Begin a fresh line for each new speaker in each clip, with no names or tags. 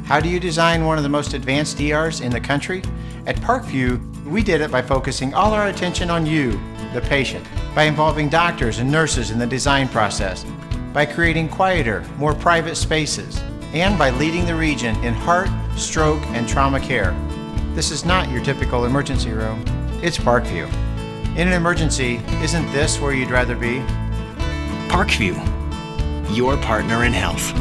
How do you design one of the most advanced ERs in the country? At Parkview, we did it by focusing all our attention on you, the patient, by involving doctors and nurses in the design process, by creating quieter, more private spaces, and by leading the region in heart, stroke, and trauma care. This is not your typical emergency room. It's Parkview. In an emergency, isn't this where you'd rather be?
Parkview, your partner in health.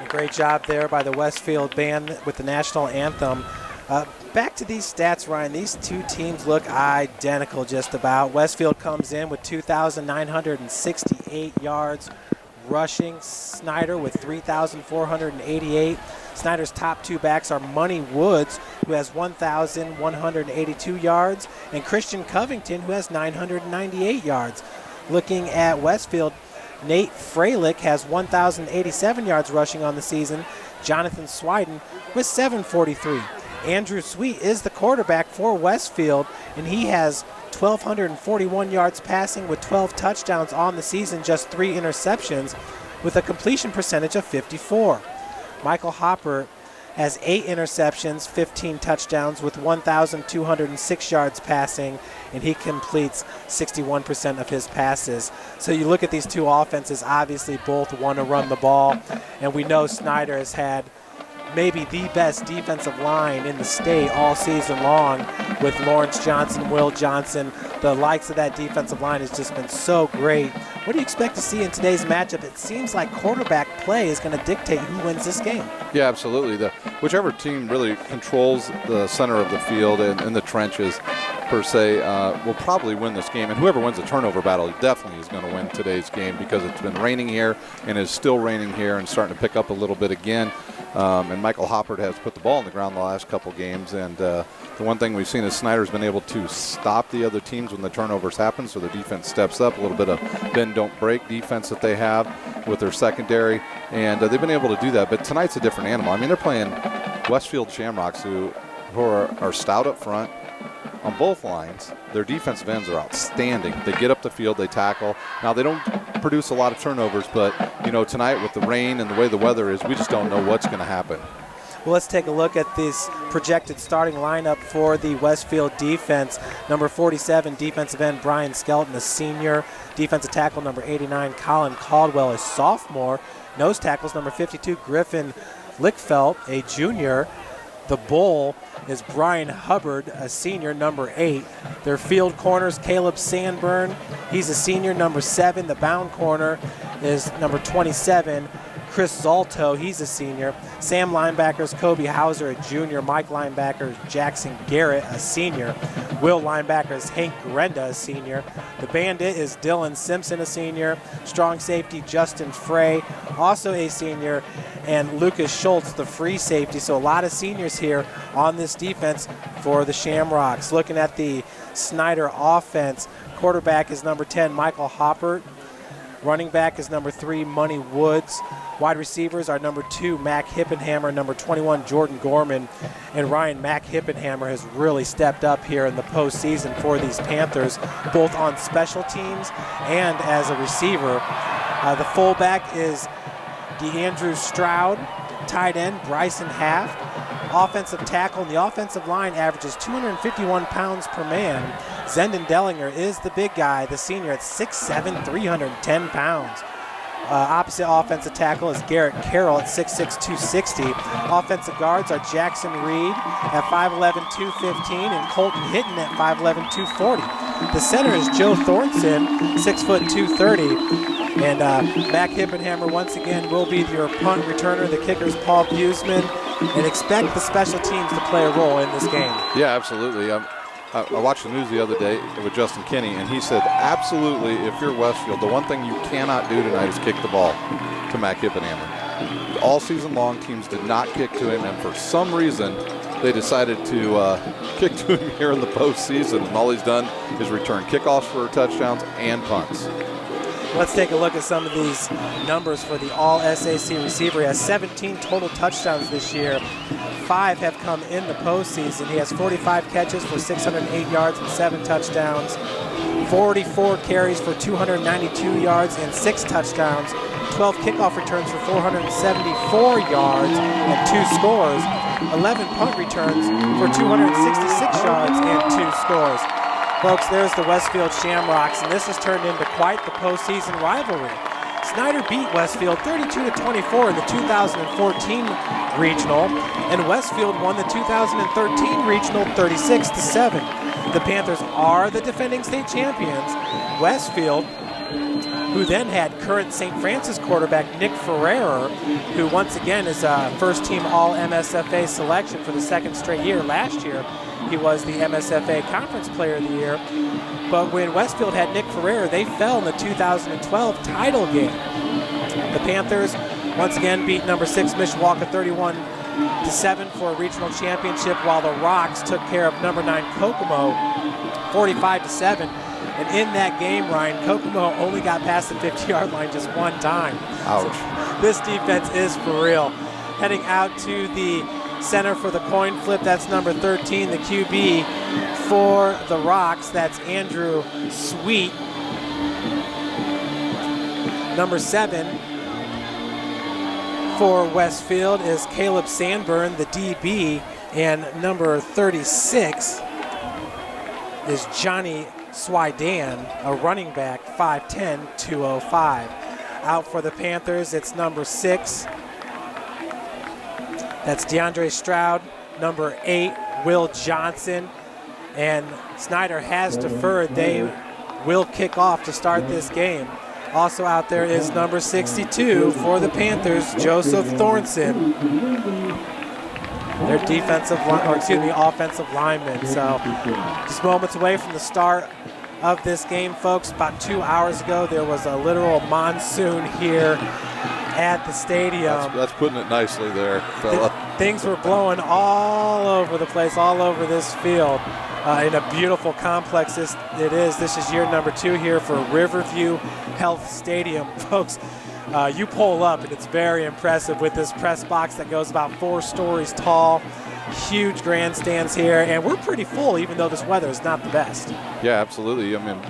Great job there by the Westfield band with the national anthem. Back to these stats, Ryan. These two teams look identical just about. Westfield comes in with 2,968 yards rushing. Snider with 3,488. Snider's top two backs are Money Woods, who has 1,182 yards, and Christian Covington, who has 998 yards. Looking at Westfield, Nate Freilich has 1,087 yards rushing on the season. Jonathan Swiden with 743. Andrew Sweet is the quarterback for Westfield, and he has 1,241 yards passing with 12 touchdowns on the season, just 3 interceptions, with a completion percentage of 54. Michael Hopper has 8 interceptions, 15 touchdowns with 1,206 yards passing, and he completes 61% of his passes. So you look at these two offenses, obviously both want to run the ball, and we know Snider has had maybe the best defensive line in the state all season long with Lawrence Johnson, Will Johnson. The likes of that defensive line has just been so great. What do you expect to see in today's matchup? It seems like quarterback play is going to dictate who wins this game.
Yeah, absolutely. Whichever team really controls the center of the field and the trenches, per se, will probably win this game. And whoever wins the turnover battle definitely is going to win today's game, because it's been raining here and is still raining here and starting to pick up a little bit again. And Michael Hoppert has put the ball on the ground the last couple games. And the one thing we've seen is Snider's been able to stop the other teams when the turnovers happen, so the defense steps up. A little bit of bend, don't break defense that they have with their secondary. And they've been able to do that. But tonight's a different animal. I mean, they're playing Westfield Shamrocks, who are stout up front on both lines. Their defensive ends are outstanding. They get up the field, they tackle. Now, they don't produce a lot of turnovers, but, you know, tonight with the rain and the way the weather is, we just don't know what's going to happen.
Well, let's take a look at this projected starting lineup for the Westfield defense. Number 47, defensive end Brian Skelton, a senior. Defensive tackle number 89, Colin Caldwell, a sophomore. Nose tackles number 52, Griffin Lickfelt, a junior. The bull is Brian Hubbard, a senior, number 8. Their field corners, Caleb Sandburn, he's a senior, number 7. The bound corner is number 27, Chris Zalto, he's a senior. Sam linebackers, Kobe Hauser, a junior. Mike linebackers, Jackson Garrett, a senior. Will linebackers, Hank Grenda, a senior. The bandit is Dylan Simpson, a senior. Strong safety, Justin Frey, also a senior. And Lucas Schultz, the free safety. So a lot of seniors here on this defense for the Shamrocks. Looking at the Snider offense, quarterback is number 10, Michael Hoppert. Running back is number 3, Money Woods. Wide receivers are number 2, Mac Hippenhammer, number 21, Jordan Gorman. And Ryan Mac Hippenhammer has really stepped up here in the postseason for these Panthers, both on special teams and as a receiver. The fullback is DeAndrew Stroud. Tight end, Bryson Haft. Offensive tackle, and the offensive line averages 251 pounds per man. Zendon Dellinger is the big guy, the senior, at 6'7", 310 pounds. Opposite offensive tackle is Garrett Carroll at 6'6", 260. Offensive guards are Jackson Reed at 5'11", 215, and Colton Hitton at 5'11", 240. The center is Joe Thornton, 6', 230. And Mac Hippenhammer once again will be your punt returner. The kicker is Paul Buseman. And expect the special teams to play a role in this game.
Yeah, absolutely. I watched the news the other day with Justin Kinney, and he said, absolutely, if you're Westfield, the one thing you cannot do tonight is kick the ball to Mac Hippenhammer. All season long, teams did not kick to him, and for some reason, they decided to kick to him here in the postseason, and all he's done is return kickoffs for touchdowns and punts.
Let's take a look at some of these numbers for the All-SAC receiver. He has 17 total touchdowns this year. 5 have come in the postseason. He has 45 catches for 608 yards and 7 touchdowns. 44 carries for 292 yards and 6 touchdowns. 12 kickoff returns for 474 yards and 2 scores. 11 punt returns for 266 yards and 2 scores. Folks, there's the Westfield Shamrocks, and this has turned into quite the postseason rivalry. Snider beat Westfield 32-24 in the 2014 regional, and Westfield won the 2013 regional 36-7. The Panthers are the defending state champions. Westfield, who then had current St. Francis quarterback Nick Ferrer, who once again is a first-team All-MSFA selection for the 2nd straight year. Last year, he was the MSFA Conference Player of the Year. But when Westfield had Nick Ferrer, they fell in the 2012 title game. The Panthers once again beat number 6 Mishawaka 31-7 for a regional championship, while the Rocks took care of number 9 Kokomo 45-7. And in that game, Ryan, Kokomo only got past the 50-yard line just one time.
Ouch.
So this defense is for real. Heading out to the center for the coin flip, that's number 13, the QB for the Rocks. That's Andrew Sweet. Number 7 for Westfield is Caleb Sandburn, the DB. And number 36 is Johnny Swydan, a running back, 5'10", 205. Out for the Panthers, it's number 6. That's DeAndre Stroud. Number 8, Will Johnson. And Snider has deferred. They will kick off to start this game. Also out there is number 62 for the Panthers, Joseph Thornton. Their offensive lineman. So just moments away from the start of this game, folks. About 2 hours ago, there was a literal monsoon here at the stadium.
That's putting it nicely there, fella.
Things were blowing all over the place, all over this field. In a beautiful complex it is. This is year number 2 here for Riverview Health Stadium. Folks, you pull up and it's very impressive with this press box that goes about 4 stories tall. Huge grandstands here, and we're pretty full even though this weather is not the best.
Yeah, absolutely. I mean,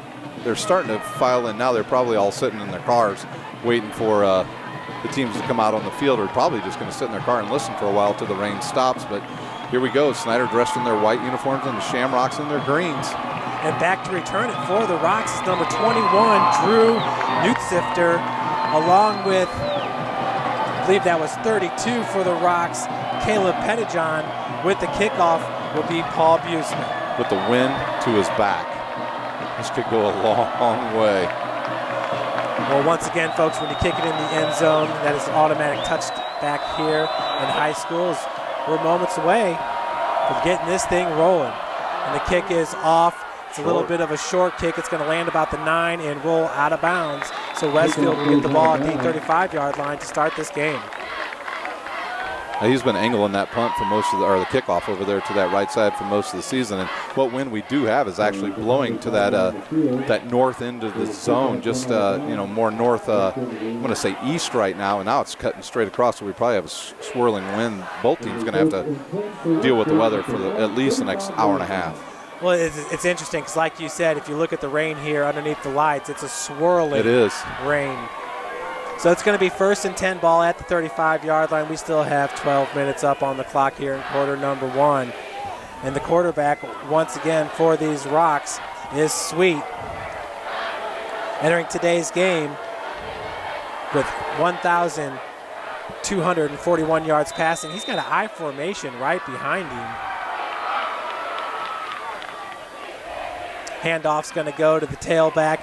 they're starting to file in now. They're probably all sitting in their cars waiting for the teams to come out on the field, or probably just going to sit in their car and listen for a while till the rain stops. But here we go. Snider dressed in their white uniforms and the Shamrocks in their greens.
And back to return it for the Rocks is number 21, Drew Nutzifter, along with, I believe that was 32 for the Rocks, Caleb Pettijohn. With the kickoff will be Paul Buseman.
With the wind to his back. This could go a long way.
Well, once again, folks, when you kick it in the end zone, that is an automatic touchback here in high schools. We're moments away from getting this thing rolling. And the kick is off. It's a little bit of a short kick. It's going to land about the 9 and roll out of bounds. So Westfield will get the ball at the 35-yard line to start this game.
Now he's been angling that punt for most of the kickoff over there to that right side for most of the season. And what wind we do have is actually blowing to that north end of the zone, just more north. I'm going to say east right now, and now it's cutting straight across. So we probably have a swirling wind. Both teams going to have to deal with the weather for at least the next hour and a half.
Well, it's interesting because, like you said, if you look at the rain here underneath the lights, it's a swirling rain. So it's going to be 1st and 10 ball at the 35-yard line. We still have 12 minutes up on the clock here in quarter number 1. And the quarterback, once again, for these Rocks is Sweet. Entering today's game with 1,241 yards passing. He's got an I formation right behind him. Handoff's going to go to the tailback.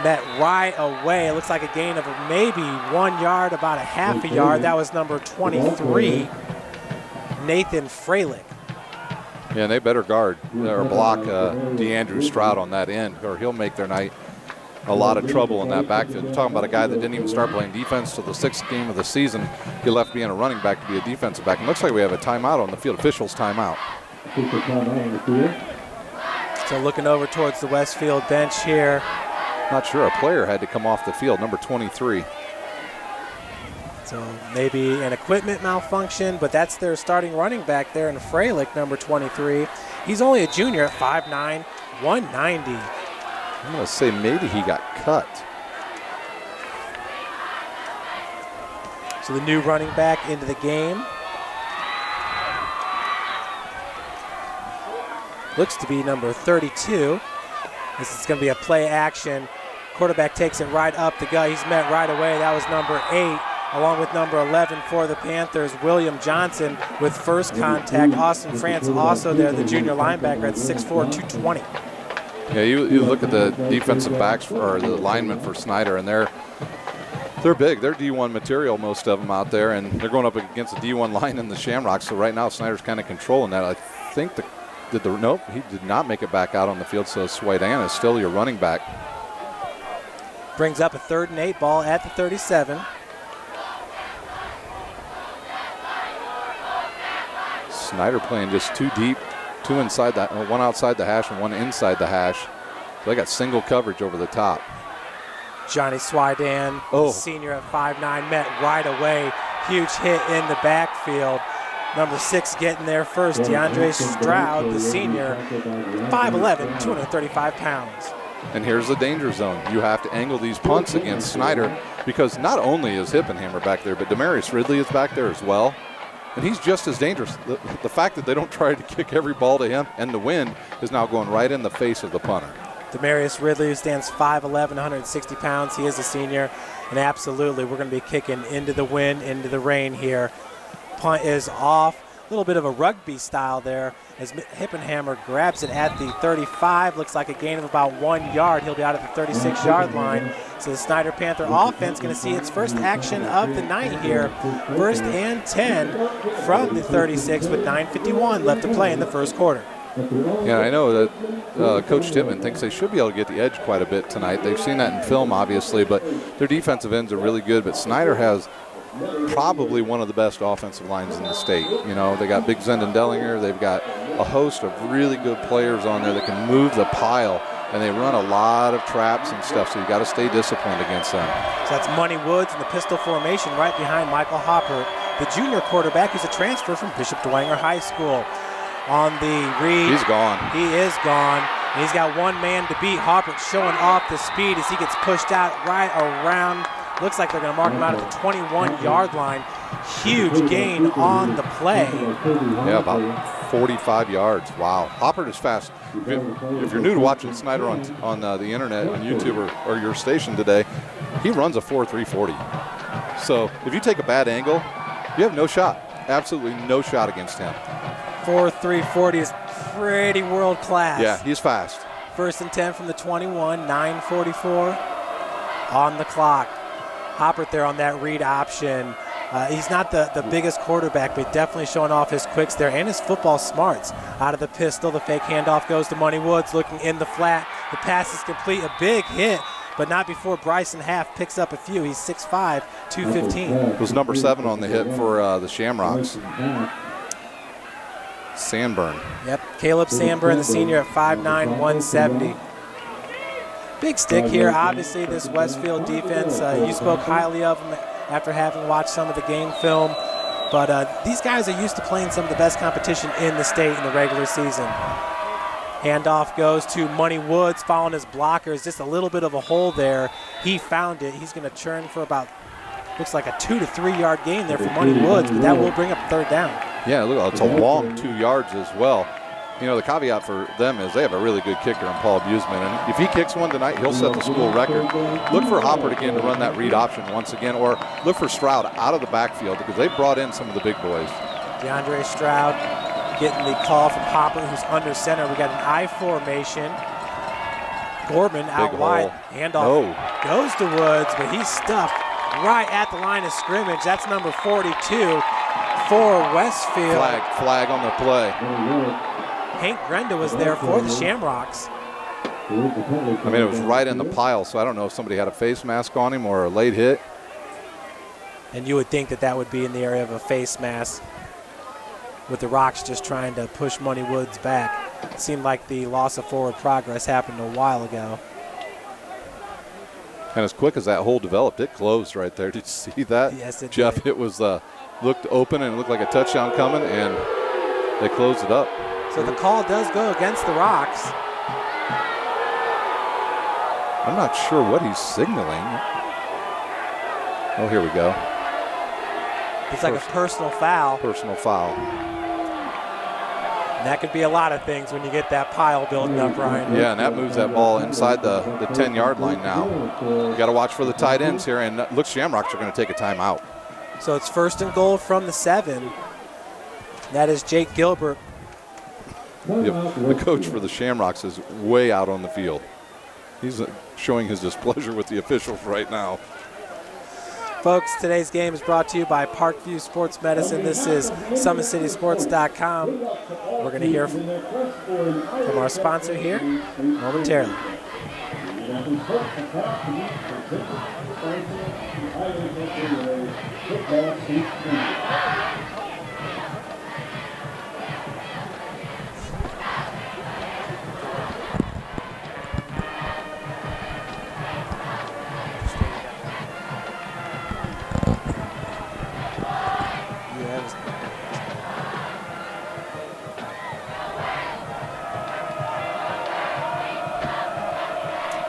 Met right away. It looks like a gain of maybe 1 yard, about a half a yard. That was number 23, Nathan Freilich.
Yeah, and they better guard or block DeAndrew Stroud on that end, or he'll make their night a lot of trouble in that backfield. You're talking about a guy that didn't even start playing defense till the 6th game of the season. He left being a running back to be a defensive back. And looks like we have a timeout on the field. Officials timeout.
So looking over towards the Westfield bench here.
Not sure. A player had to come off the field, number 23.
So maybe an equipment malfunction, but that's their starting running back there in Freilich, number 23. He's only a junior at 5'9", 190.
I'm going to say maybe he got cut.
So the new running back into the game. Looks to be number 32. This is going to be a play action. Quarterback takes it right up the gut. He's met right away. That was number 8, along with number 11 for the Panthers, William Johnson with first contact. Austin France also there, the junior linebacker at 6'4", 220.
Yeah, you look at the defensive backs or the linemen for Snider, and they're big. They're D1 material, most of them out there, and they're going up against a D1 line in the Shamrocks. So right now Snider's kind of controlling that. I think nope, he did not make it back out on the field, so Swidan is still your running back.
Brings up a 3rd and 8 ball at the 37.
Snider playing just 2 deep, 2 inside that, 1 outside the hash and 1 inside the hash. So they got single coverage over the top.
Johnny Swidan, senior at 5'9", met right away. Huge hit in the backfield. Number 6 getting there first, DeAndre Stroud, the senior, 5'11", 235 pounds.
And here's the danger zone. You have to angle these punts against Snider because not only is Hippenhammer back there, but Demarius Ridley is back there as well. And he's just as dangerous. The fact that they don't try to kick every ball to him and the wind is now going right in the face of the punter.
Demarius Ridley, who stands 5'11", 160 pounds. He is a senior. And absolutely, we're going to be kicking into the wind, into the rain here. Punt is off. A little bit of a rugby style there as Hippenhammer grabs it at the 35. Looks like a gain of about 1 yard. He'll be out at the 36-yard line. So the Snider Panther offense going to see its first action of the night here. 1st and 10 from the 36 with 9:51 left to play in the first quarter.
Yeah, I know that Coach Tittman thinks they should be able to get the edge quite a bit tonight. They've seen that in film, obviously, but their defensive ends are really good. But Snider has probably one of the best offensive lines in the state. You know, they got Big Zenden Dellinger. They've got a host of really good players on there that can move the pile, and they run a lot of traps and stuff, so you got to stay disciplined against them.
So that's Money Woods in the pistol formation right behind Michael Hopper, the junior quarterback who's a transfer from Bishop Dwenger High School. On the read.
He's gone.
He is gone. And he's got one man to beat. Hopper showing off the speed as he gets pushed out right around. Looks like they're going to mark him out at the 21-yard line. Huge gain on the play.
Yeah, about 45 yards. Wow. Hopper is fast. If you're new to watching Snider on the internet, on YouTube or your station today, he runs a 4.3 40. So if you take a bad angle, you have no shot. Absolutely no shot against him.
4.3 40 is pretty world class.
Yeah, he's fast.
1st and 10 from the 21, 9:44 on the clock. Hopper there on that read option. He's not the biggest quarterback, but definitely showing off his quicks there and his football smarts. Out of the pistol, the fake handoff goes to Money Woods, looking in the flat. The pass is complete, a big hit, but not before Bryson Half picks up a few. He's 6'5", 215.
It was number 7 on the hit for the Shamrocks. Sandburn.
Yep, Caleb Sandburn, the senior at 5'9", 170. Big stick here, obviously, this Westfield defense. You spoke highly of them after having watched some of the game film. But these guys are used to playing some of the best competition in the state in the regular season. Handoff goes to Money Woods, following his blockers. Just a little bit of a hole there. He found it. He's going to churn for about, looks like a 2 to 3 yard gain there for Money Woods, but that will bring up 3rd down.
Yeah, look, it's a long 2 yards as well. You know, the caveat for them is they have a really good kicker in Paul Buseman, and if he kicks one tonight, he'll set the school record. Look for Hopper again to run that read option once again, or look for Stroud out of the backfield because they brought in some of the big boys.
DeAndre Stroud getting the call from Hopper, who's under center. We got an I formation. Gorman out
Big
wide.
hole.
Handoff goes to Woods, but he's stuffed right at the line of scrimmage. That's number 42 for Westfield.
Flag on the play.
Hank Grenda was there for the Shamrocks.
I mean, it was right in the pile, so I don't know if somebody had a face mask on him or a late hit.
And you would think that that would be in the area of a face mask, with the Rocks just trying to push Money Woods back. It seemed like the loss of forward progress happened a while ago.
And as quick as that hole developed, it closed right there. Did you see that?
Yes, it
Jeff,
did.
it was looked open and it looked like a touchdown coming, and they closed it up.
So the call does go against the Rocks.
I'm not sure what he's signaling. Oh, here we go.
It's like a personal foul.
Personal foul.
And that could be a lot of things when you get that pile building up, Ryan.
Yeah, and that moves that ball inside the 10-yard line now. You got to watch for the tight ends here, and look, Shamrocks are going to take a timeout.
So it's 1st and goal from the 7. That is Jake Gilbert.
Yep. The coach for the Shamrocks is way out on the field. He's showing his displeasure with the officials right now.
Folks, today's game is brought to you by Parkview Sports Medicine. This is SummitCitySports.com. We're going to hear from our sponsor here momentarily.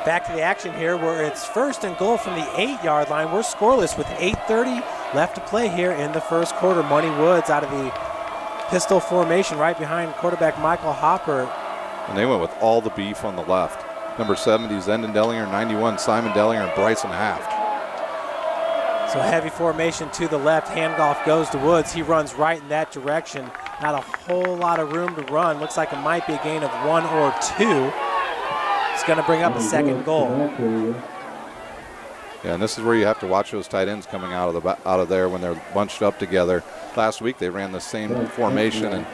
Back to the action here where it's 1st and goal from the 8-yard line. We're scoreless with 8:30 left to play here in the first quarter. Money Woods out of the pistol formation right behind quarterback Michael Hopper.
And they went with all the beef on the left. Number 70, Zendon Dellinger, 91, Simon Dellinger, and Bryson Haft.
So heavy formation to the left. Handoff goes to Woods. He runs right in that direction. Not a whole lot of room to run. Looks like it might be a gain of 1 or 2. It's going to bring up a 2nd goal.
Yeah, and this is where you have to watch those tight ends coming out of there when they're bunched up together. Last week they ran the same formation, and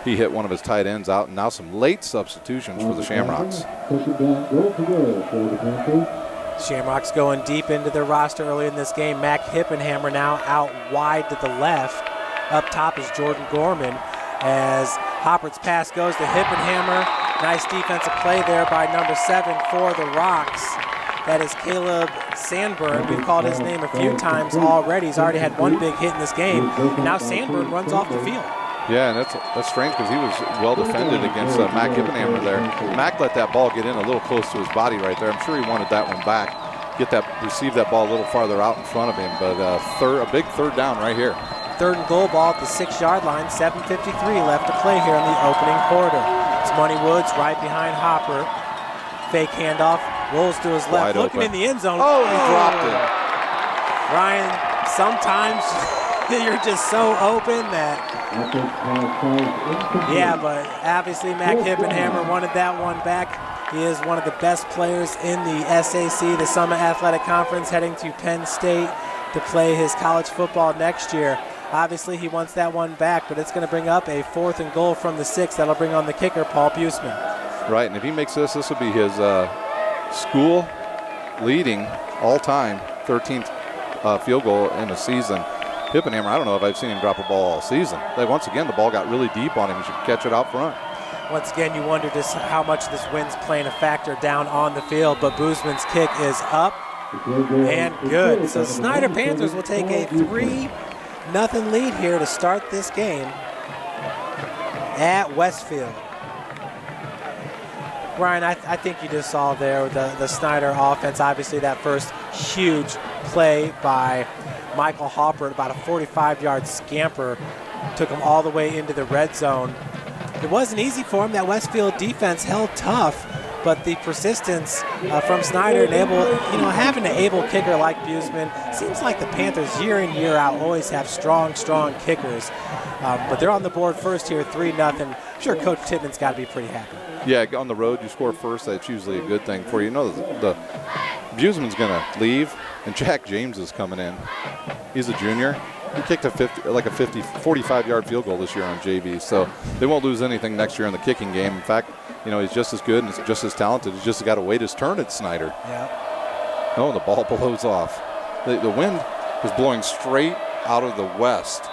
he hit one of his tight ends out. And now some late substitutions for the Shamrocks.
Shamrocks going deep into their roster early in this game. Mac Hippenhammer now out wide to the left. Up top is Jordan Gorman as Hoppert's pass goes to Hippenhammer. Nice defensive play there by number 7 for the Rocks. That is Caleb Sandburn. We've called his name a few times already. He's already had 1 big hit in this game. And now Sandburn runs off the field.
Yeah, and that's strange because he was well defended against Mac Hippenhammer there. Mac let that ball get in a little close to his body right there. I'm sure he wanted that one back. Receive that ball a little farther out in front of him. But a big 3rd down right here.
3rd and goal, ball at the 6-yard line. 7:53 left to play here in the opening quarter. It's Money Woods right behind Hopper. Fake handoff, rolls to his left, looking in the end zone.
Oh, he dropped it.
Ryan, sometimes you're just so open that. Yeah, but obviously Mac Hippenhammer wanted that one back. He is one of the best players in the SAC, the Summit Athletic Conference, heading to Penn State to play his college football next year. Obviously, he wants that one back, but it's going to bring up a 4th and goal from the 6. That'll bring on the kicker, Paul Buseman.
Right, and if he makes this will be his school leading all-time 13th field goal in a season. Hippenhammer, I don't know if I've seen him drop a ball all season. Once again, the ball got really deep on him. He should catch it out front.
Once again, you wonder just how much this wind's playing a factor down on the field, but Buseman's kick is up and good. So Snider Panthers will take a 3-0 lead here to start this game at Westfield. Ryan, I think you just saw there the Snider offense. Obviously, that first huge play by Michael Hopper, about a 45-yard scamper, took him all the way into the red zone. It wasn't easy for him. That Westfield defense held tough, but the persistence from Snider and having an able kicker like Buseman. Seems like the Panthers year in, year out always have strong kickers. But they're on the board first here, 3-0. I'm sure Coach Tittman's got to be pretty happy.
Yeah, on the road you score first. That's usually a good thing for you. You know, the Buseman's going to leave, and Jack James is coming in. He's a junior. He kicked a 45-yard field goal this year on JV, so they won't lose anything next year in the kicking game. In fact, you know, he's just as good and he's just as talented. He's just got to wait his turn at Snider.
Yeah.
Oh, and the ball blows off. The wind is blowing straight out of the west.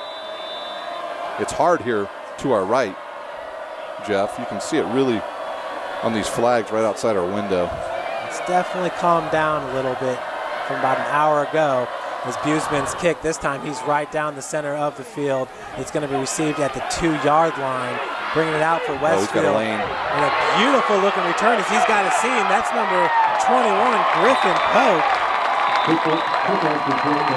It's hard here to our right, Jeff. You can see it really on these flags right outside our window.
It's definitely calmed down a little bit from about an hour ago. As Buseman's kick, this time he's right down the center of the field. It's going to be received at the 2-yard line, bringing it out for Westfield.
He's got a lane.
And a beautiful looking return as he's got a seam. That's number 21, Griffin Pope.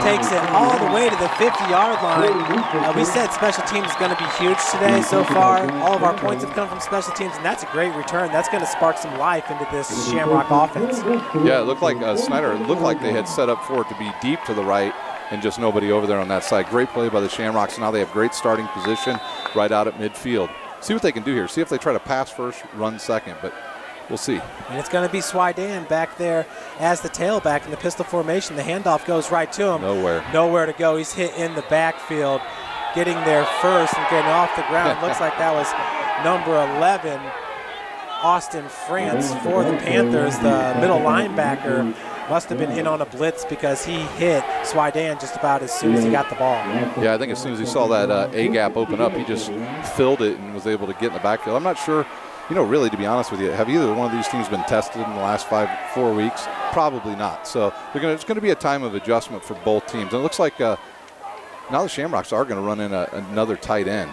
Takes it all the way to the 50-yard line. We said special teams is going to be huge today so far. All of our points have come from special teams, and that's a great return. That's going to spark some life into this Shamrock offense.
Yeah, it looked like Snider looked like they had set up for it to be deep to the right and just nobody over there on that side. Great play by the Shamrocks. Now they have great starting position right out at midfield. See what they can do here. See if they try to pass first, run second, but we'll see.
And it's going to be Swidan back there as the tailback in the pistol formation. The handoff goes right to him. Nowhere to go. He's hit in the backfield, getting there first and getting off the ground. Looks like that was number 11, Austin France for the Panthers. The middle linebacker must have been in on a blitz because he hit Swidan just about as soon as he got the ball.
Yeah, I think as soon as he saw that A gap open up, he just filled it and was able to get in the backfield. I'm not sure. You know, really, to be honest with you, have either one of these teams been tested in the last 4 weeks? Probably not. So it's going to be a time of adjustment for both teams. And it looks like now the Shamrocks are going to run in another tight end.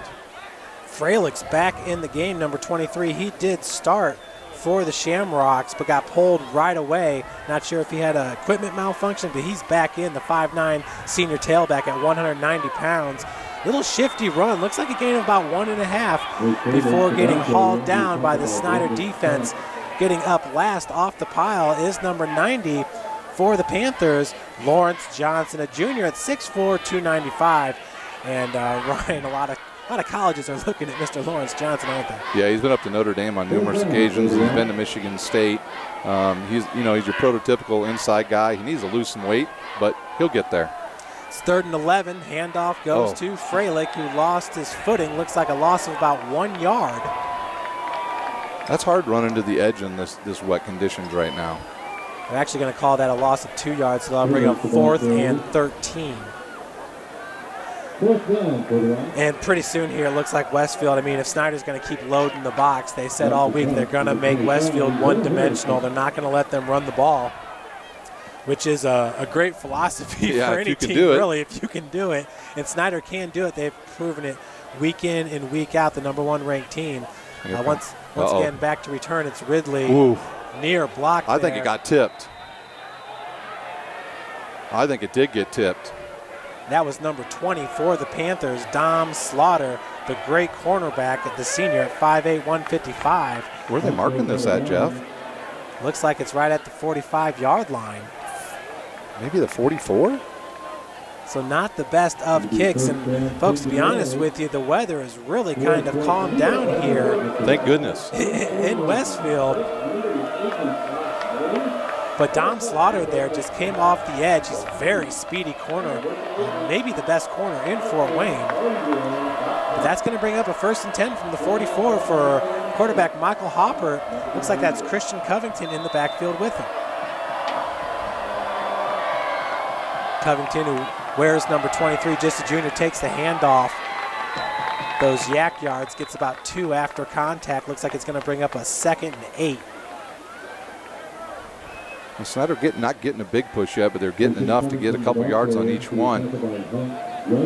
Freilich's back in the game, number 23. He did start for the Shamrocks, but got pulled right away. Not sure if he had an equipment malfunction, but he's back in, the 5'9" senior tailback at 190 pounds. Little shifty run. Looks like a gain of about 1.5 before getting hauled down by the Snider defense. Getting up last off the pile is number 90 for the Panthers, Lawrence Johnson, a junior at 6'4", 295. And Ryan, a lot of colleges are looking at Mr. Lawrence Johnson, aren't they?
Yeah, he's been up to Notre Dame on numerous occasions. He's been to Michigan State. He's your prototypical inside guy. He needs to lose some weight, but he'll get there.
It's 3rd and 11. Handoff goes to Freilich, who lost his footing. Looks like a loss of about 1 yard.
That's hard running to the edge in this wet conditions right now.
They're actually going to call that a loss of 2 yards, so they'll bring up 4th and 13. And pretty soon here, it looks like Westfield, I mean, if Snider's going to keep loading the box, they said all week they're going to make Westfield one-dimensional. They're not going to let them run the ball, which is a great philosophy for any team, really, if you can do it. And Snider can do it. They've proven it week in and week out, the number 1 ranked team. Once again, back to return, it's Ridley.
Ooh.
Near block
I think it got tipped. I think it did get tipped.
That was number 20 for the Panthers, Dom Slaughter, the great cornerback at the senior at 5'8", 155.
Where are they marking this at, Jeff?
Looks like it's right at the 45-yard line.
Maybe the 44?
So not the best of kicks. And, folks, to be honest with you, the weather has really kind of calmed down here.
Thank goodness.
In Westfield. But Dom Slaughter there just came off the edge. He's a very speedy corner, maybe the best corner in Fort Wayne. But that's going to bring up a 1st and 10 from the 44 for quarterback Michael Hopper. Looks like that's Christian Covington in the backfield with him. Covington, who wears number 23, just a junior, takes the handoff. Those yak yards, gets about 2 after contact. Looks like it's going to bring up a 2nd and 8.
And Snider not getting a big push yet, but they're getting enough to get a couple yards on each one.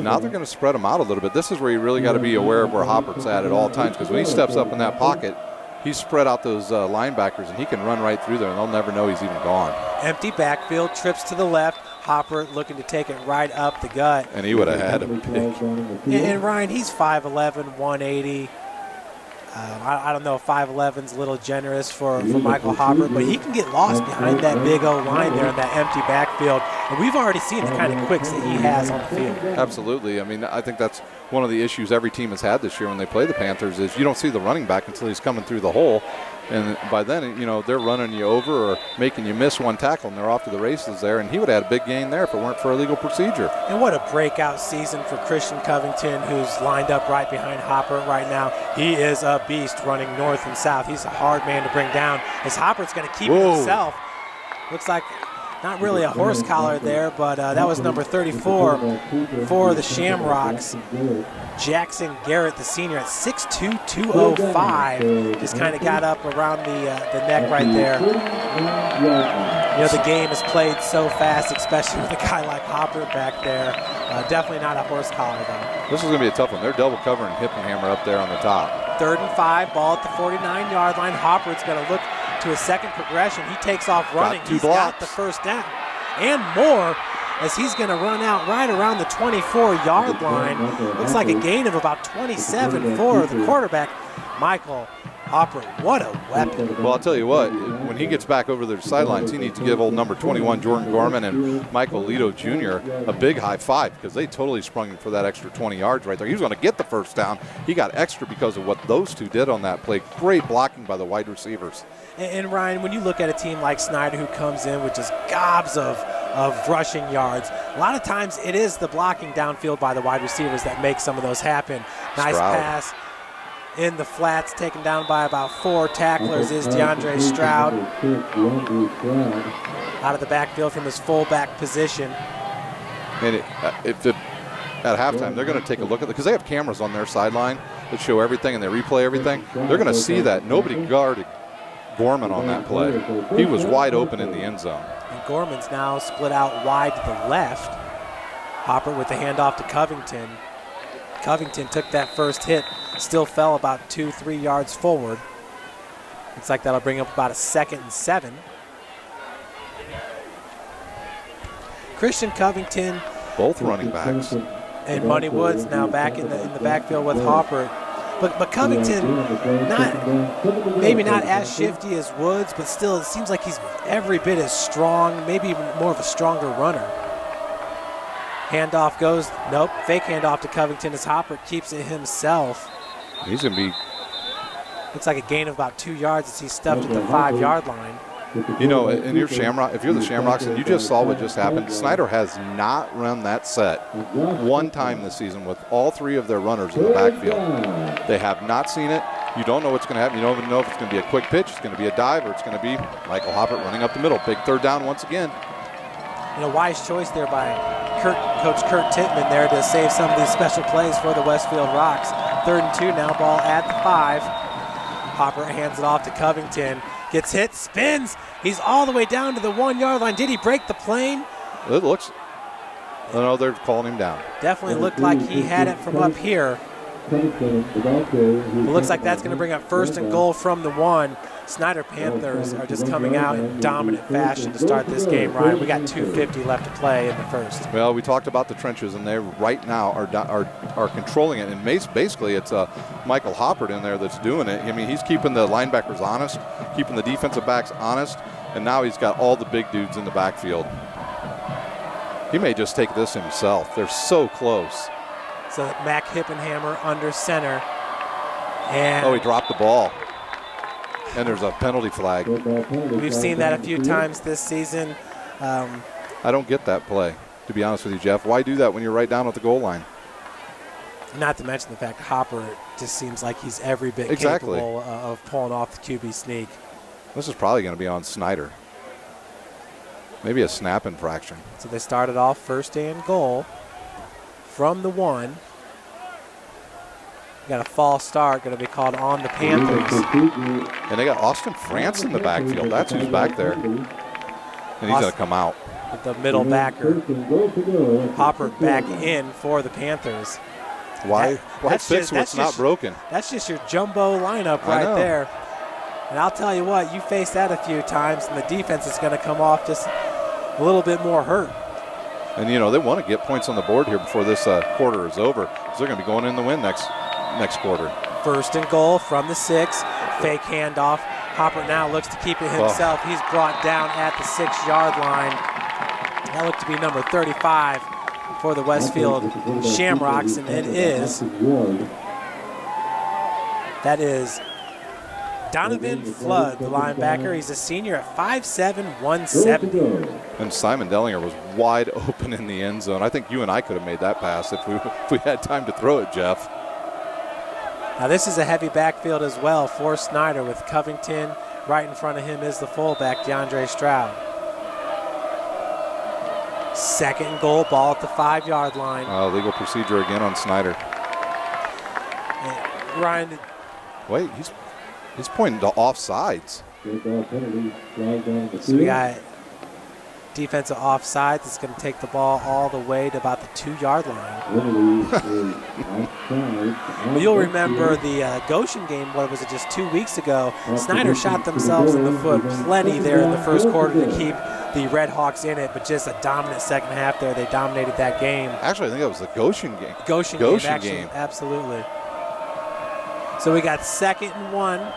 Now they're going to spread them out a little bit. This is where you really got to be aware of where Hopper's at all times, because when he steps up in that pocket, he's spread out those linebackers, and he can run right through there, and they'll never know he's even gone.
Empty backfield, trips to the left. Hopper looking to take it right up the gut.
And he would have had him big.
And Ryan, he's 5'11", 180. I don't know if 5'11's a little generous for Michael Hopper, but he can get lost behind that big O line there in that empty backfield. And we've already seen the kind of quicks that he has on the field.
Absolutely. I mean, I think that's one of the issues every team has had this year when they play the Panthers is you don't see the running back until he's coming through the hole. And by then, you know, they're running you over or making you miss one tackle, and they're off to the races there. And he would have had a big gain there if it weren't for a legal procedure.
And what a breakout season for Christian Covington, who's lined up right behind Hopper right now. He is a beast running north and south. He's a hard man to bring down, as Hopper's going to keep it himself. Looks like not really a horse collar there, but that was number 34 for the Shamrocks. Jackson Garrett, the senior, at 6'2", 205. Just kind of got up around the neck right there. You know, the game is played so fast, especially with a guy like Hopper back there. Definitely not a horse collar, though.
This is going to be a tough one. They're double covering Hippenhammer up there on the top.
3rd and 5, ball at the 49-yard line. Hopper's going to look to a second progression. He takes off running.
He's got
the first down and more, as he's going to run out right around the 24-yard line. Looks like a gain of about 27 for the quarterback, Michael Hopper. What a weapon.
Well, I'll tell you what, when he gets back over the sidelines, he needs to give old number 21, Jordan Gorman, and Michael Lito Jr. a big high five, because they totally sprung him for that extra 20 yards right there. He was going to get the first down. He got extra because of what those two did on that play. Great blocking by the wide receivers.
And Ryan, when you look at a team like Snider, who comes in with just gobs of rushing yards, a lot of times it is the blocking downfield by the wide receivers that makes some of those happen. Nice pass in the flats, taken down by about 4 tacklers, is DeAndre Stroud. Out of the backfield from his fullback position.
And at halftime, they're going to take a look at it, because they have cameras on their sideline that show everything and they replay everything. They're going to see that nobody guarded Gorman on that play. He was wide open in the end zone.
And Gorman's now split out wide to the left. Hopper with the handoff to Covington. Covington took that first hit, still fell about 2-3 yards forward. Looks like that'll bring up about a 2nd and 7. Christian Covington,
both running backs,
and Money Woods now back in the backfield with Hopper. But Covington, maybe not as shifty as Woods, but still it seems like he's every bit as strong, maybe even more of a stronger runner. Handoff goes, nope, fake handoff to Covington as Hopper keeps it himself.
He's going to be...
Looks like a gain of about 2 yards as he's stuffed at the 5-yard line.
You know, in your Shamrock, if you're the Shamrocks and you just saw what just happened, Snider has not run that set one time this season with all 3 of their runners in the backfield. They have not seen it. You don't know what's going to happen. You don't even know if it's going to be a quick pitch, it's going to be a dive, or it's going to be Michael Hopper running up the middle. Big 3rd down once again.
You know, wise choice there by Coach Kurt Tittman there to save some of these special plays for the Westfield Rocks. 3rd and 2 now, ball at the 5. Hopper hands it off to Covington. Gets hit, spins. He's all the way down to the 1-yard line. Did he break the plane?
It looks, no, they're calling him down.
Definitely looked like he had it from up here. It looks like that's going to bring up 1st and goal from the 1. Snider Panthers are just coming out in dominant fashion to start this game, Ryan. We got 2:50 left to play in the first.
Well, we talked about the trenches, and they right now are controlling it. And basically, it's Michael Hopper in there that's doing it. I mean, he's keeping the linebackers honest, keeping the defensive backs honest, and now he's got all the big dudes in the backfield. He may just take this himself. They're so close.
So Mac Hippenhammer under center. And
he dropped the ball. And there's a penalty flag.
We've seen that a few times this season.
I don't get that play, to be honest with you, Jeff. Why do that when you're right down at the goal line?
Not to mention the fact Hopper just seems like he's every bit capable of pulling off the QB sneak.
This is probably going to be on Snider. Maybe a snap infraction.
So they started off 1st and goal from the 1. Got a false start, going to be called on the Panthers.
And they got Austin France in the backfield. That's who's back there. And he's going to come out.
With the middle backer. Hopper back in for the Panthers.
Why fix what's not broken?
That's just your jumbo lineup right there. And I'll tell you what, you face that a few times, and the defense is going to come off just a little bit more hurt.
And, you know, they want to get points on the board here before this quarter is over, because they're going to be going in the win next quarter.
1st and goal from the 6. Fake handoff. Hopper now looks to keep it himself. He's brought down at the 6-yard line. That looked to be number 35 for the Westfield Shamrocks, and that is Donovan Flood, the linebacker. He's a senior at 5'7", 170.
And Simon Dellinger was wide open in the end zone. I think you and I could have made that pass if we had time to throw it, Jeff.
Now this is a heavy backfield as well for Snider, with Covington. Right in front of him is the fullback, DeAndre Stroud. Second and goal, ball at the 5-yard line.
Legal procedure again on Snider.
And Ryan.
Wait, he's pointing to offsides.
So we got defensive offside that's going to take the ball all the way to about the 2-yard line. But you'll remember the Goshen game, what was it, just 2 weeks ago? Snider shot themselves in the foot plenty there in the first quarter to keep the Red Hawks in it, but just a dominant second half there. They dominated that game.
Actually, I think that was the Goshen game.
Goshen game. Absolutely. So we got 2nd and 1.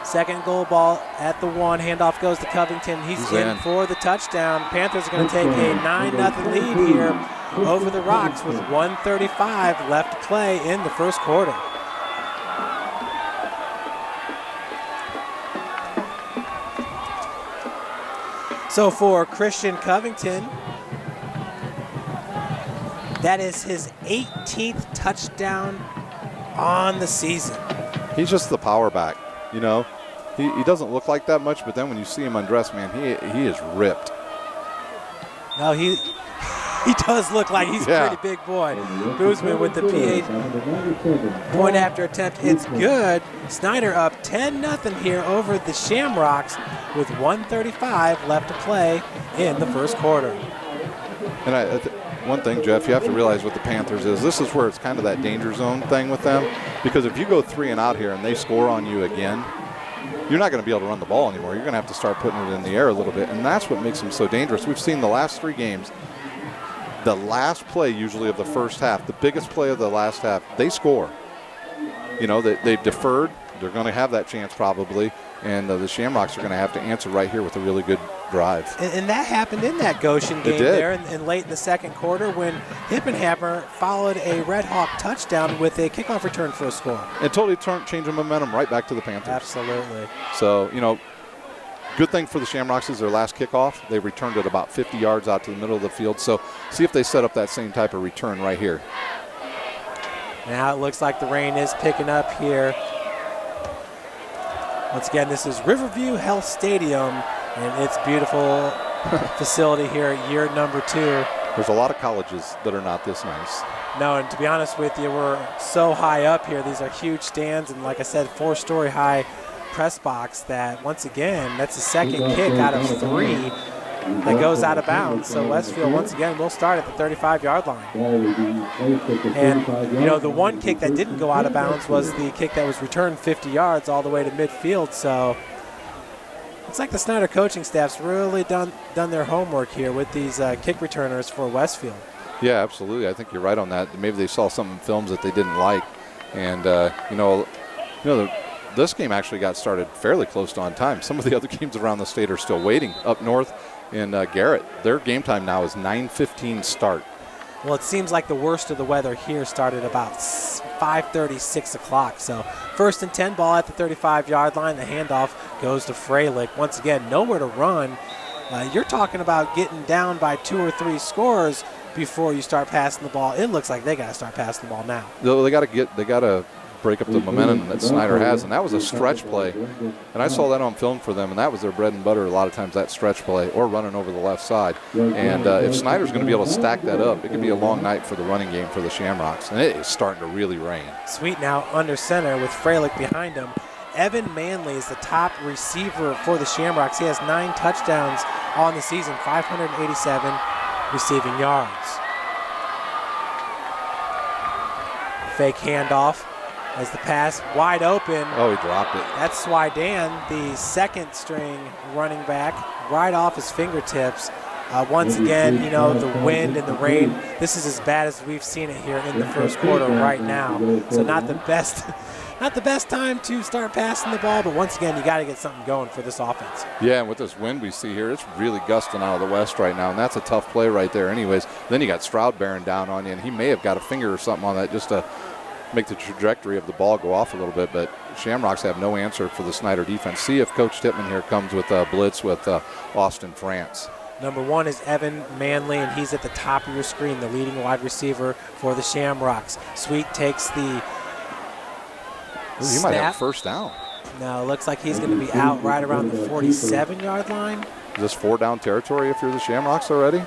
Second goal, ball at the 1. Handoff goes to Covington. He's in for the touchdown. Panthers are going to take a 9-0 lead here over the Rocks with 1:35 left to play in the first quarter. So for Christian Covington, that is his 18th touchdown on the season.
He's just the power back, you know. He doesn't look like that much, but then when you see him undressed, man, he is ripped.
No, he does look like he's a pretty big boy. Boozman with the PA point after attempt. It's good. Snider up 10-0 here over the Shamrocks with 1:35 left to play in the first quarter.
And one thing, Jeff, you have to realize what the Panthers is. This is where it's kind of that danger zone thing with them, because if you go 3 and out here and they score on you again, you're not going to be able to run the ball anymore. You're going to have to start putting it in the air a little bit, and that's what makes them so dangerous. We've seen the last 3 games, the last play usually of the first half, the biggest play of the last half, they score. You know, they've deferred. They're going to have that chance probably, and the Shamrocks are going to have to answer right here with a really good drive.
And that happened in that Goshen game there and late in the second quarter when Hippenhammer followed a Red Hawk touchdown with a kickoff return for a score.
And totally changed the momentum right back to the Panthers.
Absolutely.
So, you know, good thing for the Shamrocks is their last kickoff. They returned it about 50 yards out to the middle of the field. So see if they set up that same type of return right here.
Now it looks like the rain is picking up here. Once again, this is Riverview Health Stadium, and it's beautiful facility here at year number 2.
There's a lot of colleges that are not this nice.
No, and to be honest with you, we're so high up here. These are huge stands, and like I said, 4-story high press box that, once again, that's the second kick out of 3 that goes out of bounds. So Westfield, once again, will start at the 35-yard line. And, you know, the one kick that didn't go out of bounds was the kick that was returned 50 yards all the way to midfield. So it's like the Snider coaching staff's really done their homework here with these kick returners for Westfield.
Yeah, absolutely. I think you're right on that. Maybe they saw some in films that they didn't like. And, this game actually got started fairly close to on time. Some of the other games around the state are still waiting. Up north in Garrett, their game time now is 9:15 start.
Well, it seems like the worst of the weather here started about 5:30, 6 o'clock. So 1st and 10, ball at the 35-yard line. The handoff goes to Freilich. Once again, nowhere to run. You're talking about getting down by 2 or 3 scores before you start passing the ball. It looks like they got to start passing the ball now.
They got to break up the momentum that Snider has, and that was a stretch play. And I saw that on film for them, and that was their bread and butter a lot of times, that stretch play or running over the left side. And if Snider's going to be able to stack that up, it could be a long night for the running game for the Shamrocks, and it is starting to really rain.
Sweet now under center with Freilich behind him. Evan Manley is the top receiver for the Shamrocks. He has 9 touchdowns on the season, 587 receiving yards. Fake handoff as the pass wide open.
Oh, he dropped it.
That's Swydan, the second string running back, right off his fingertips. Once again, you know, the wind and the rain, this is as bad as we've seen it here in the first quarter right now. So not the best time to start passing the ball, but once again, you got to get something going for this offense.
Yeah, and with this wind we see here, it's really gusting out of the west right now, and that's a tough play right there anyways. Then you got Stroud bearing down on you, and he may have got a finger or something on that just to make the trajectory of the ball go off a little bit, but Shamrocks have no answer for the Snider defense. See if Coach Tippmann here comes with a blitz with Austin France.
Number 1 is Evan Manley, and he's at the top of your screen, the leading wide receiver for the Shamrocks. Sweet takes the
He might have a first down.
No, it looks like he's going to be out right around the 47-yard line.
Is this 4-down territory if you're the Shamrocks already?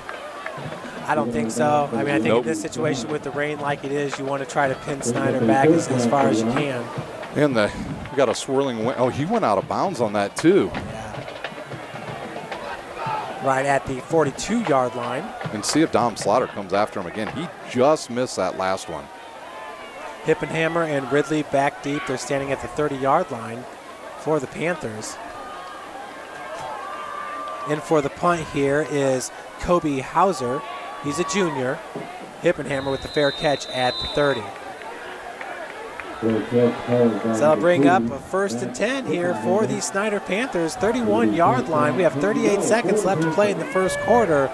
I don't think so. I mean, I think in this situation with the rain like it is, you want to try to pin Snider back as far as you can.
And we got a swirling wind. Oh, he went out of bounds on that too.
Yeah. Right at the 42-yard line.
And see if Dom Slaughter comes after him again. He just missed that last one.
Hippenhammer and Ridley back deep. They're standing at the 30-yard line for the Panthers. In for the punt here is Kobe Hauser. He's a junior. Hippenhammer with the fair catch at the 30. So that'll bring up a 1st and 10 here for the Snider Panthers, 31-yard line. We have 38 seconds left to play in the first quarter,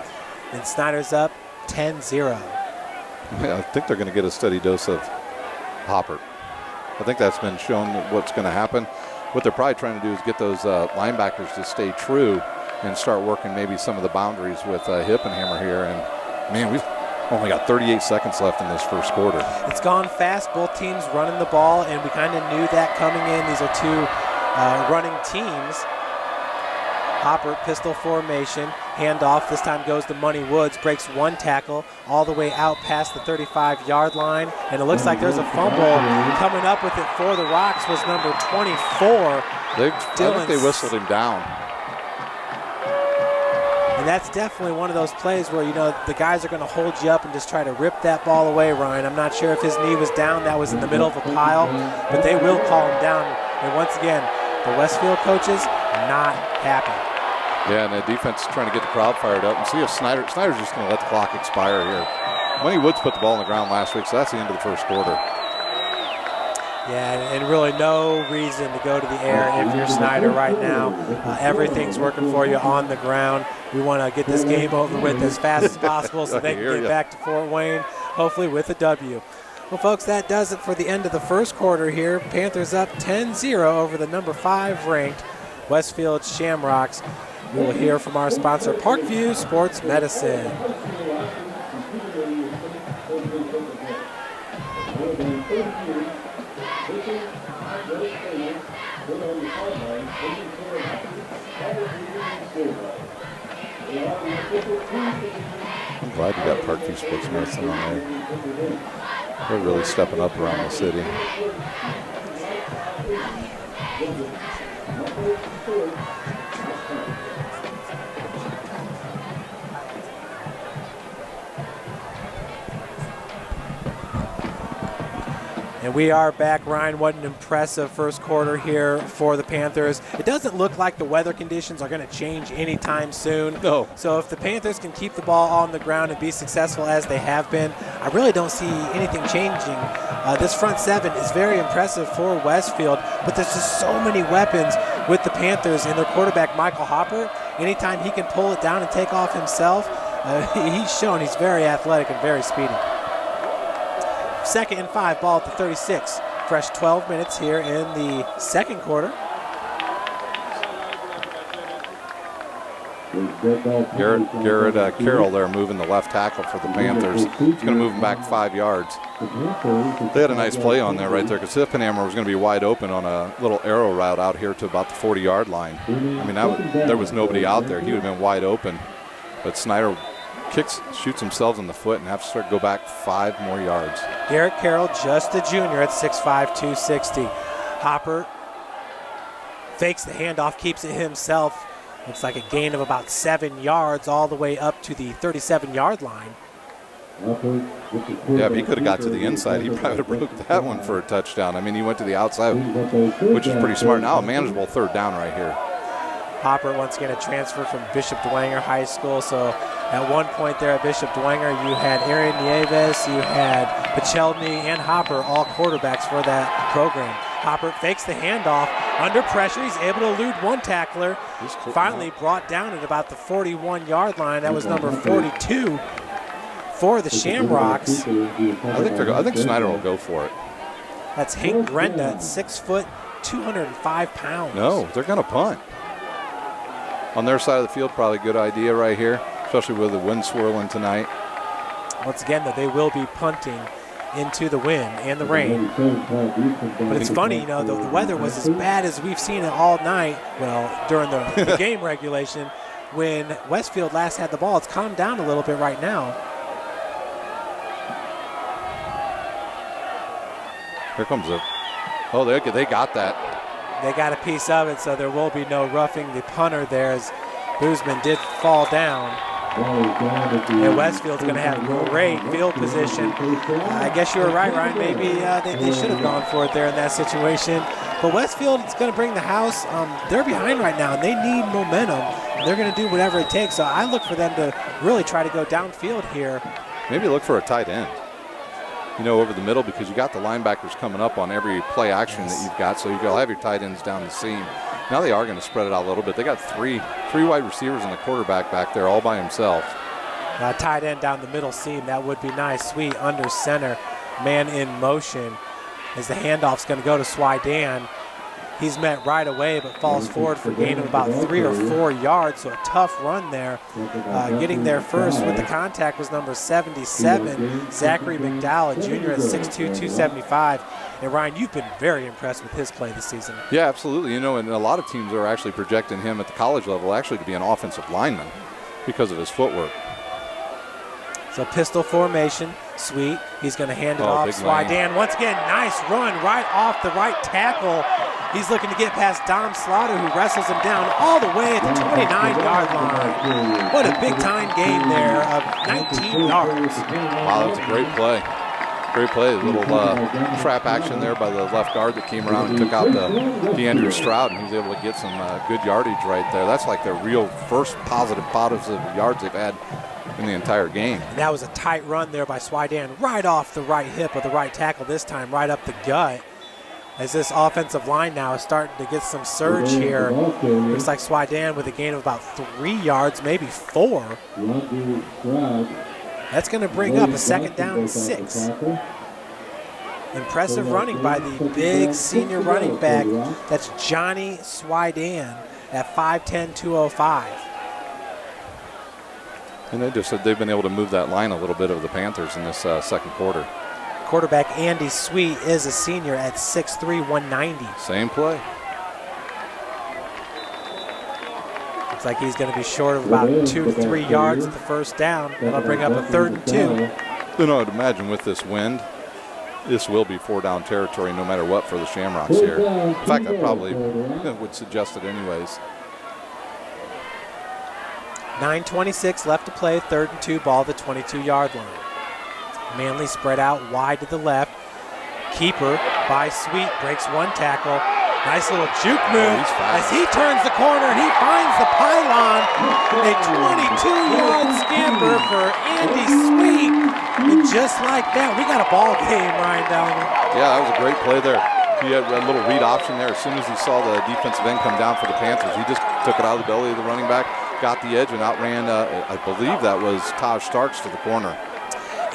and Snider's up 10-0.
Yeah, I think they're going to get a steady dose of Hopper. I think that's been shown what's going to happen. What they're probably trying to do is get those linebackers to stay true and start working maybe some of the boundaries with Hippenhammer here. And, man, we've only got 38 seconds left in this first quarter.
It's gone fast. Both teams running the ball, and we kind of knew that coming in. These are two running teams. Hopper, pistol formation, handoff. This time goes to Money Woods, breaks one tackle all the way out past the 35-yard line. And it looks like there's a fumble coming up with it for the Rocks was number 24.
I think they whistled him down.
And that's definitely one of those plays where, you know, the guys are going to hold you up and just try to rip that ball away, Ryan. I'm not sure if his knee was down. That was in the middle of a pile, but they will call him down. And once again, the Westfield coaches not happy.
Yeah, and the defense is trying to get the crowd fired up and see if Snider's just going to let the clock expire here. Money Woods put the ball on the ground last week, so that's the end of the first quarter.
Yeah, and really no reason to go to the air if you're Snider right now. Everything's working for you on the ground. We want to get this game over with as fast as possible so they can get back to Fort Wayne, hopefully with a W. Well, folks, that does it for the end of the first quarter here. Panthers up 10-0 over the number 5 ranked Westfield Shamrocks. We will hear from our sponsor, Parkview Sports Medicine.
I'm glad you got Parkview Sports Medicine on there. They're really stepping up around the city.
And we are back, Ryan. What an impressive first quarter here for the Panthers. It doesn't look like the weather conditions are going to change anytime soon.
No.
So if the Panthers can keep the ball on the ground and be successful as they have been, I really don't see anything changing. This front seven is very impressive for Westfield, but there's just so many weapons with the Panthers and their quarterback, Michael Hopper. Anytime he can pull it down and take off himself, he's shown he's very athletic and very speedy. 2nd and 5, ball at the 36. Fresh 12 minutes here in the second quarter.
Garrett Carroll there moving the left tackle for the Panthers. He's going to move him back 5 yards. They had a nice play on there right there because Hippenhammer was going to be wide open on a little arrow route out here to about the 40-yard line. I mean, there was nobody out there. He would have been wide open. But Snider shoots himself in the foot and has to go back 5 more yards.
Garrett Carroll, just a junior at 6'5", 260. Hopper fakes the handoff, keeps it himself. Looks like a gain of about 7 yards all the way up to the 37-yard line.
Yeah, if he could have got to the inside, he probably would have broke that one for a touchdown. I mean, he went to the outside, which is pretty smart. Now a manageable 3rd down right here.
Hopper, once again, a transfer from Bishop Dwenger High School. So at one point there at Bishop Dwenger, you had Aaron Nieves, you had Pachelny, and Hopper, all quarterbacks for that program. Hopper fakes the handoff. Under pressure, he's able to elude one tackler. Finally brought down at about the 41-yard line. That was number 42 for the Shamrocks.
I think Snider will go for it.
That's Hank Grenda at 6', 205 pounds.
No, they're going to punt. On their side of the field, probably a good idea right here, especially with the wind swirling tonight.
Once again, though, they will be punting into the wind and the rain. But it's funny, you know, the weather was as bad as we've seen it all night, well, during the game regulation. When Westfield last had the ball, it's calmed down a little bit right now.
Here comes it. Oh, they got that.
They got a piece of it, so there will be no roughing the punter there as Boozman did fall down. And Westfield's going to have great field position. I guess you were right, Ryan. Maybe they should have gone for it there in that situation. But Westfield is going to bring the house. They're behind right now, and they need momentum. They're going to do whatever it takes. So I look for them to really try to go downfield here.
Maybe look for a tight end, you know, over the middle, because you got the linebackers coming up on every play action that you've got. So you'll have your tight ends down the seam. Now they are going to spread it out a little bit. They got three wide receivers and a quarterback back there all by himself.
Tight end down the middle seam. That would be nice. Sweet under center. Man in motion as the handoff's going to go to Swidan. He's met right away but falls forward for a gain of about 3 or 4 yards. So a tough run there. Getting there first with the contact was number 77, Zachary McDowell, a junior at 6'2", 275. And Ryan, you've been very impressed with his play this season.
Yeah, absolutely. You know, and a lot of teams are actually projecting him at the college level actually to be an offensive lineman because of his footwork.
So pistol formation, Sweet. He's going to hand it off. Swidan, once again, nice run right off the right tackle. He's looking to get past Dom Slaughter, who wrestles him down all the way at the 29-yard line. What a big-time gain there of 19 yards.
Wow, that's a great play. Great play. A little trap action there by the left guard that came around and took out DeAndrew Stroud, and he was able to get some good yardage right there. That's like their real first positive yards they've had in the entire game.
And that was a tight run there by Swidan, right off the right hip of the right tackle, this time right up the gut. As this offensive line now is starting to get some surge here. Looks like Swidan with a gain of about 3 yards, maybe 4. That's going to bring up a 2nd down and 6. Impressive running by the big senior running back. That's Johnny Swidan at 5'10", 205.
And they've been able to move that line a little bit of the Panthers in this second quarter.
Quarterback Andy Sweet is a senior at 6'3", 190.
Same play.
Looks like he's going to be short of about 2 to 3 yards at the first down. That'll bring up a 3rd and 2.
You know, I'd imagine with this wind, this will be 4-down territory no matter what for the Shamrocks here. In fact, I probably would suggest it anyways.
9:26 left to play, 3rd and 2, ball at the 22-yard line. Manley spread out wide to the left. Keeper by Sweet breaks one tackle. Nice little juke move as he turns the corner. He finds the pylon. A 22-yard scamper for Andy Sweet. And just like that, we got a ball game, Ryan Downer.
Yeah, that was a great play there. He had a little read option there. As soon as he saw the defensive end come down for the Panthers, he just took it out of the belly of the running back, got the edge, and outran, I believe that was Taj Starks to the corner.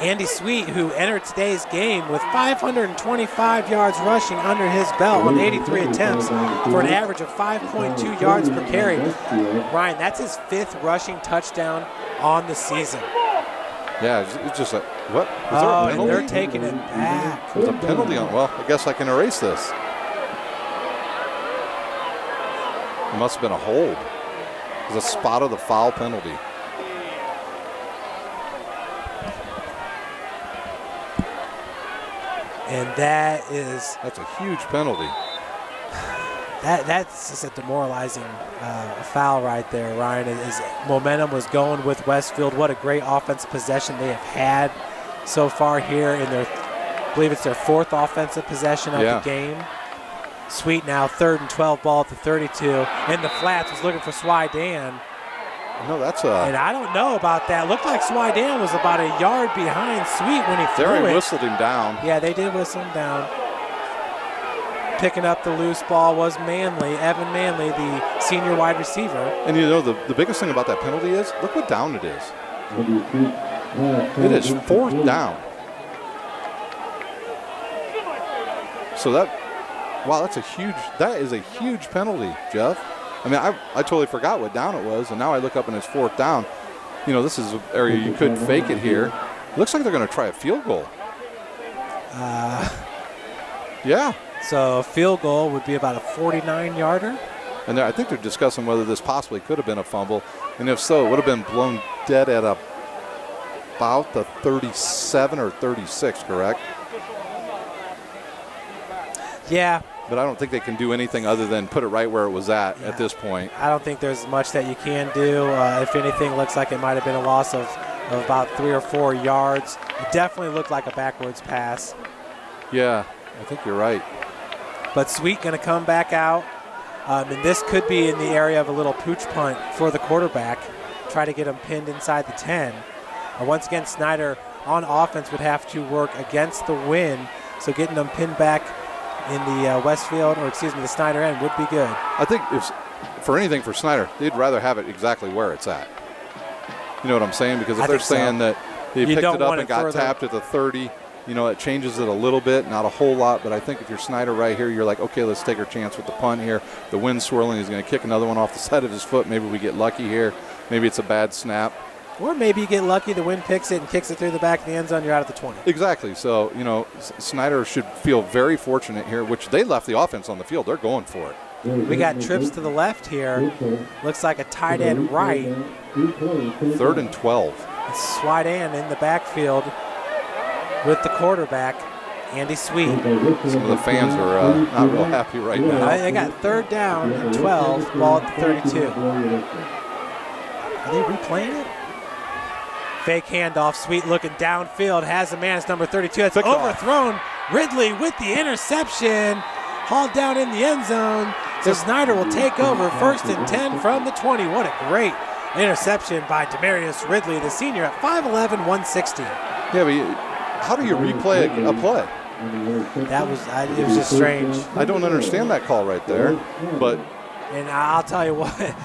Andy Sweet, who entered today's game with 525 yards rushing under his belt on 83 attempts for an average of 5.2 yards per carry. Ryan, that's his 5th rushing touchdown on the season.
Yeah, it's just like, what? Was
there a penalty? They're taking it back.
There's a penalty on, well, I guess I can erase this. It must have been a hold. It was a spot of the foul penalty.
And that's
a huge penalty.
That's just a demoralizing foul right there, Ryan. His momentum was going with Westfield. What a great offensive possession they have had so far here in their, I believe it's their 4th offensive possession of the game. Sweet now 3rd and 12, ball at the 32. In the flats, was looking for Swidan.
No, that's
And I don't know about that. Looked like Swidan was about a yard behind Sweet when he threw it.
They whistled him down.
Yeah, they did whistle him down. Picking up the loose ball was Manley, Evan Manley, the senior wide receiver.
And you know, the biggest thing about that penalty is, look what down it is. It is 4th down. So that Wow, that is a huge penalty, Jeff. I mean, I totally forgot what down it was, and now I look up and it's 4th down. You know, this is an area you could fake it here. Looks like they're going to try a field goal. Yeah.
So a field goal would be about a 49-yarder.
And I think they're discussing whether this possibly could have been a fumble. And if so, it would have been blown dead at about the 37 or 36, correct?
Yeah.
But I don't think they can do anything other than put it right where it was at this point.
I don't think there's much that you can do. If anything, looks like it might have been a loss of about 3 or 4 yards. It definitely looked like a backwards pass.
Yeah, I think you're right.
But Sweet going to come back out. And this could be in the area of a little pooch punt for the quarterback. Try to get him pinned inside the 10. Once again, Snider on offense would have to work against the wind. So getting them pinned back in the Westfield, or excuse me, the Snider end would be good.
I think if for anything for Snider, they'd rather have it exactly where it's at. You know what I'm saying? Because if they're saying that they picked it up and got tapped at the 30, you know, it changes it a little bit, not a whole lot. But I think if you're Snider right here, you're like, okay, let's take our chance with the punt here. The wind's swirling. He's going to kick another one off the side of his foot. Maybe we get lucky here. Maybe it's a bad snap.
Or maybe you get lucky, the wind picks it and kicks it through the back of the end zone, you're out at the 20.
Exactly. So, you know, Snider should feel very fortunate here, which they left the offense on the field. They're going for it.
We got trips to the left here. Looks like a tight end right.
3rd and 12.
Slide in the backfield with the quarterback, Andy Sweet.
Some of the fans are not real happy right now.
They got 3rd down and 12, ball at the 32. Are they replaying it? Fake handoff, Sweet looking downfield, has a man, it's number 32. It's overthrown. Ridley with the interception, hauled down in the end zone. So Snider will take over 1st and 10 from the 20. What a great interception by Demarius Ridley, the senior at 5'11", 160.
Yeah, but how do you replay a play?
It was just strange.
I don't understand that call right there, but.
And I'll tell you what.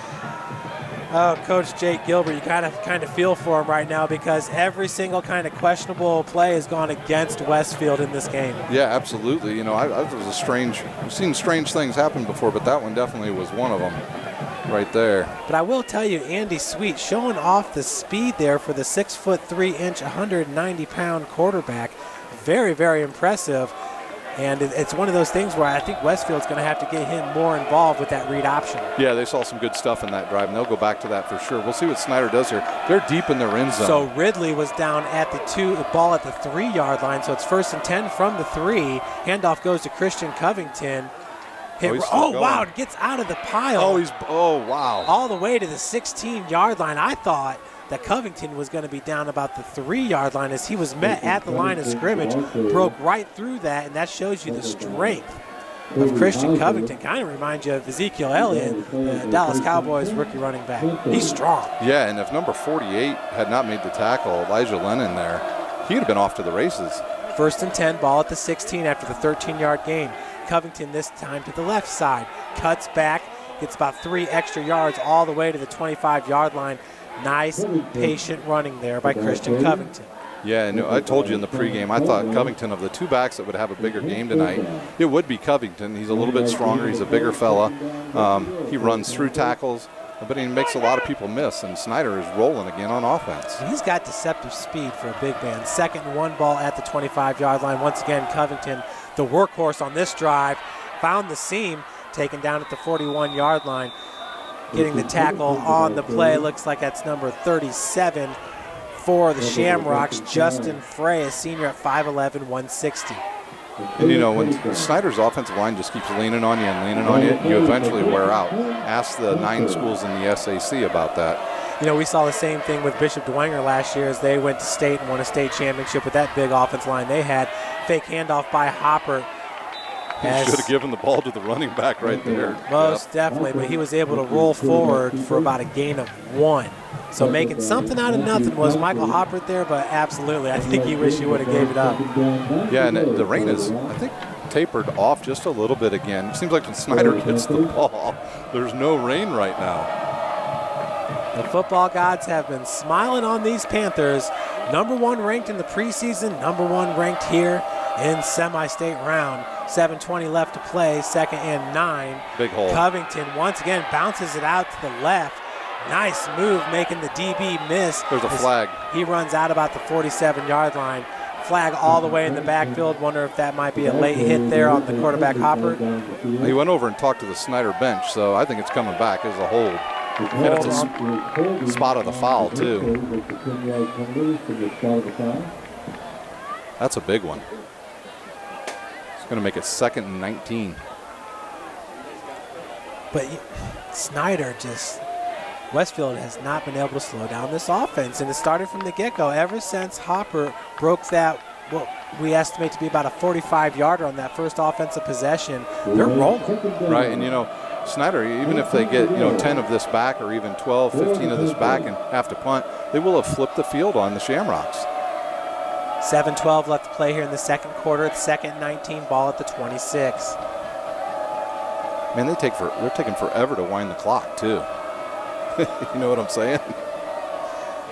Oh, Coach Jake Gilbert, you kind of feel for him right now because every single kind of questionable play has gone against Westfield in this game.
Yeah, absolutely. You know, I've seen strange things happen before, but that one definitely was one of them right there.
But I will tell you, Andy Sweet showing off the speed there for the 6'3", 190-pound quarterback. Very, very impressive. And it's one of those things where I think Westfield's going to have to get him more involved with that read option.
Yeah, they saw some good stuff in that drive, and they'll go back to that for sure. We'll see what Snider does here. They're deep in their end zone.
So Ridley was down at the ball at the 3-yard line, so it's 1st and 10 from the 3. Handoff goes to Christian Covington. Wow, it gets out of the pile.
Wow.
All the way to the 16-yard line. I thought that Covington was going to be down about the 3-yard line as he was met at the line of scrimmage, broke right through that, and that shows you the strength of Christian Covington. Kind of reminds you of Ezekiel Elliott, the Dallas Cowboys rookie running back. He's strong.
Yeah, and if number 48 had not made the tackle, Elijah Lennon there, he would have been off to the races.
1st and 10, ball at the 16 after the 13-yard gain. Covington this time to the left side, cuts back, gets about 3 extra yards all the way to the 25-yard line. Nice, patient running there by Christian Covington.
Yeah, and I told you in the pregame, I thought Covington, of the 2 backs that would have a bigger game tonight, it would be Covington. He's a little bit stronger. He's a bigger fella. He runs through tackles, but he makes a lot of people miss, and Snider is rolling again on offense.
He's got deceptive speed for a big man. 2nd and 1, ball at the 25-yard line. Once again, Covington, the workhorse on this drive, found the seam, taken down at the 41-yard line. Getting the tackle on the play. Looks like that's number 37 for the Shamrocks, Justin Frey, a senior at 5'11", 160.
And, you know, when Snider's offensive line just keeps leaning on you and leaning on you, you eventually wear out. Ask the 9 schools in the SAC about that.
You know, we saw the same thing with Bishop Dwenger last year as they went to state and won a state championship with that big offensive line they had. Fake handoff by Hopper.
He should have given the ball to the running back right there.
Most definitely, but he was able to roll forward for about a gain of 1. So making something out of nothing was Michael Hopper there, but absolutely, I think he wished he would have gave it up.
Yeah, and the rain is, I think, tapered off just a little bit again. It seems like when Snider gets the ball, there's no rain right now.
The football gods have been smiling on these Panthers. Number 1 ranked in the preseason, number 1 ranked here in semi-state round. 7:20 left to play, 2nd and 9.
Big hole.
Covington once again bounces it out to the left. Nice move, making the DB miss.
There's a flag.
He runs out about the 47-yard line. Flag all the way in the backfield. Wonder if that might be a late hit there on the quarterback Hopper.
He went over and talked to the Snider bench, so I think it's coming back as a hold. And it's a spot of the foul, too. That's a big one. It's going to make it 2nd and 19.
But Snider Westfield has not been able to slow down this offense, and it started from the get-go. Ever since Hopper broke that, what we estimate to be about a 45-yarder on that first offensive possession, they're rolling.
Right, and Snider, even if they get 10 of this back or even 12, 15 of this back and have to punt, they will have flipped the field on the Shamrocks.
7:12 left to play here in the second quarter. It's 2nd and 19, ball at the 26.
Man, they're taking forever to wind the clock, too. You know what I'm saying?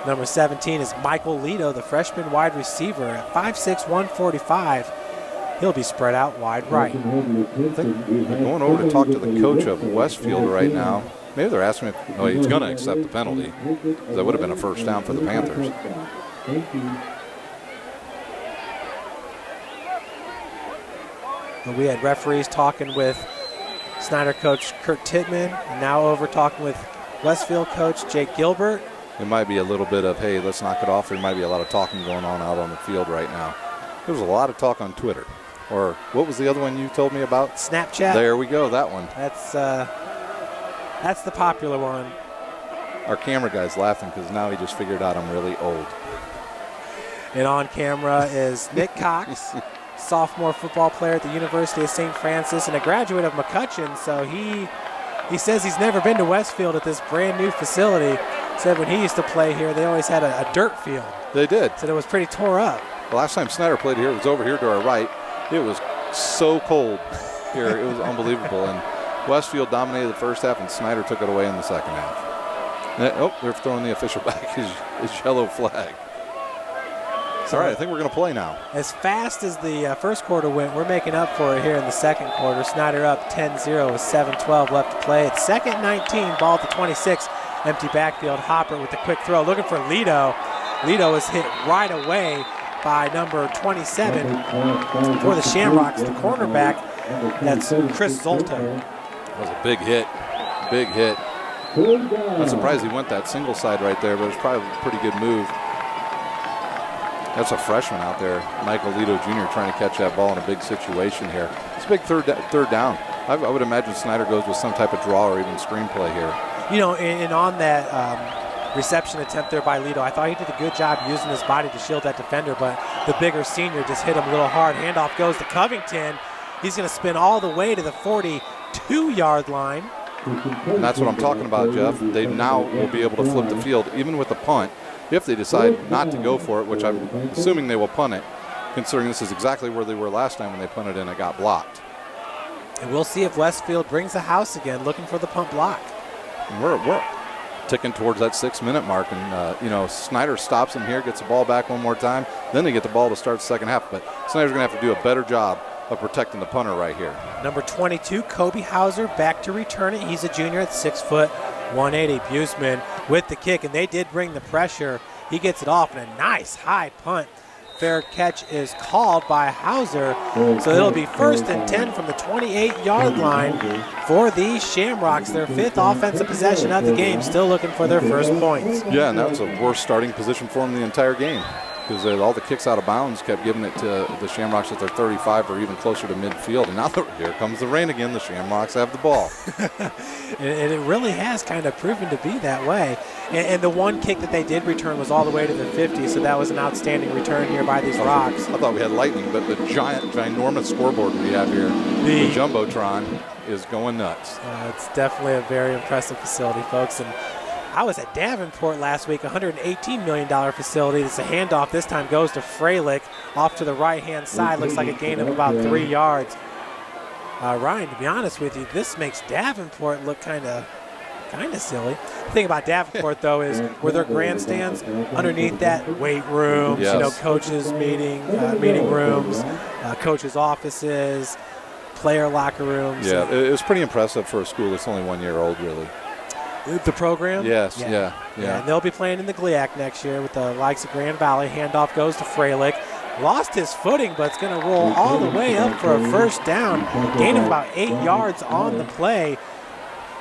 Number 17 is Michael Lito, the freshman wide receiver at 5'6", 145. He'll be spread out wide right.
They're going over to talk to the coach of Westfield right now. Maybe they're asking if he's going to accept the penalty. That would have been a first down for the Panthers.
But we had referees talking with Snider coach Kurt Tittman, and now over talking with Westfield coach Jake Gilbert.
It might be a little bit of, hey, let's knock it off. There might be a lot of talking going on out on the field right now. There was a lot of talk on Twitter. Or what was the other one you told me about?
Snapchat.
There we go, that one.
That's the popular one.
Our camera guy's laughing because now he just figured out I'm really old.
And on camera is Nick Cox, sophomore football player at the University of St. Francis and a graduate of McCutcheon. So he says he's never been to Westfield at this brand new facility. Said when he used to play here, they always had a dirt field.
They did.
Said it was pretty tore up.
The last time Snider played here, it was over here to our right. It was so cold here. It was unbelievable. And Westfield dominated the first half, and Snider took it away in the second half. And, they're throwing the official back his yellow flag. All right, I think we're going to play now.
As fast as the first quarter went, we're making up for it here in the second quarter. Snider up 10-0 with 7:12 left to play. It's 2nd and 19, ball at the 26. Empty backfield. Hopper with the quick throw, looking for Lito. Lito is hit right away by number 27 for the Shamrocks, the cornerback. That's Chris Zolto.
That was a big hit. Big hit. I'm surprised he went that single side right there, but it was probably a pretty good move. That's a freshman out there, Michael Lito Jr., trying to catch that ball in a big situation here. It's a big third down. I would imagine Snider goes with some type of draw or even screenplay here.
And on that reception attempt there by Lito, I thought he did a good job using his body to shield that defender, but the bigger senior just hit him a little hard. Handoff goes to Covington. He's going to spin all the way to the 42-yard line.
And that's what I'm talking about, Jeff. They now will be able to flip the field, even with the punt, if they decide not to go for it, which I'm assuming they will punt it, considering this is exactly where they were last time when they punted and it got blocked.
And we'll see if Westfield brings the house again, looking for the punt block.
And we're ticking towards that 6-minute mark, and Snider stops him here, gets the ball back one more time, then they get the ball to start the second half. But Snider's going to have to do a better job of protecting the punter right here.
Number 22, Kobe Hauser, back to return it. He's a junior at 6 foot, 180. Buseman with the kick, and they did bring the pressure. He gets it off, and a nice high punt. Fair catch is called by Hauser, so it'll be 1st and 10 from the 28-yard line for the Shamrocks, their 5th offensive possession of the game, still looking for their first points.
Yeah, and that was a worst starting position for them the entire game, because all the kicks out of bounds kept giving it to the Shamrocks at their 35 or even closer to midfield. And now here comes the rain again. The Shamrocks have the ball.
And it really has kind of proven to be that way. And the one kick that they did return was all the way to the 50, so that was an outstanding return here by these Rocks.
I thought we had lightning, but the ginormous scoreboard we have here, the Jumbotron, is going nuts.
It's definitely a very impressive facility, folks. And I was at Davenport last week, $118 million facility. It's a handoff. This time goes to Freilich off to the right-hand side. Looks like a gain of about 3 yards. Ryan, to be honest with you, this makes Davenport look kind of silly. The thing about Davenport, though, is where their grandstands, underneath that, weight rooms,
yes,
coaches' meeting rooms, coaches' offices. player locker rooms.
Yeah, it was pretty impressive for a school that's only 1 year old, really.
The program?
Yes,
Yeah, and they'll be playing in the GLIAC next year with the likes of Grand Valley. Handoff goes to Freilich. Lost his footing, but it's going to roll all the way up for a first down. Gain of about 8 yards on the play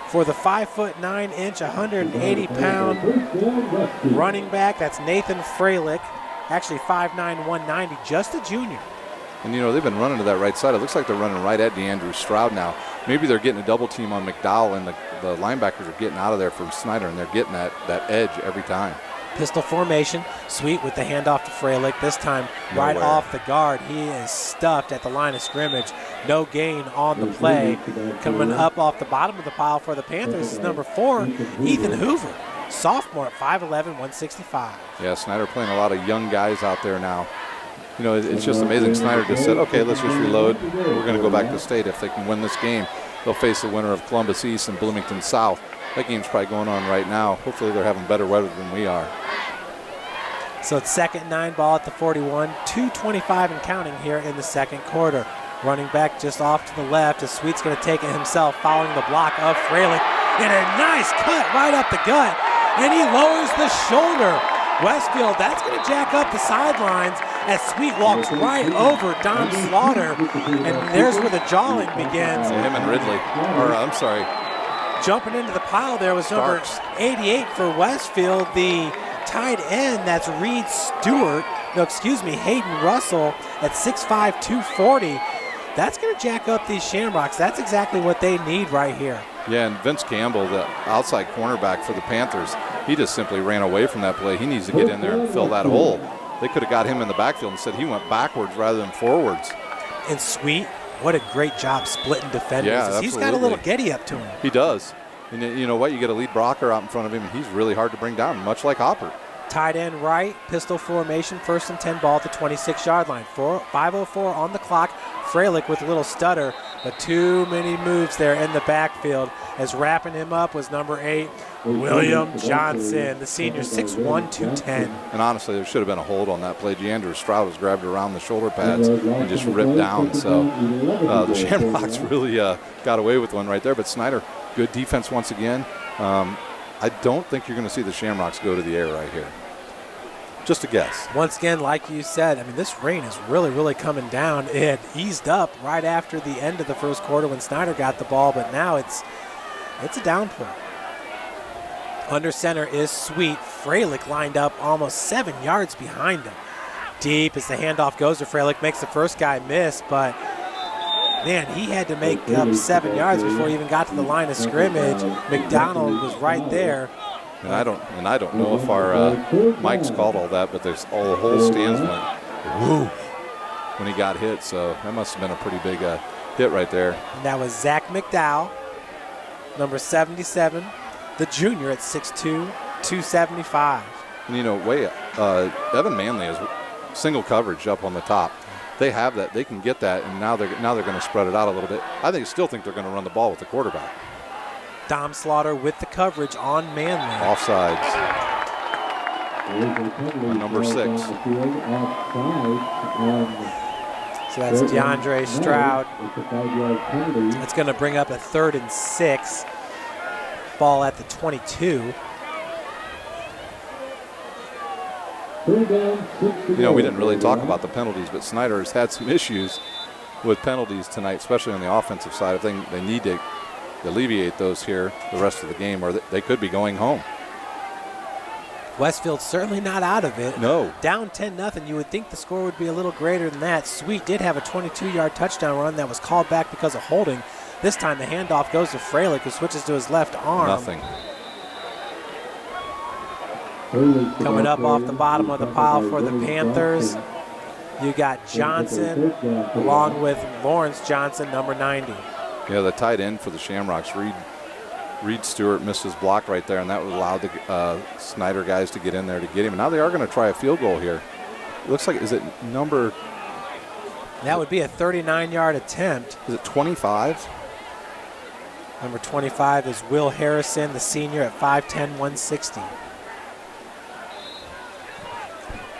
for the 5'9", 180-pound running back. That's Nathan Freilich, actually 5'9", 190, just a junior.
And, they've been running to that right side. It looks like they're running right at DeAndrew Stroud now. Maybe they're getting a double team on McDowell, and the linebackers are getting out of there from Snider, and they're getting that edge every time.
Pistol formation. Sweet with the handoff to Freilich. This time right off the guard. He is stuffed at the line of scrimmage. No gain on the play. Coming up off the bottom of the pile for the Panthers is number 4, Ethan Hoover. Sophomore at 5'11", 165.
Yeah, Snider playing a lot of young guys out there now. It's just amazing. Snider just said, okay, let's just reload. We're going to go back to state. If they can win this game, they'll face the winner of Columbus East and Bloomington South. That game's probably going on right now. Hopefully they're having better weather than we are.
So it's 2nd and 9, ball at the 41. 2:25 and counting here in the second quarter. Running back just off to the left as Sweet's going to take it himself, following the block of Freilich. And a nice cut right up the gut. And he lowers the shoulder. Westfield, that's going to jack up the sidelines as Sweet walks right over Don Slaughter. And there's where the jawing begins.
Him and Ridley.
Jumping into the pile there was number 88 for Westfield, the tight end. That's Hayden Russell at 6'5", 240. That's going to jack up these Shamrocks. That's exactly what they need right here.
Yeah, and Vince Campbell, the outside cornerback for the Panthers, he just simply ran away from that play. He needs to get in there and fill that hole. They could have got him in the backfield and said he went backwards rather than forwards.
And Sweet, what a great job splitting defenders.
Yeah, absolutely.
He's got a little Getty up to him.
He does. And you know what? You get a lead blocker out in front of him, and he's really hard to bring down, much like Hopper.
Tight end right, pistol formation, 1st and 10, ball at the 26-yard line. 5:04 on the clock. Freilich with a little stutter, but too many moves there in the backfield. As wrapping him up was number 8, William Johnson, the senior, 6'1", 210.
And honestly, there should have been a hold on that play. DeAndrew Stroud was grabbed around the shoulder pads and just ripped down. So the Shamrocks really got away with one right there. But Snider, good defense once again. I don't think you're going to see the Shamrocks go to the air right here. Just a guess.
Once again, like you said, I mean, this rain is really, really coming down. It eased up right after the end of the first quarter when Snider got the ball, but now it's a downpour. Under center is Sweet. Freilich lined up almost 7 yards behind him. Deep as the handoff goes to Freilich, makes the first guy miss, but man, he had to make up 7 yards before he even got to the line of scrimmage. McDonald was right there.
And I don't know if our mics called all that, but the whole stands went woo when he got hit. So that must have been a pretty big hit right there.
And that was Zach McDowell, number 77, the junior at 6'2", 275.
And Evan Manley is single coverage up on the top. They have that. They can get that, and now they're going to spread it out a little bit. I still think they're going to run the ball with the quarterback.
Dom Slaughter with the coverage on Manley.
Offsides. Number 6.
So that's DeAndre Stroud. It's going to bring up a 3rd and 6. Ball at the 22.
We didn't really talk about the penalties, but Snider has had some issues with penalties tonight, especially on the offensive side. I think they need to alleviate those here the rest of the game, or they could be going home.
Westfield's certainly not out of it.
No.
Down 10-0. You would think the score would be a little greater than that. Sweet did have a 22-yard touchdown run that was called back because of holding. This time the handoff goes to Freilich, who switches to his left arm.
Nothing.
Coming up off the bottom of the pile for the Panthers, you got Johnson along with Lawrence Johnson, number 90.
Yeah, the tight end for the Shamrocks, Reed Stewart, missed his block right there, and that would allow the Snider guys to get in there to get him. And now they are going to try a field goal here. It looks like, is it number?
That would be a 39-yard attempt.
Is it 25?
Number 25 is Will Harrison, the senior, at 5'10", 160.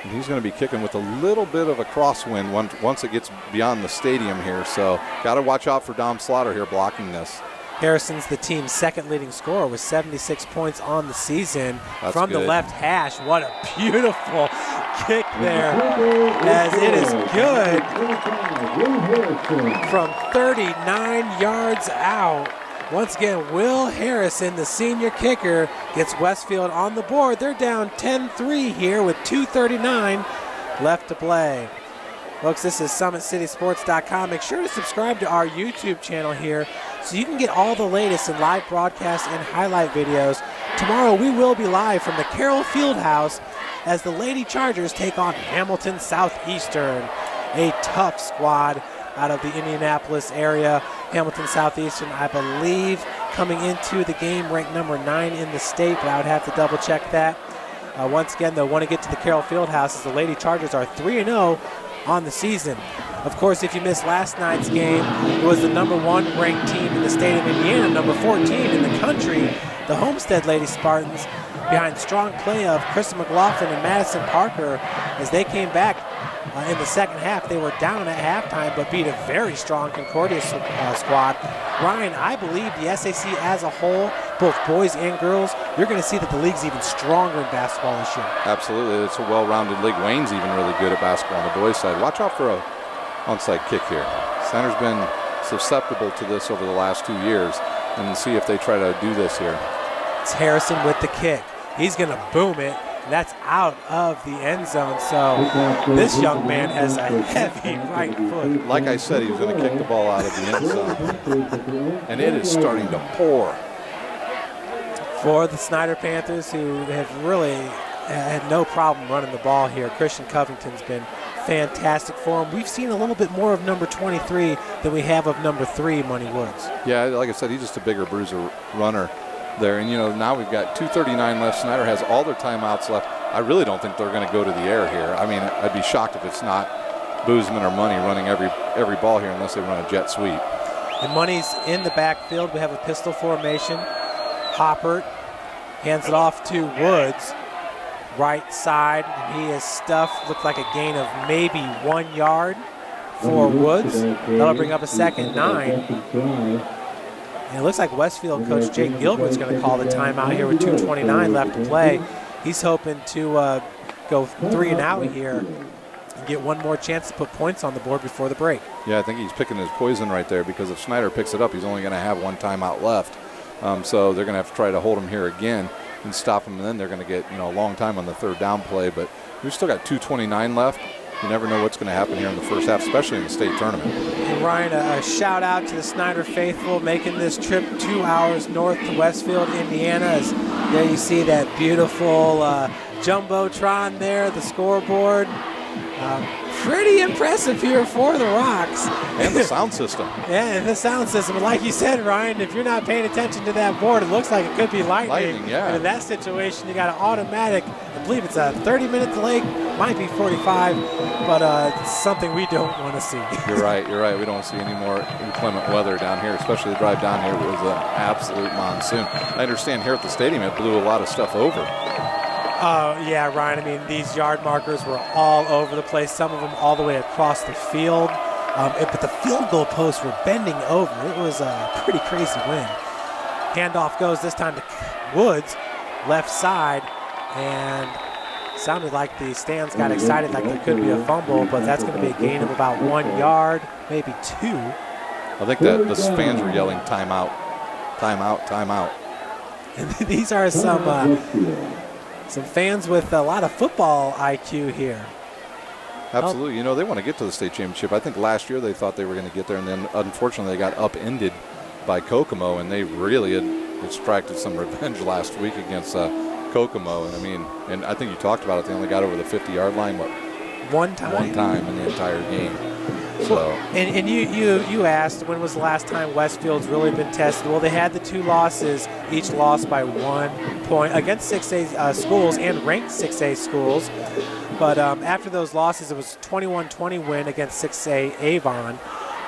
And he's going to be kicking with a little bit of a crosswind once it gets beyond the stadium here. So got to watch out for Dom Slaughter here blocking this.
Harrison's the team's second leading scorer with 76 points on the season.
That's
from
good.
the left hash. What a beautiful kick there, as it is good from 39 yards out. Once again, Will Harrison, the senior kicker, gets Westfield on the board. They're down 10-3 here with 2:39 left to play. Folks, this is SummitCitySports.com. Make sure to subscribe to our YouTube channel here so you can get all the latest in live broadcasts and highlight videos. Tomorrow we will be live from the Carroll Fieldhouse as the Lady Chargers take on Hamilton Southeastern, a tough squad out of the Indianapolis area. Hamilton Southeastern, I believe, coming into the game ranked number 9 in the state, but I would have to double check that. Once again, they'll want to get to the Carroll Fieldhouse as the Lady Chargers are 3-0 on the season. Of course, if you missed last night's game, it was the number 1 ranked team in the state of Indiana, number 14 in the country, the Homestead Lady Spartans, behind strong play of Krista McLaughlin and Madison Parker as they came back in the second half. They were down at halftime but beat a very strong Concordia squad. Ryan, I believe the SAC as a whole, both boys and girls, you're going to see that the league's even stronger in basketball this year.
Absolutely. It's a well-rounded league. Wayne's even really good at basketball on the boys' side. Watch out for a onside kick here. Snider's been susceptible to this over the last 2 years, and see if they try to do this here.
It's Harrison with the kick. He's going to boom it. That's out of the end zone. So this young man has a heavy right foot.
Like I said, he was going to kick the ball out of the end zone. And it is starting to pour.
For the Snider Panthers, who have really had no problem running the ball here, Christian Covington's been fantastic for him. We've seen a little bit more of number 23 than we have of number 3, Money Woods.
Yeah, like I said, he's just a bigger bruiser runner there. And, you know, now we've got 2:39 left. Snider has all their timeouts left. I really don't think they're going to go to the air here. I mean, I'd be shocked if it's not Boozman or Money running every ball here unless they run a jet sweep.
And Money's in the backfield. We have a pistol formation. Hoppert hands it off to Woods. Right side, and he is stuffed. Looked like a gain of maybe 1 yard for Woods. That'll bring up a 2nd 9. And it looks like Westfield coach Jake Gilbert's going to call the timeout here with 2:29 left to play. He's hoping to go 3 and out here and get one more chance to put points on the board before the break.
Yeah, I think he's picking his poison right there, because if Snider picks it up, he's only going to have 1 timeout left. So they're going to have to try to hold him here again and stop him, and then they're going to get, you know, a long time on the 3rd down play. But we've still got 2:29 left. You never know what's going to happen here in the first half, especially in the state tournament.
And Ryan, a shout out to the Snider faithful making this trip 2 hours north to Westfield, Indiana. As there you see that beautiful jumbotron there, the scoreboard. Pretty impressive here for the Rocks.
And the sound system.
Yeah, and the sound system. But like you said, Ryan, if you're not paying attention to that board, it looks like it could be lightning.
Yeah.
And in that situation, you got an automatic, I believe it's a 30-minute delay, might be 45, but it's something we don't want to see.
You're right. We don't see any more inclement weather down here, especially the drive down here was an absolute monsoon. I understand here at the stadium it blew a lot of stuff over.
Yeah, Ryan, I mean, these yard markers were all over the place, some of them all the way across the field. But the field goal posts were bending over. It was a pretty crazy wind. Handoff goes this time to Woods, left side, and sounded like the stands got excited like there could be a fumble, but that's going to be a gain of about 1 yard, maybe 2.
I think that the fans were yelling timeout, timeout, timeout.
And these are some fans with a lot of football IQ here.
Absolutely. You know, they want to get to the state championship. I think last year they thought they were going to get there, and then unfortunately they got upended by Kokomo, and they really had extracted some revenge last week against Kokomo. And I mean, and I think you talked about it, they only got over the 50-yard line,
one time
in the entire game. So.
And you asked when was the last time Westfield's really been tested. Well, they had the 2 losses, each lost by 1 point against 6A schools and ranked 6A schools. But after those losses, it was 21-20 win against 6A Avon,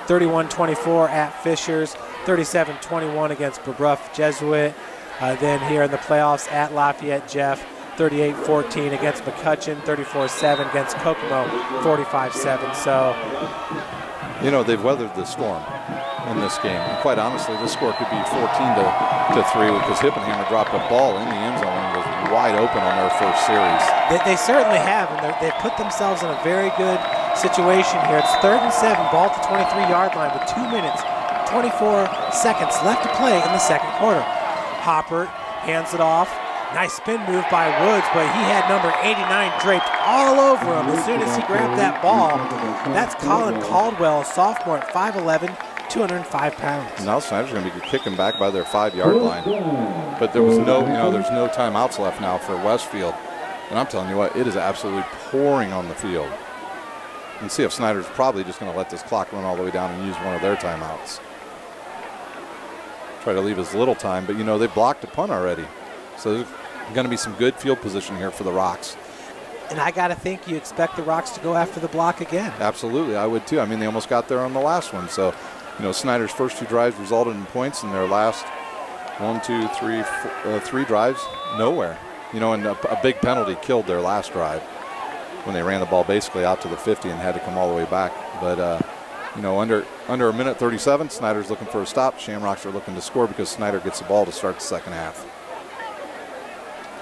31-24 at Fishers, 37-21 against Brebeuf Jesuit. Then here in the playoffs at Lafayette Jeff, 38-14 against McCutcheon, 34-7 against Kokomo, 45-7. So,
you know, they've weathered the storm in this game. And quite honestly, this score could be 14-3 because Hippenhammer dropped a ball in the end zone and was wide open on their first series.
They certainly have, and they've put themselves in a very good situation here. It's 3rd and 7, ball at the 23-yard line with 2 minutes, 24 seconds left to play in the second quarter. Hopper hands it off. Nice spin move by Woods, but he had number 89 draped all over him as soon as he grabbed that ball. That's Colin Caldwell, a sophomore at 5'11", 205 pounds.
Now Snider's going to be kicking back by their 5-yard line. But there was no, there's no timeouts left now for Westfield. And I'm telling you what, it is absolutely pouring on the field. And see if Snider's probably just going to let this clock run all the way down and use one of their timeouts. Try to leave as little time, but they blocked a punt already. So there's going to be some good field position here for the Rocks.
And I got to think you expect the Rocks to go after the block again.
Absolutely, I would too. I mean, they almost got there on the last one. So, Snider's first 2 drives resulted in points, and their last 3 drives, nowhere. And a big penalty killed their last drive when they ran the ball basically out to the 50 and had to come all the way back. But, under a minute 37, Snider's looking for a stop. Shamrocks are looking to score because Snider gets the ball to start the second half.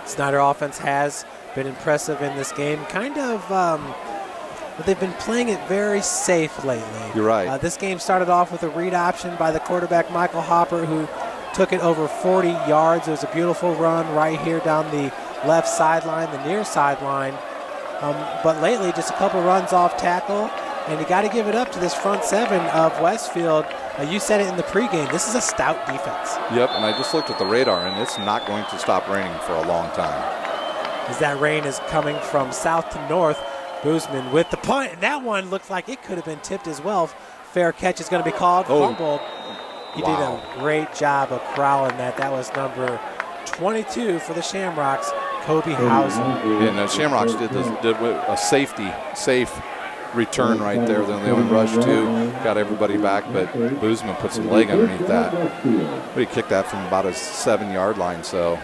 Snider offense has been impressive in this game. But they've been playing it very safe lately.
You're right.
This game started off with a read option by the quarterback, Michael Hopper, who took it over 40 yards. It was a beautiful run right here down the left sideline, the near sideline. But lately, just a couple runs off tackle. And you got to give it up to this front 7 of Westfield. You said it in the pregame. This is a stout defense.
Yep, and I just looked at the radar, and it's not going to stop raining for a long time.
As that rain is coming from south to north, Boozman with the punt, and that one looks like it could have been tipped as well. Fair catch is going to be called. Fumbled. He did a great job of corralling that. That was number 22 for the Shamrocks, Kobe Hauser.
And the Shamrocks did a safe return right there. Then they only rushed 2, got everybody back, but Boozman put some leg underneath that. But he kicked that from about his 7-yard line, so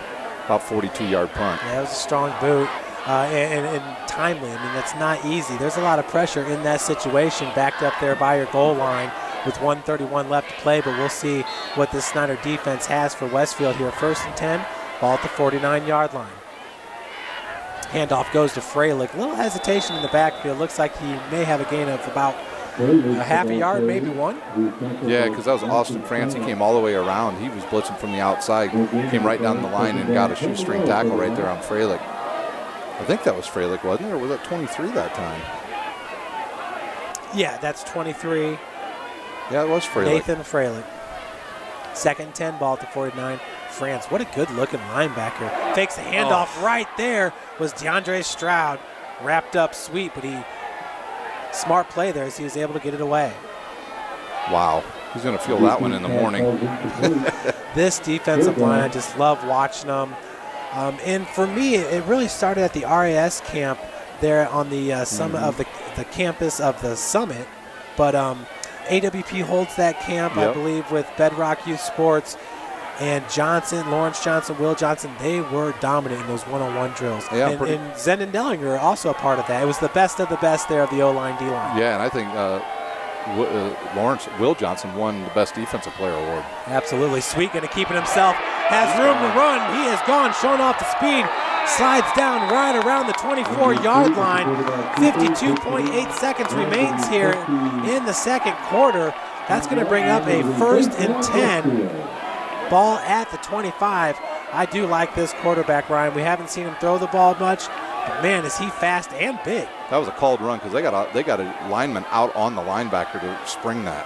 about 42-yard punt.
Yeah, it was a strong boot and timely. I mean, that's not easy. There's a lot of pressure in that situation, backed up there by your goal line with 1:31 left to play, but we'll see what this Snider defense has for Westfield here. 1st and 10, ball at the 49-yard line. Handoff goes to Freilich. A little hesitation in the backfield. Looks like he may have a gain of about a half a yard, maybe 1.
Yeah, because that was Austin France. He came all the way around. He was blitzing from the outside, came right down the line and got a shoestring tackle right there on Freilich. I think that was Freilich, wasn't it? Or was that 23 that time?
Yeah, that's 23.
Yeah, it was Freilich.
Nathan Freilich. 2nd and 10, ball at the 49. France, what a good-looking linebacker. Fakes the handoff right there. Was DeAndre Stroud. Wrapped up sweet, but smart play there as he was able to get it away.
Wow. He's going to feel that one in the morning.
This defensive line, I just love watching them. And for me, it really started at the RAS camp there on the summit of the campus of the Summit. But AWP holds that camp, I believe, with Bedrock Youth Sports. And Johnson, Lawrence Johnson, Will Johnson, they were dominant in those one-on-one drills.
Yeah,
and Zen and Dellinger are also a part of that. It was the best of the best there of the O-line, D-line.
Yeah, and I think Will Johnson won the Best Defensive Player Award.
Absolutely. Sweet going to keep it himself. Has room to run. He is gone, showing off the speed. Slides down right around the 24-yard line. 52.8 seconds remains here in the second quarter. That's going to bring up a 1st and 10. Ball at the 25. I do like this quarterback, Ryan. We haven't seen him throw the ball much, but man, is he fast and big.
That was a called run because they got a lineman out on the linebacker to spring that.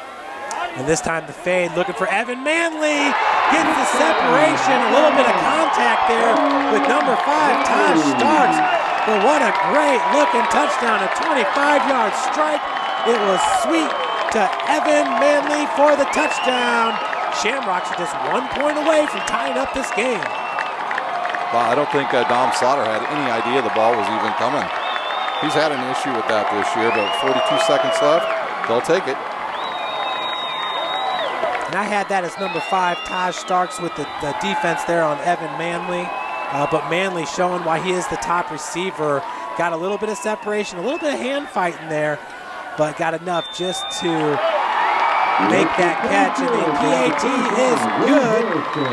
And this time the fade, looking for Evan Manley. Gets the separation, a little bit of contact there with number 5, Taj Starks. But what a great looking touchdown, a 25-yard strike. It was sweet to Evan Manley for the touchdown. Shamrocks are just 1 point away from tying up this game.
Well, I don't think Dom Slaughter had any idea the ball was even coming. He's had an issue with that this year, but 42 seconds left, they'll take it.
And I had that as number 5, Taj Starks, with the defense there on Evan Manley. but Manley showing why he is the top receiver. Got a little bit of separation, a little bit of hand fighting there, but got enough just to make that catch, and the PAT is good.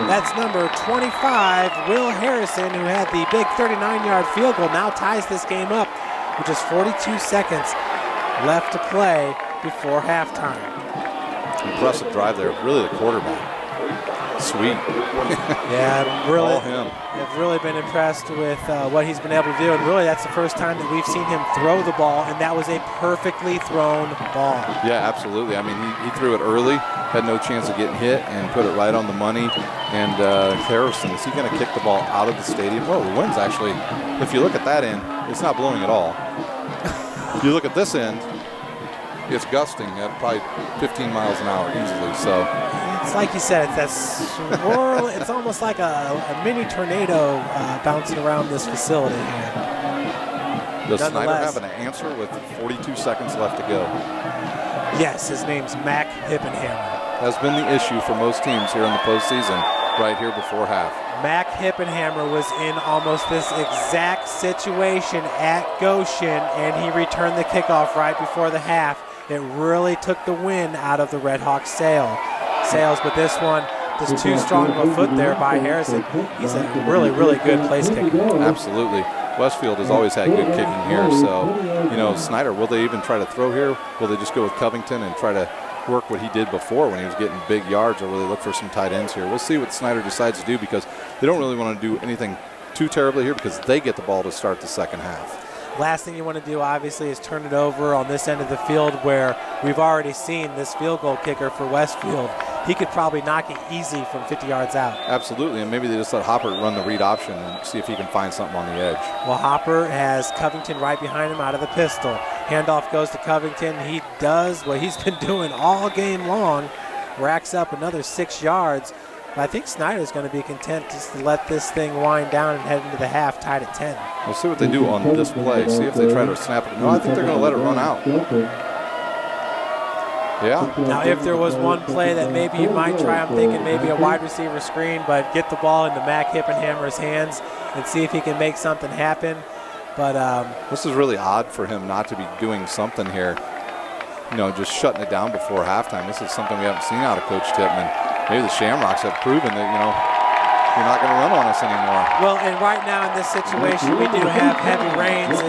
That's number 25, Will Harrison, who had the big 39-yard field goal, now ties this game up with just 42 seconds left to play before halftime.
Impressive drive there, really the quarterback. Sweet.
Yeah, really.
All him.
I've really been impressed with what he's been able to do, and really that's the first time that we've seen him throw the ball, and that was a perfectly thrown ball. Yeah,
absolutely. I mean, he threw it early, had no chance of getting hit, and put it right on the money. And Harrison, is he going to kick the ball out of the stadium? Well, the wind's actually, if you look at that end, it's not blowing at all. If you look at this end, it's gusting at probably 15 miles an hour easily. So
it's like you said, it's that swirl. It's almost like a mini tornado bouncing around this facility here.
Does Snider have an answer with 42 seconds left to go?
Yes, his name's Mac Hippenhammer.
Has been the issue for most teams here in the postseason right here before half.
Mac Hippenhammer was in almost this exact situation at Goshen, and he returned the kickoff right before the half. It really took the wind out of the Red Hawks' sails, but this one, just too strong of a foot there by Harrison. He's a really, really good place kicker.
Absolutely. Westfield has always had good kicking here, so, you know, Snider, will they even try to throw here? Will they just go with Covington and try to work what he did before when he was getting big yards, or will they look for some tight ends here? We'll see what Snider decides to do, because they don't really want to do anything too terribly here because they get the ball to start the second half.
Last thing you want to do, obviously, is turn it over on this end of the field where we've already seen this field goal kicker for Westfield. He could probably knock it easy from 50 yards out.
Absolutely, and maybe they just let Hopper run the read option and see if he can find something on the edge.
Well, Hopper has Covington right behind him out of the pistol. Handoff goes to Covington. He does what he's been doing all game long, racks up another 6 yards. But I think Snider's going to be content just to let this thing wind down and head into the half tied at 10.
We'll see what they do on this play. See if they try to snap it. No, I think they're going to let it run out. Yeah.
Now, if there was one play that maybe you might try, I'm thinking maybe a wide receiver screen, but get the ball into Mac Hippenhammer's hands and see if he can make something happen. But
this is really odd for him not to be doing something here. You know, just shutting it down before halftime. This is something we haven't seen out of Coach Tippmann. Maybe the Shamrocks have proven that, you know, you're not going to run on us anymore.
Well, and right now in this situation, we do have heavy rains.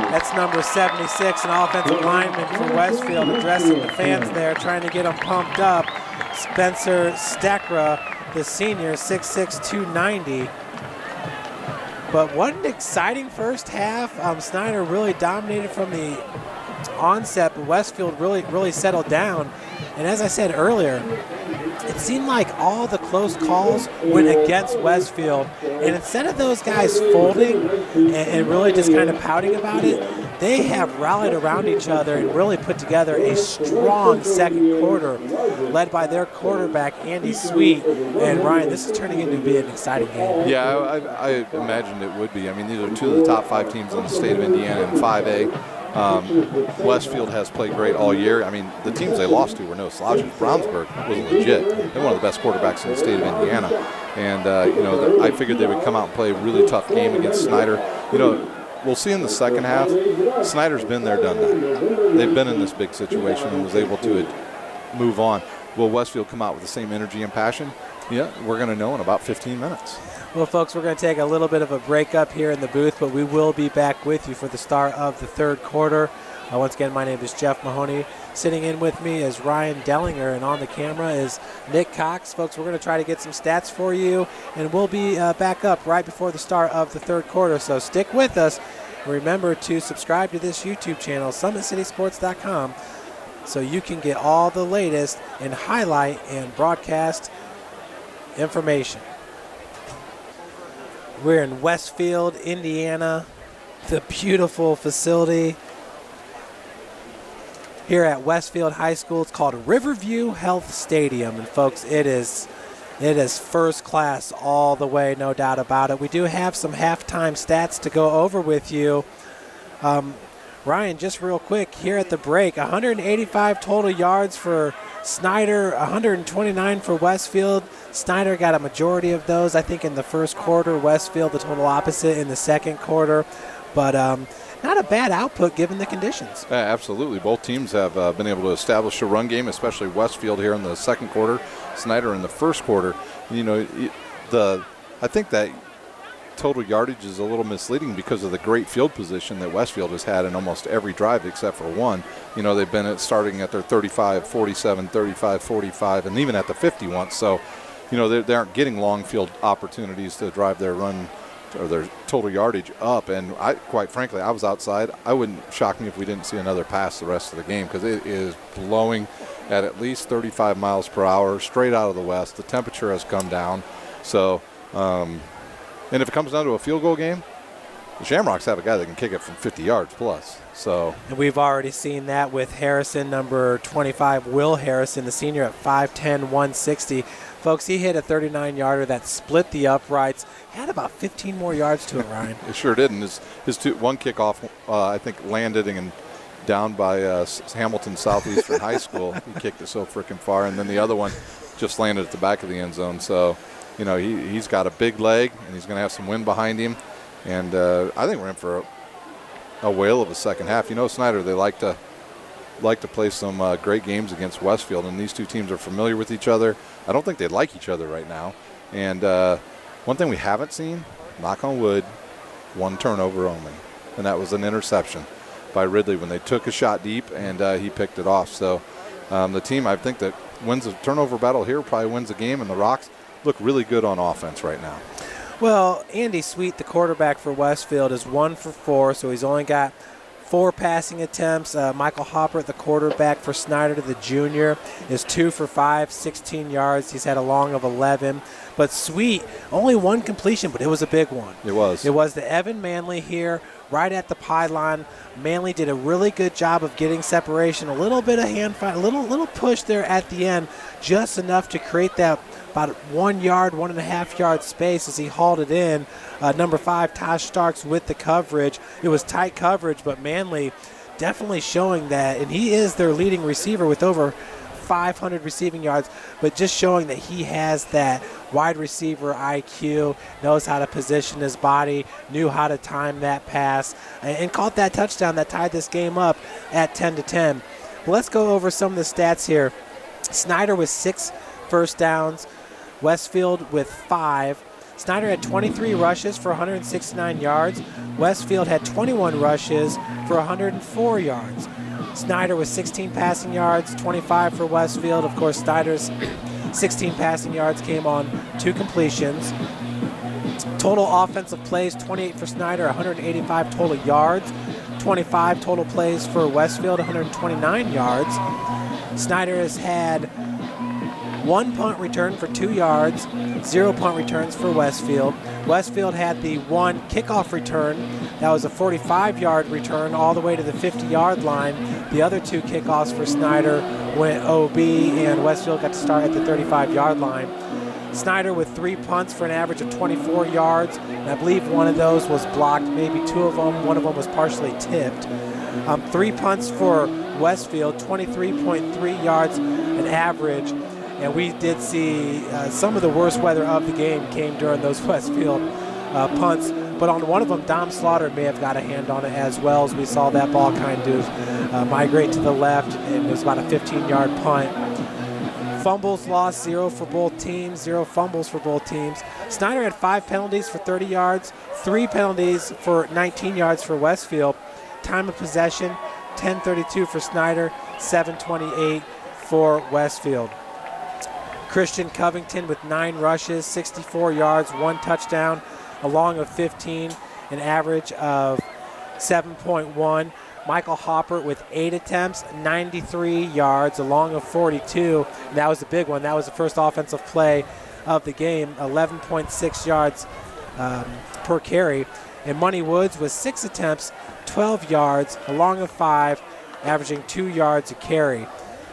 That's number 76, an offensive lineman from Westfield, addressing the fans there, trying to get them pumped up. Spencer Stekra, the senior, 6'6", 290. But what an exciting first half. Snider really dominated from the onset, but Westfield really settled down. And as I said earlier, it seemed like all the close calls went against Westfield. And instead of those guys folding and really just kind of pouting about it, they have rallied around each other and really put together a strong second quarter led by their quarterback, Andy Sweet. And Ryan, this is turning into be an exciting game.
Yeah, I imagined it would be. I mean, these are two of the top 5 teams in the state of Indiana in 5A. Westfield has played great all year. I mean, the teams they lost to were no slouches. Brownsburg was legit. They're one of the best quarterbacks in the state of Indiana. And, you know, I figured they would come out and play a really tough game against Snider. You know, we'll see in the second half, Snider's been there, done that. They've been in this big situation and was able to move on. Will Westfield come out with the same energy and passion? Yeah, we're going to know in about 15 minutes.
Well, folks, we're going to take a little bit of a break up here in the booth, but we will be back with you for the start of the third quarter. Once again, my name is Jeff Mahoney. Sitting in with me is Ryan Dellinger, and on the camera is Nick Cox. Folks, we're going to try to get some stats for you, and we'll be back up right before the start of the third quarter, so stick with us. Remember to subscribe to this YouTube channel, SummitCitySports.com, so you can get all the latest in highlight and broadcast information. We're in Westfield, Indiana, the beautiful facility here at Westfield High School. It's called Riverview Health Stadium, and folks, it is first class all the way, no doubt about it. We do have some halftime stats to go over with you. Ryan, just real quick here at the break, 185 total yards for Snider, 129 for Westfield. Snider got a majority of those, I think, in the first quarter. Westfield, the total opposite in the second quarter. But not a bad output given the conditions.
Yeah, absolutely. Both teams have been able to establish a run game, especially Westfield here in the second quarter, Snider in the first quarter. You know, I think that total yardage is a little misleading because of the great field position that Westfield has had in almost every drive except for one. You know, they've been starting at their 35, 47, 35, 45, and even at the 50 once. So, you know, they aren't getting long field opportunities to drive their run or their total yardage up. And quite frankly, I was outside. I wouldn't shock me if we didn't see another pass the rest of the game because it is blowing at least 35 miles per hour straight out of the west. The temperature has come down. So, and if it comes down to a field goal game, the Shamrocks have a guy that can kick it from 50 yards plus. So,
and we've already seen that with Harrison, number 25, Will Harrison, the senior at 5'10", 160. Folks, he hit a 39-yarder that split the uprights. Had about 15 more yards to it, Ryan.
It sure did. And his one kickoff, I think, landed and down by Hamilton Southeastern High School. He kicked it so freaking far. And then the other one just landed at the back of the end zone. So, you know, he's got a big leg, and he's going to have some wind behind him. And I think we're in for a whale of a second half. You know, Snider, they like to play some great games against Westfield, and these two teams are familiar with each other. I don't think they like each other right now. And one thing we haven't seen, knock on wood, one turnover only, and that was an interception by Ridley when they took a shot deep, and he picked it off. So the team, I think, that wins the turnover battle here probably wins the game, and the Rocks look really good on offense right now.
Well, Andy Sweet, the quarterback for Westfield, is 1 for 4, so he's only got 4 passing attempts. Michael Hopper, the quarterback for Snider, the junior, is 2 for 5, 16 yards. He's had a long of 11. But Sweet, only 1 completion, but it was a big one.
It was.
It was the Evan Manley here, right at the pylon. Manley did a really good job of getting separation. A little bit of hand fight, a little push there at the end, just enough to create that about 1 yard, 1.5 yard space as he hauled it in. Number 5, Tosh Starks with the coverage. It was tight coverage, but Manley definitely showing that, and he is their leading receiver with over 500 receiving yards, but just showing that he has that wide receiver IQ, knows how to position his body, knew how to time that pass, and caught that touchdown that tied this game up at 10-10. But let's go over some of the stats here. Snider with 6 first downs, Westfield with 5. Snider had 23 rushes for 169 yards. Westfield had 21 rushes for 104 yards. Snider with 16 passing yards, 25 for Westfield. Of course, Snider's 16 passing yards came on 2 completions. Total offensive plays, 28 for Snider, 185 total yards. 25 total plays for Westfield, 129 yards. Snider has had 1 punt return for 2 yards, 0 punt returns for Westfield. Westfield had the 1 kickoff return. That was a 45-yard return all the way to the 50-yard line. The other 2 kickoffs for Snider went OB, and Westfield got to start at the 35-yard line. Snider with 3 punts for an average of 24 yards, and I believe one of those was blocked, maybe 2 of them. One of them was partially tipped. 3 punts for Westfield, 23.3 yards an average. And we did see some of the worst weather of the game came during those Westfield punts. But on one of them, Dom Slaughter may have got a hand on it as well, as we saw that ball kind of migrate to the left, and it was about a 15-yard punt. Fumbles lost, 0 for both teams, 0 fumbles for both teams. Snider had 5 penalties for 30 yards, 3 penalties for 19 yards for Westfield. Time of possession, 10:32 for Snider, 7:28 for Westfield. Christian Covington with 9 rushes, 64 yards, 1 touchdown, a long of 15, an average of 7.1. Michael Hopper with 8 attempts, 93 yards, a long of 42. And that was the big one. That was the first offensive play of the game, 11.6 yards per carry. And Money Woods with 6 attempts, 12 yards, a long of 5, averaging 2 yards a carry.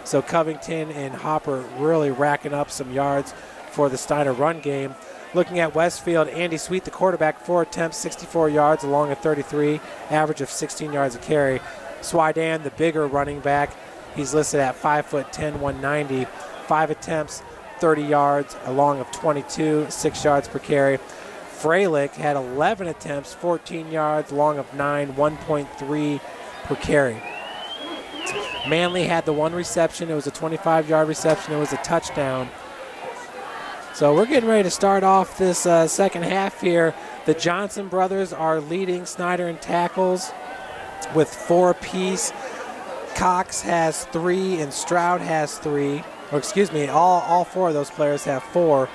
So Covington and Hopper really racking up some yards for the Snider run game. Looking at Westfield, Andy Sweet, the quarterback, 4 attempts, 64 yards, along at 33, average of 16 yards a carry. Swidan, the bigger running back, he's listed at 5'10", 190, 5 attempts, 30 yards, a long of 22, 6 yards per carry. Freilich had 11 attempts, 14 yards, long of 9, 1.3 per carry. Manley had the one reception. It was a 25-yard reception. It was a touchdown. So we're getting ready to start off this second half here. The Johnson brothers are leading Snider in tackles with 4 apiece. Cox has 3 and Stroud has 3. Or excuse me, all 4 of those players have 4.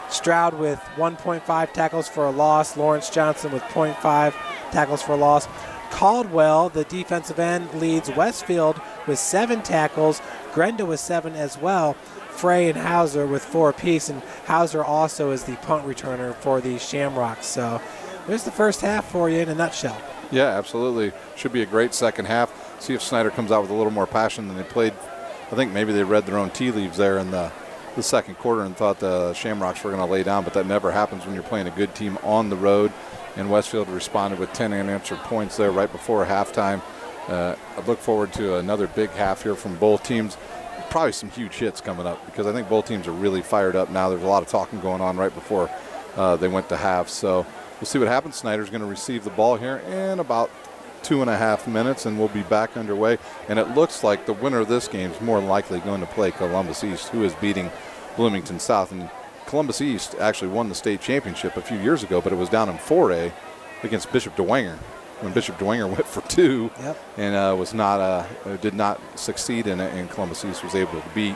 Stroud with 1.5 tackles for a loss. Lawrence Johnson with 0.5 tackles for a loss. Caldwell, the defensive end, leads Westfield with 7 tackles. Grenda with 7 as well. Frey and Hauser with 4 apiece, and Hauser also is the punt returner for the Shamrocks. So there's the first half for you in a nutshell.
Yeah, absolutely. Should be a great second half. See if Snider comes out with a little more passion than they played. I think maybe they read their own tea leaves there in the second quarter and thought the Shamrocks were going to lay down, but that never happens when you're playing a good team on the road. And Westfield responded with 10 unanswered points there right before halftime. I look forward to another big half here from both teams. Probably some huge hits coming up because I think both teams are really fired up now. There's a lot of talking going on right before they went to half. So we'll see what happens. Snider's going to receive the ball here in about 2.5 minutes, and we'll be back underway. And it looks like the winner of this game is more likely going to play Columbus East, who is beating Bloomington South. And Columbus East actually won the state championship a few years ago, but it was down in 4A against Bishop DeWanger when Bishop DeWanger went for 2 and did not succeed in it, and Columbus East was able to beat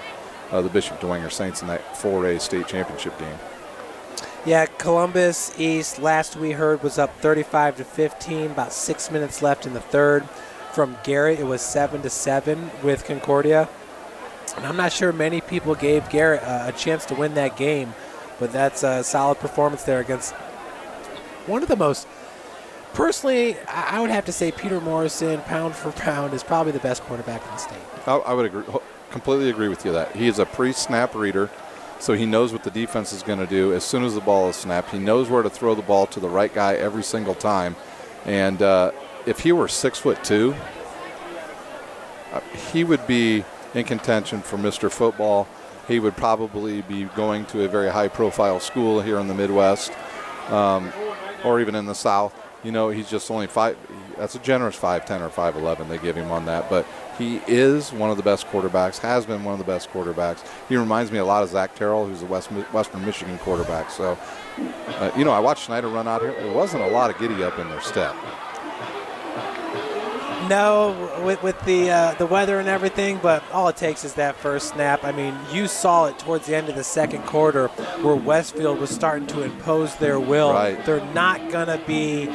the Bishop DeWanger Saints in that 4A state championship game.
Yeah, Columbus East, last we heard, was up 35-15, about 6 minutes left in the third. From Garrett, it was 7-7 with Concordia. And I'm not sure many people gave Garrett a chance to win that game, but that's a solid performance there against one of the most, personally, I would have to say Peter Morrison, pound for pound, is probably the best quarterback in the state.
I would agree, completely agree with you that. He is a pre-snap reader. So he knows what the defense is going to do as soon as the ball is snapped. He knows where to throw the ball to the right guy every single time. And if he were 6'2", he would be in contention for Mr. Football. He would probably be going to a very high-profile school here in the Midwest or even in the South. You know, he's just only 5. That's a generous 5'10" or 5'11" they give him on that. But he is one of the best quarterbacks, has been one of the best quarterbacks. He reminds me a lot of Zach Terrell, who's a Western Michigan quarterback. So, I watched Snider run out here. There wasn't a lot of giddy-up in their step.
No, with the weather and everything, but all it takes is that first snap. I mean, you saw it towards the end of the second quarter where Westfield was starting to impose their will.
Right.
They're not going to be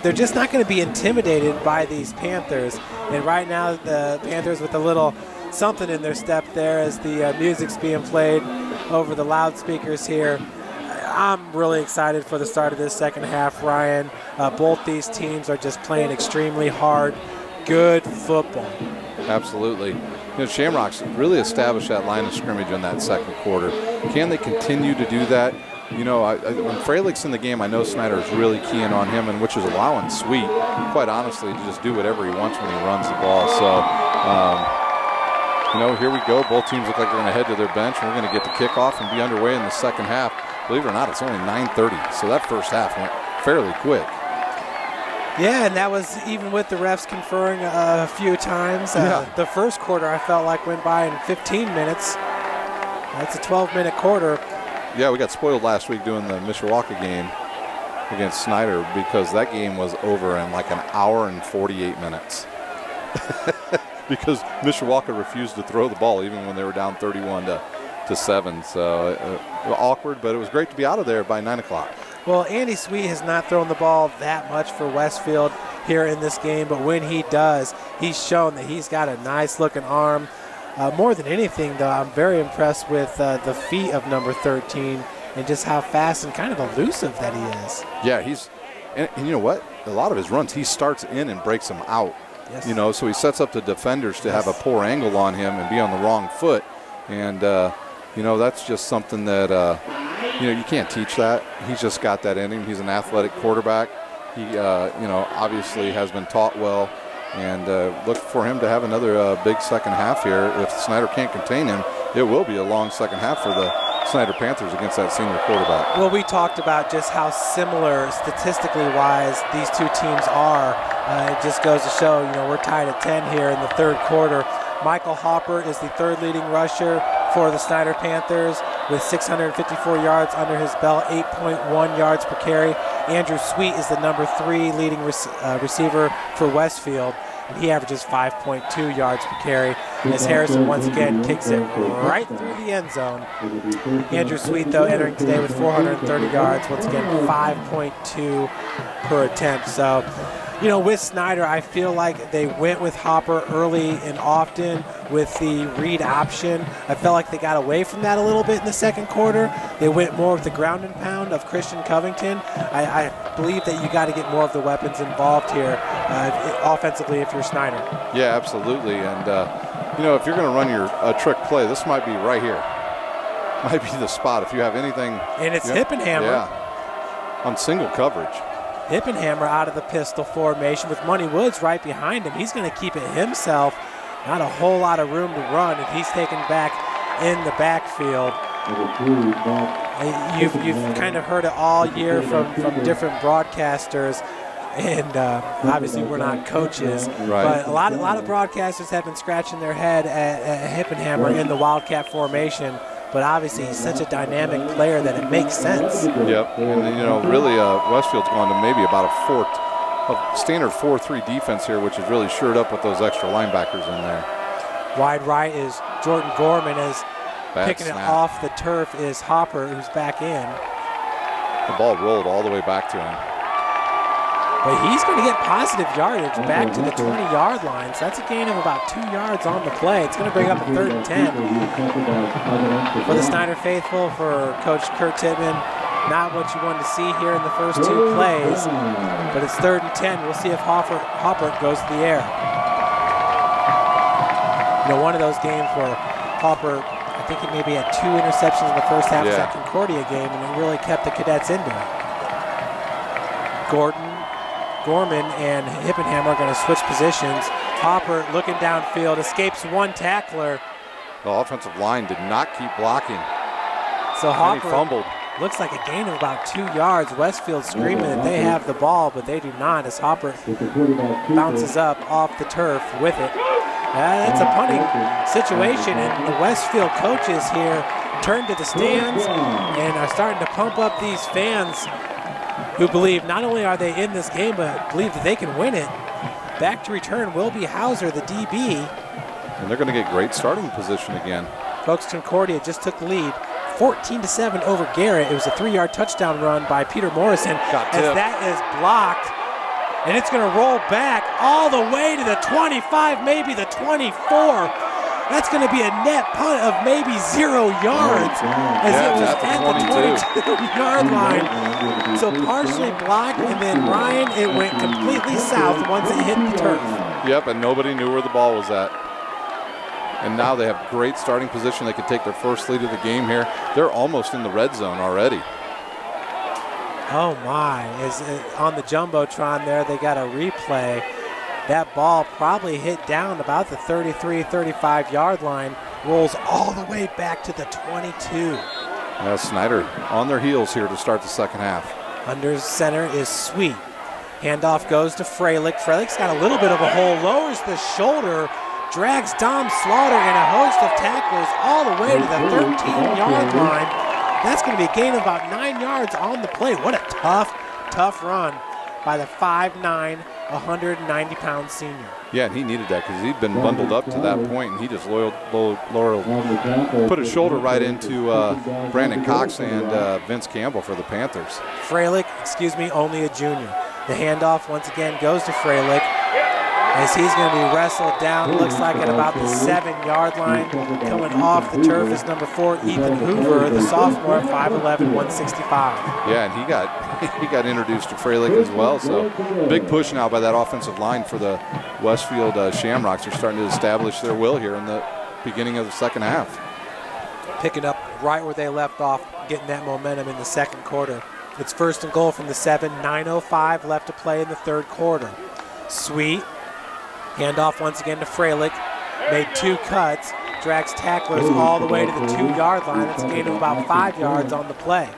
they're just not going to be intimidated by these Panthers. And right now the Panthers with a little something in their step there as the music's being played over the loudspeakers here. I'm really excited for the start of this second half, Ryan. Both these teams are just playing extremely hard, good football.
Absolutely. Shamrocks really established that line of scrimmage in that second quarter. Can they continue to do that? When Freilich's in the game, I know Snider is really keying on him, and which is allowing Sweet, quite honestly, to just do whatever he wants when he runs the ball. So, here we go. Both teams look like they're going to head to their bench, and we're going to get the kickoff and be underway in the second half. Believe it or not, it's only 9:30, so that first half went fairly quick.
Yeah, and that was even with the refs conferring a few times. The first quarter, I felt like went by in 15 minutes. That's a 12-minute quarter.
Yeah, we got spoiled last week doing the Mishawaka game against Snider because that game was over in like an hour and 48 minutes. Because Mishawaka refused to throw the ball even when they were down 31-7. So awkward, but it was great to be out of there by 9 o'clock.
Well, Andy Sweet has not thrown the ball that much for Westfield here in this game, but when he does, he's shown that he's got a nice-looking arm. More than anything, though, I'm very impressed with the feet of number 13 and just how fast and kind of elusive that he is.
Yeah, and you know what? A lot of his runs, he starts in and breaks them out. Yes. So he sets up the defenders to have a poor angle on him and be on the wrong foot. And, that's just something that, you can't teach that. He's just got that in him. He's an athletic quarterback. He, obviously has been taught well, and look for him to have another big second half here. If Snider can't contain him, it will be a long second half for the Snider Panthers against that senior quarterback.
Well, we talked about just how similar statistically wise these two teams are. It just goes to show, we're tied at 10 here in the third quarter. Michael Hopper is the third leading rusher for the Snider Panthers with 654 yards under his belt, 8.1 yards per carry. Andrew Sweet is the number 3 leading receiver for Westfield, and he averages 5.2 yards per carry. As Harrison once again kicks it right through the end zone. Andrew Sweet, though, entering today with 430 yards, once again 5.2 per attempt. So, with Snider, I feel like they went with Hopper early and often with the read option. I felt like they got away from that a little bit in the second quarter. They went more with the ground and pound of Christian Covington. I believe that you got to get more of the weapons involved here offensively if you're Snider. Yeah,
absolutely. And, if you're going to run your trick play, this might be right here. Might be the spot if you have anything.
And it's hip and hammer.
Yeah, on single coverage.
Hip and hammer out of the pistol formation with Money Woods right behind him. He's going to keep it himself. Not a whole lot of room to run, and he's taken back in the backfield. You've kind of heard it all year from different broadcasters, and obviously we're not coaches,
right.
But a lot of broadcasters have been scratching their head at hip and hammer in the Wildcat formation. But obviously he's such a dynamic player that it makes sense.
Yep, and really Westfield's gone to maybe about a standard 4-3 defense here, which is really shored up with those extra linebackers in there.
Wide right is Jordan Gorman, as picking
snap.
It off the turf is Hopper, who's back in.
The ball rolled all the way back to him.
But he's going to get positive yardage back to the 20-yard line. So that's a gain of about 2 yards on the play. It's going to bring up a 3rd and 10. For the Snider faithful, for Coach Kurt Tittman, not what you wanted to see here in the first 2 plays. But it's 3rd and 10. We'll see if Hopper goes to the air. One of those games where Hopper, I think he maybe had 2 interceptions in the first half of that Concordia game, and it really kept the Cadets into it. Gorman and Hippenhammer are going to switch positions. Hopper looking downfield, escapes one tackler.
The offensive line did not keep blocking.
So Hopper
fumbled.
Looks like a gain of about 2 yards. Westfield screaming that they have the ball, but they do not, as Hopper bounces up off the turf with it. That's a punting situation, and the Westfield coaches here turn to the stands and are starting to pump up these fans who believe not only are they in this game, but believe that they can win it. Back to return will be Hauser, the DB.
And they're going to get great starting position again.
Folks, Concordia just took the lead 14-7 over Garrett. It was a 3-yard touchdown run by Peter Morrison. As that is blocked, and it's going to roll back all the way to the 25, maybe the 24. That's going to be a net punt of maybe 0 yards, as it was at the 22-yard line. So partially blocked, and then Ryan, it went completely south once it hit the turf.
Yep, and nobody knew where the ball was at. And now they have great starting position. They can take their first lead of the game here. They're almost in the red zone already.
Oh my, on the Jumbotron there, they got a replay. That ball probably hit down about the 33, 35-yard line, rolls all the way back to the 22.
Snider on their heels here to start the second half.
Under center is Sweet. Handoff goes to Freilich. Freilich's got a little bit of a hole, lowers the shoulder, drags Dom Slaughter and a host of tacklers all the way to the 13-yard line. That's going to be a gain of about 9 yards on the play. What a tough run by the 5'9", 190-pound senior.
Yeah, and he needed that because he'd been bundled up to that point, and he just put his shoulder right into Brandon Cox and Vince Campbell for the Panthers.
Freilich, only a junior. The handoff once again goes to Freilich, as he's going to be wrestled down, looks like at about the 7-yard line. Coming off the turf is number 4, Ethan Hoover, the sophomore, 5'11", 165.
Yeah, and he got introduced to Freilich as well, so big push now by that offensive line for the Westfield Shamrocks. They're starting to establish their will here in the beginning of the second half.
Picking up right where they left off, getting that momentum in the second quarter. It's first and goal from the 7, 9:05 left to play in the third quarter. Sweet, handoff once again to Freilich, made 2 cuts, drags tacklers all the way to the 2-yard line. That's a gain of about 5 yards on the play.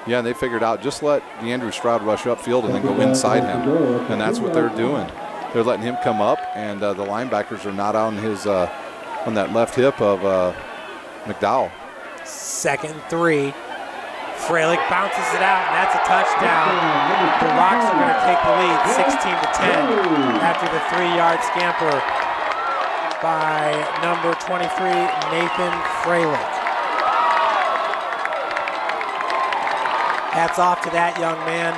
Yeah, and they figured out just let DeAndrew Stroud rush upfield and then go inside him, and that's what they're doing. They're letting him come up, and the linebackers are not on his on that left hip of McDowell.
2nd and 3. Freilich bounces it out, and that's a touchdown. The Rocks are going to take the lead 16-10 after the 3-yard scamper by number 23, Nathan Freilich. Hats off to that young man.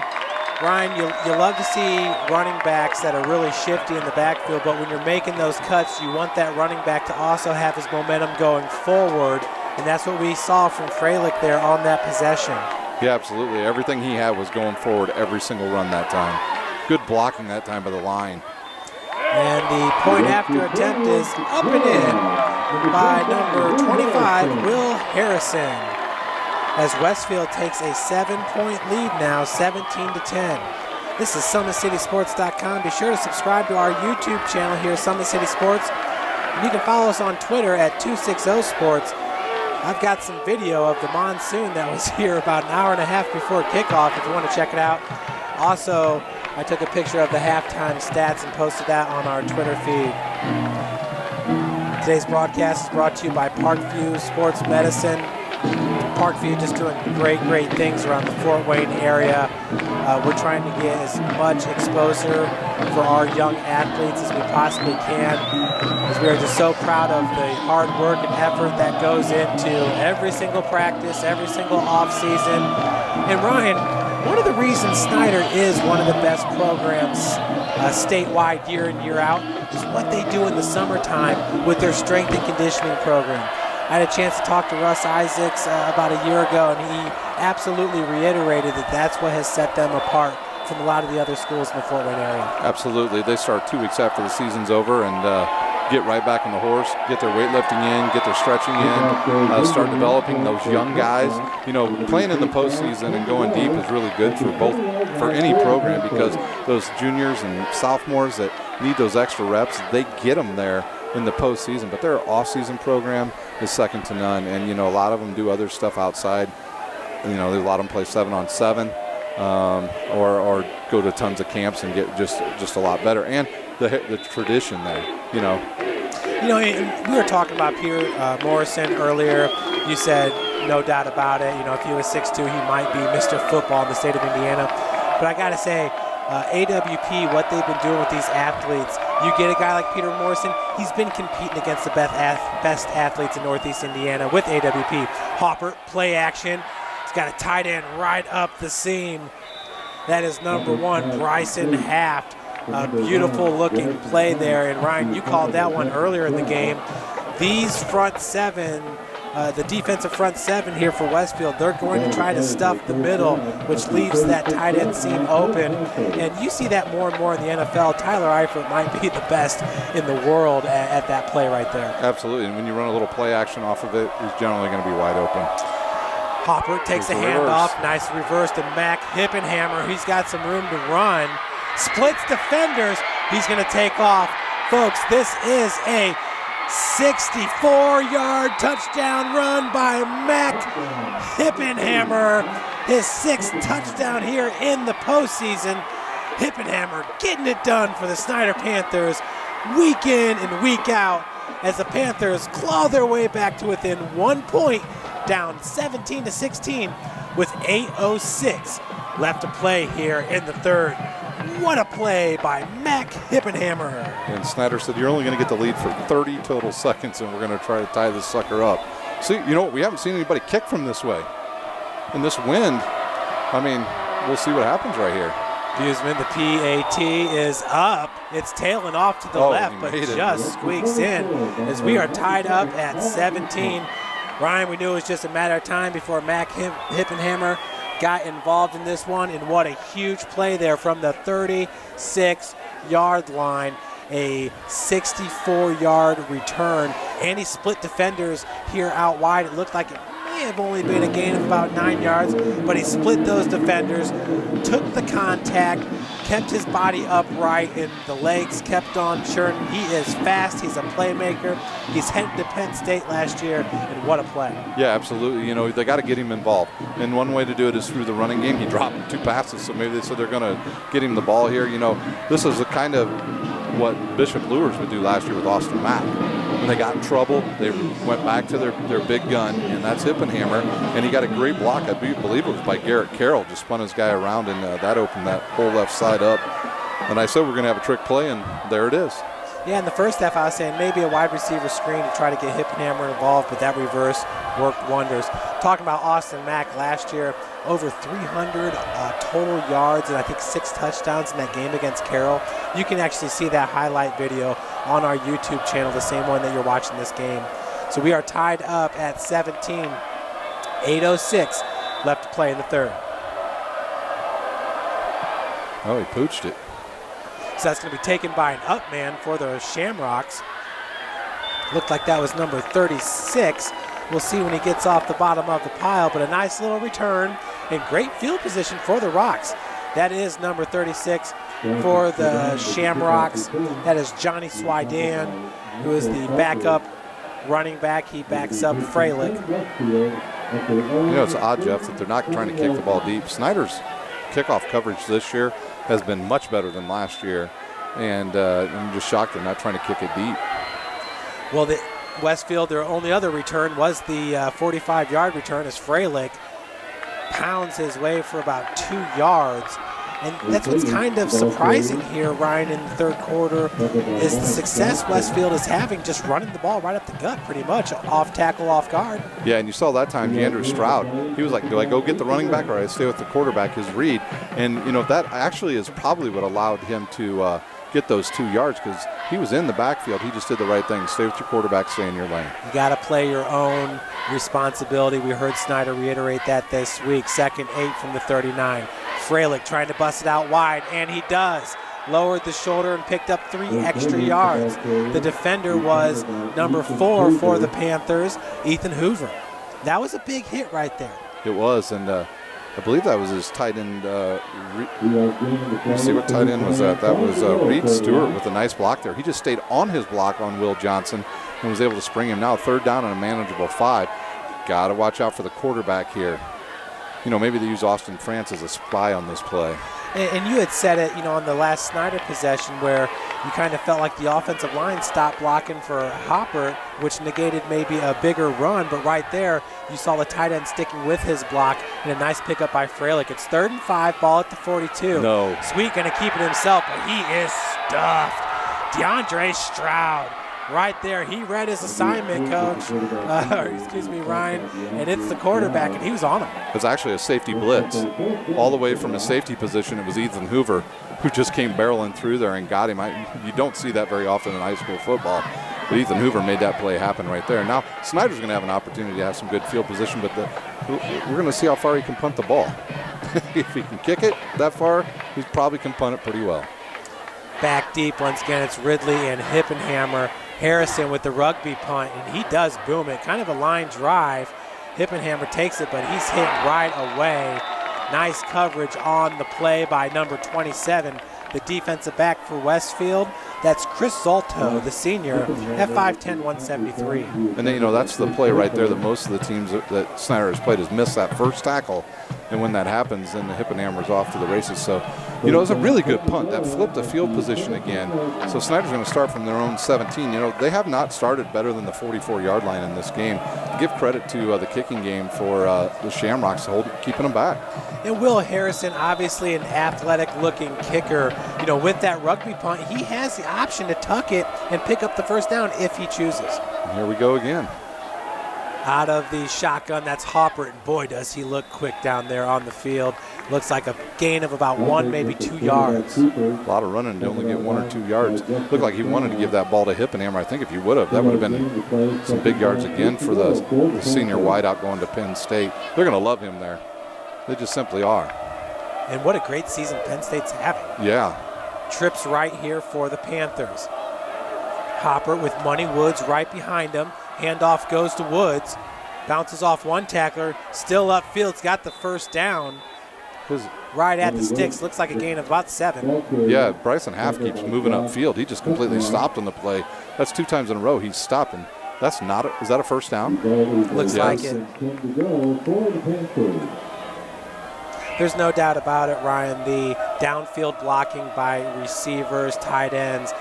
Ryan, you love to see running backs that are really shifty in the backfield, but when you're making those cuts, you want that running back to also have his momentum going forward, and that's what we saw from Freilich there on that possession.
Yeah, absolutely. Everything he had was going forward every single run that time. Good blocking that time by the line.
And the point after attempt is up and in by number 25, Will Harrison, as Westfield takes a 7-point lead now, 17-10. This is SummitCitySports.com. Be sure to subscribe to our YouTube channel here, Summit City Sports. And you can follow us on Twitter at 260sports. I've got some video of the monsoon that was here about an hour and a half before kickoff if you want to check it out. Also, I took a picture of the halftime stats and posted that on our Twitter feed. Today's broadcast is brought to you by Parkview Sports Medicine. Parkview just doing great things around the Fort Wayne area. We're trying to get as much exposure for our young athletes as we possibly can, as we are just so proud of the hard work and effort that goes into every single practice, every single off-season. And Ryan, one of the reasons Snider is one of the best programs statewide year in, year out is what they do in the summertime with their strength and conditioning program. I had a chance to talk to Russ Isaacs about a year ago, and he absolutely reiterated that that's what has set them apart from a lot of the other schools in the Fort Wayne area.
Absolutely. They start 2 weeks after the season's over and get right back on the horse, get their weightlifting in, get their stretching in, start developing those young guys. You know, playing in the postseason and going deep is really good for any program, because those juniors and sophomores that need those extra reps, they get them there in the postseason, but their off-season program is second to none. And, you know, a lot of them do other stuff outside. You know, a lot of them play 7-on-7 or go to tons of camps and get just a lot better. And the tradition there, you know.
You know, we were talking about Peter Morrison earlier. You said no doubt about it. You know, if he was 6'2", he might be Mr. Football in the state of Indiana. But I got to say, AWP, what they've been doing with these athletes, you get a guy like Peter Morrison, he's been competing against the best athletes in Northeast Indiana with AWP. Hopper, play action. He's got a tight end right up the seam. That is number 1, Bryson Haft. A beautiful looking play there. And Ryan, you called that one earlier in the game. These front 7, the defensive front 7 here for Westfield, they're going to try to stuff the middle, which leaves that tight end seam open. And you see that more and more in the NFL. Tyler Eifert might be the best in the world at that play right there.
Absolutely, and when you run a little play action off of it, he's generally going to be wide open.
Hopper takes a handoff, nice reverse to Mac Hippenhammer. He's got some room to run. Splits defenders, he's going to take off. Folks, this is a 64-yard touchdown run by Mac Hippenhammer. His 6th touchdown here in the postseason. Hippenhammer getting it done for the Snider Panthers week in and week out as the Panthers claw their way back to within 1 point, down 17-16 with 8:06 left to play here in the third. What a play by Mac Hippenhammer.
And Snider said, you're only going to get the lead for 30 total seconds, and we're going to try to tie this sucker up. See, you know, we haven't seen anybody kick from this way. In this wind, I mean, we'll see what happens right here.
Buseman, the PAT is up. It's tailing off to the left, but just squeaks in as we are tied up at 17. Ryan, we knew it was just a matter of time before Mac Hippenhammer got involved in this one, and what a huge play there from the 36-yard line. A 64-yard return, and he split defenders here out wide. It looked like it may have only been a gain of about 9 yards, but he split those defenders, took the contact, kept his body upright, and the legs kept on churning. He is fast. He's a playmaker. He's headed to Penn State last year, and what a play.
Yeah, absolutely. You know, they got to get him involved. And one way to do it is through the running game. He dropped 2 passes, so maybe they're going to get him the ball here. You know, this is the kind of what Bishop Luers would do last year with Austin Mack. When they got in trouble, they went back to their big gun, and that's Hippenhammer. And he got a great block. I believe it was by Garrett Carroll. Just spun his guy around, and that opened that whole left side up. And I said we're going to have a trick play, and there it is.
Yeah, in the first half, I was saying maybe a wide receiver screen to try to get Hippenhammer involved, but that reverse worked wonders. Talking about Austin Mack last year, over 300 total yards and I think 6 touchdowns in that game against Carroll. You can actually see that highlight video on our YouTube channel, the same one that you're watching this game. So we are tied up at 17, 8:06 left to play in the third.
Oh, he pooched it.
So that's going to be taken by an up man for the Shamrocks. Looked like that was number 36. We'll see when he gets off the bottom of the pile, but a nice little return and great field position for the Rocks. That is number 36 for the Shamrocks. That is Johnny Swydan, who is the backup running back. He backs up Freilich.
You know, it's odd, Jeff, that they're not trying to kick the ball deep. Snider's kickoff coverage this year has been much better than last year, and I'm just shocked they're not trying to kick it deep.
Well, the Westfield, their only other return was the 45-yard return as Freilich pounds his way for about 2 yards. And that's what's kind of surprising here, Ryan, in the third quarter, is the success Westfield is having just running the ball right up the gut pretty much, off tackle, off guard.
Yeah, and you saw that time, Andrew Stroud, he was like, do I go get the running back or I stay with the quarterback, his read? And, you know, that actually is probably what allowed him to get those 2 yards, because he was in the backfield. He just did the right thing. Stay with your quarterback, stay in your lane.
You got to play your own responsibility. We heard Snider reiterate that this week. 2nd 8 from the 39. Freilich trying to bust it out wide, and he does. Lowered the shoulder and picked up 3 extra yards. The defender was number 4 for the Panthers, Ethan Hoover. That was a big hit right there.
It was, and I believe that was his tight end. Let's see what tight end was that. That was Reed Stewart with a nice block there. He just stayed on his block on Will Johnson and was able to spring him. Now 3rd down and a manageable 5. Got to watch out for the quarterback here. You know, maybe they use Austin France as a spy on this play.
And you had said it, you know, on the last Snider possession where you kind of felt like the offensive line stopped blocking for Hopper, which negated maybe a bigger run. But right there, you saw the tight end sticking with his block and a nice pickup by Freilich. It's 3rd and 5, ball at the 42.
No.
Sweet going to keep it himself, but he is stuffed. DeAndre Stroud. Right there, he read his assignment, Coach. Ryan. And it's the quarterback, and he was on him.
It's actually a safety blitz. All the way from a safety position, it was Ethan Hoover who just came barreling through there and got him. You don't see that very often in high school football. But Ethan Hoover made that play happen right there. Now, Snider's going to have an opportunity to have some good field position, but we're going to see how far he can punt the ball. If he can kick it that far, he probably can punt it pretty well.
Back deep, once again, it's Ridley and Hippenhammer. Harrison with the rugby punt, and he does boom it. Kind of a line drive. Hippenhammer takes it, but he's hit right away. Nice coverage on the play by number 27, the defensive back for Westfield. That's Chris Zolto, the senior, at 5'10", 173.
And then, you know, that's the play right there that most of the teams that Snider has played has missed that first tackle. And when that happens, then the Hippenhammer's off to the races. So, you know, it was a really good punt. That flipped the field position again. So Snider's going to start from their own 17. You know, they have not started better than the 44-yard line in this game. Give credit to the kicking game for the Shamrocks keeping them back.
And Will Harrison, obviously an athletic-looking kicker. You know, with that rugby punt, he has the option to tuck it and pick up the first down if he chooses.
And here we go again.
Out of the shotgun, that's Hopper, and boy, does he look quick down there on the field. Looks like a gain of about 1, maybe 2 yards.
A lot of running to only get 1 or 2 yards. Looked like he wanted to give that ball to Hippenhammer. I think if he would have, that would have been some big yards again for the senior wideout going to Penn State. They're going to love him there. They just simply are.
And what a great season Penn State's having.
Yeah.
Trips right here for the Panthers. Hopper with Money Woods right behind him. Handoff goes to Woods. Bounces off one tackler, still upfield. It's got the first down. Right at the sticks. Looks like a gain of about 7.
Yeah, Bryson Half keeps moving upfield. He just completely stopped on the play. That's 2 times in a row he's stopping. That's not – is that a first down?
Looks like it. There's no doubt about it, Ryan. The downfield blocking by receivers, tight ends,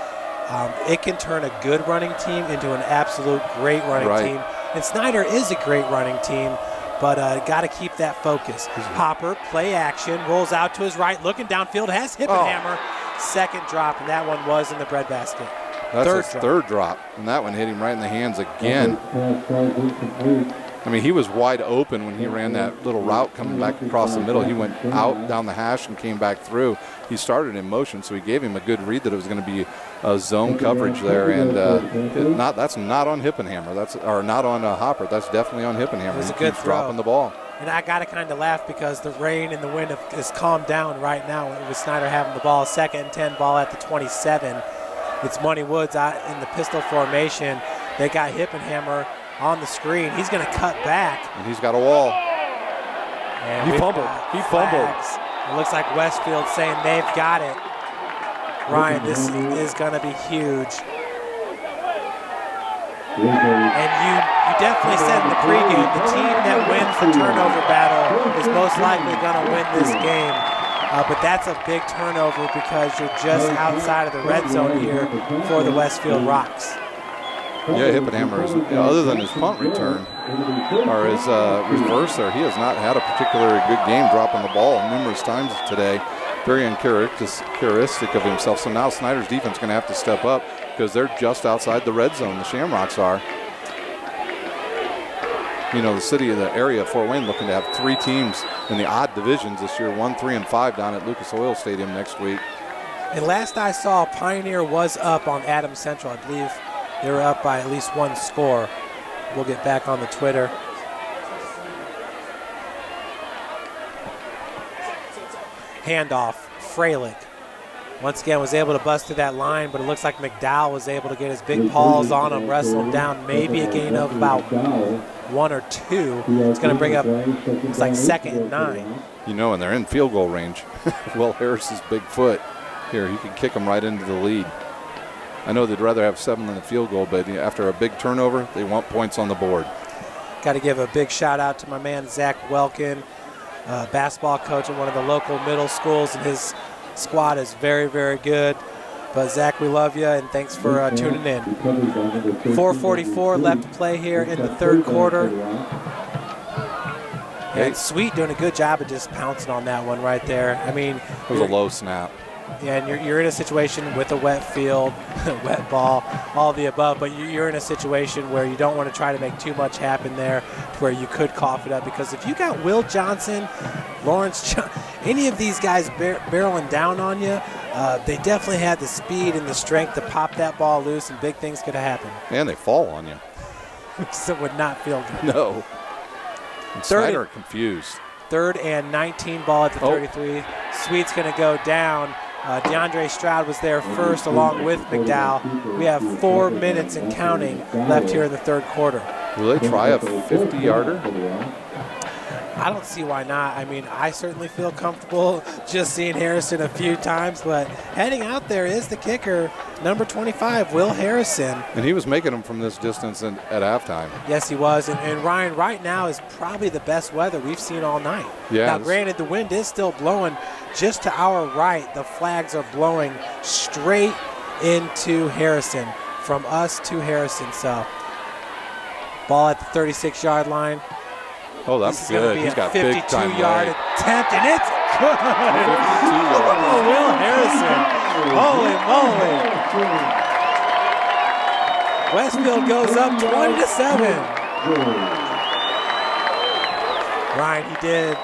it can turn a good running team into an absolute great running team. And Snider is a great running team, but got to keep that focus. Hopper, play action, rolls out to his right, looking downfield, has hip and hammer. Second drop, and that one was in the breadbasket.
That's his third drop, and that one hit him right in the hands again. I mean, he was wide open when he ran that little route coming back across the middle. He went out down the hash and came back through. He started in motion, so he gave him a good read that it was going to be a zone coverage there. And that's not on Hippenhammer. Or not on Hopper. That's definitely on Hippenhammer.
It was
he
a good
keeps
throw.
dropping the ball.
And I got to kind of laugh because the rain and the wind has calmed down right now with Snider having the ball. 2nd and 10, ball at the 27. It's Money Woods out in the pistol formation. They got Hippenhammer on the screen. He's going to cut back.
And he's got a wall.
And
he fumbled. He fumbled.
It looks like Westfield saying they've got it. Ryan, this is going to be huge. And you definitely said in the pregame, the team that wins the turnover battle is most likely going to win this game. But that's a big turnover because you're just outside of the red zone here for the Westfield Rocks.
Yeah, Hippenhammer is, other than his punt return or his reverse there, he has not had a particularly good game dropping the ball numerous times today. Very uncharacteristic of himself. So now Snider's defense is going to have to step up because they're just outside the red zone. The Shamrocks are. You know, the area of Fort Wayne looking to have 3 teams in the odd divisions this year, 1, 3, and 5 down at Lucas Oil Stadium next week.
And last I saw, Pioneer was up on Adams Central. I believe they were up by at least 1 score. We'll get back on the Twitter. Handoff, Freilich. Once again, was able to bust through that line, but it looks like McDowell was able to get his big paws on him, wrestle him down, maybe a gain of about 1 or 2. It's going to bring up, it's like 2nd and 9.
You know, and they're in field goal range. Will Harris's big foot here, he can kick them right into the lead. I know they'd rather have 7 than the field goal, but after a big turnover, they want points on the board.
Got to give a big shout out to my man Zach Welkin, basketball coach at one of the local middle schools, and his squad is very, very good. But Zach, we love you, and thanks for tuning in. 4:44 left to play here in the 3rd quarter. And Sweet doing a good job of just pouncing on that one right there. I mean,
it was a low snap.
Yeah, and you're in a situation with a wet field, wet ball, all the above, but you're in a situation where you don't want to try to make too much happen there to where you could cough it up, because if you got Will Johnson, any of these guys barreling down on you, they definitely had the speed and the strength to pop that ball loose, and big things could have happened.
And they fall on you.
So it would not feel good.
No. And Snider confused.
3rd and 19, ball at the 33. Sweet's going to go down. DeAndre Stroud was there first along with McDowell. We have 4 minutes and counting left here in the 3rd quarter.
Will they try a 50-yarder?
I don't see why not. I mean, I certainly feel comfortable just seeing Harrison a few times, but heading out there is the kicker, number 25, Will Harrison.
And he was making them from this distance at halftime.
Yes, he was. And Ryan, right now is probably the best weather we've seen all night.
Yeah.
Now, granted, the wind is still blowing just to our right. The flags are blowing straight into Harrison, from us to Harrison. So, ball at the 36-yard line.
Oh, that's good. He's got big time
52-yard attempt, and it's good. Oh, Will Harrison. Holy moly. Westfield goes up 20-7. Ryan, he did.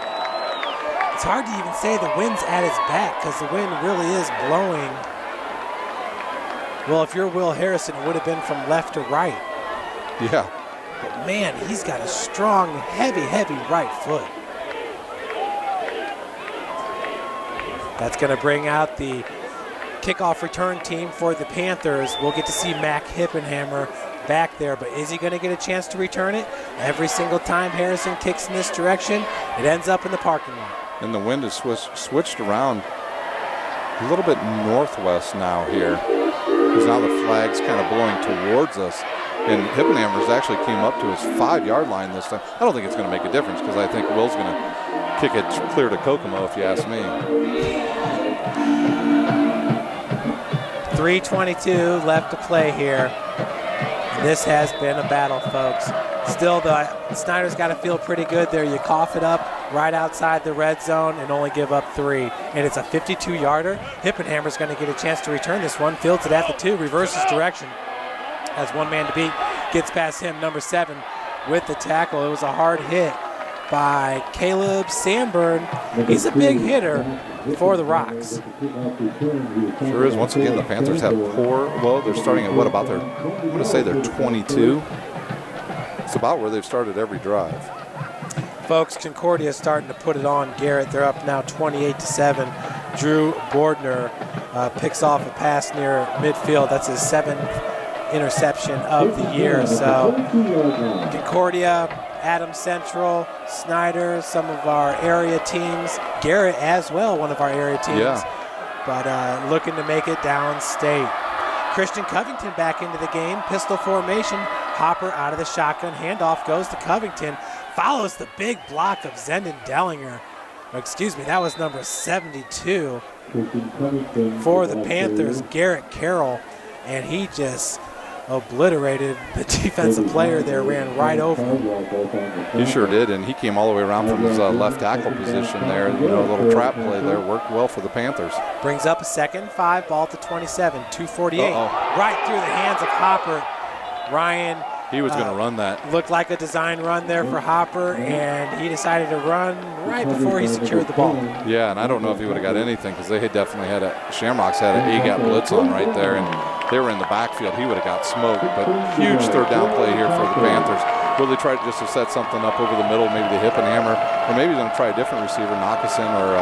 It's hard to even say the wind's at his back because the wind really is blowing. Well, if you're Will Harrison, it would have been from left to right.
Yeah.
But man, he's got a strong, heavy right foot. That's going to bring out the kickoff return team for the Panthers. We'll get to see Mac Hippenhammer back there, but is he going to get a chance to return it? Every single time Harrison kicks in this direction, it ends up in the parking lot.
And the wind has switched around a little bit northwest now here, because now the flag's kind of blowing towards us. And Hippenhammer's actually came up to his 5-yard line this time. I don't think it's going to make a difference, because I think Will's going to kick it clear to Kokomo, if you ask me.
3:22 left to play here. This has been a battle, folks. Still, the Snider's got to feel pretty good there. You cough it up right outside the red zone and only give up 3. And it's a 52-yarder. Hippenhammer's going to get a chance to return this one. Fields it at the 2, reverses direction. Has one man to beat. Gets past him, number 7, with the tackle. It was a hard hit by Caleb Sanborn. He's a big hitter for the Rocks.
Sure is. Once again, the Panthers have poor, well, they're starting at what, about their, I'm going to say they're 22. It's about where they've started every drive.
Folks, Concordia is starting to put it on Garrett. They're up now 28-7. Drew Bordner picks off a pass near midfield. That's his 7th interception of the year. So Concordia, Adams Central, Snider, some of our area teams, Garrett as well, one of our area teams,
yeah.
But looking to make it downstate. Christian Covington back into the game, pistol formation, Hopper out of the shotgun, handoff goes to Covington, follows the big block of Zendon Dellinger. Excuse me, that was number 72 for the Panthers, Garrett Carroll, and he just obliterated the defensive player there, ran right over him.
He sure did, and he came all the way around from his left tackle position there. You know, a little trap play there worked well for the Panthers.
Brings up a 2nd and 5, ball to 27, 2:48. Right through the hands of Hopper. Ryan.
He was going to run that.
Looked like a design run there for Hopper, and he decided to run right before he secured the ball.
Yeah, and I don't know if he would have got anything, because they had definitely had Shamrocks had an A-gap blitz on right there, and they were in the backfield. He would have got smoked, but huge 3rd down play here for the Panthers. Will they try just to set something up over the middle, maybe the Hippenhammer, or maybe they're going to try a different receiver, Nockeson or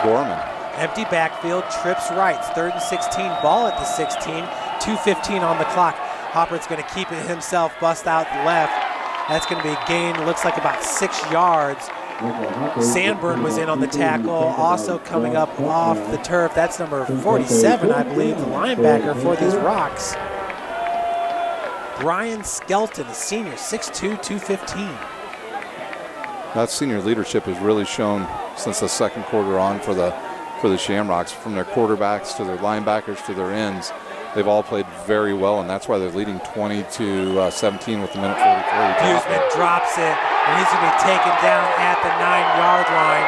Gorman.
Empty backfield, trips right, 3rd and 16, ball at the 16, 2:15 on the clock. Hopper's going to keep it himself, bust out left. That's going to be a gain, looks like about 6 yards. Sanborn was in on the tackle, also coming up off the turf. That's number 47, I believe, the linebacker for these Rocks. Brian Skelton, a senior, 6'2", 215.
That senior leadership has really shown since the 2nd quarter on for the Shamrocks, from their quarterbacks to their linebackers to their ends. They've all played very well, and that's why they're leading 20-17 with the minute 43.
Huseman drops it, and he's going to be taken down at the 9-yard line.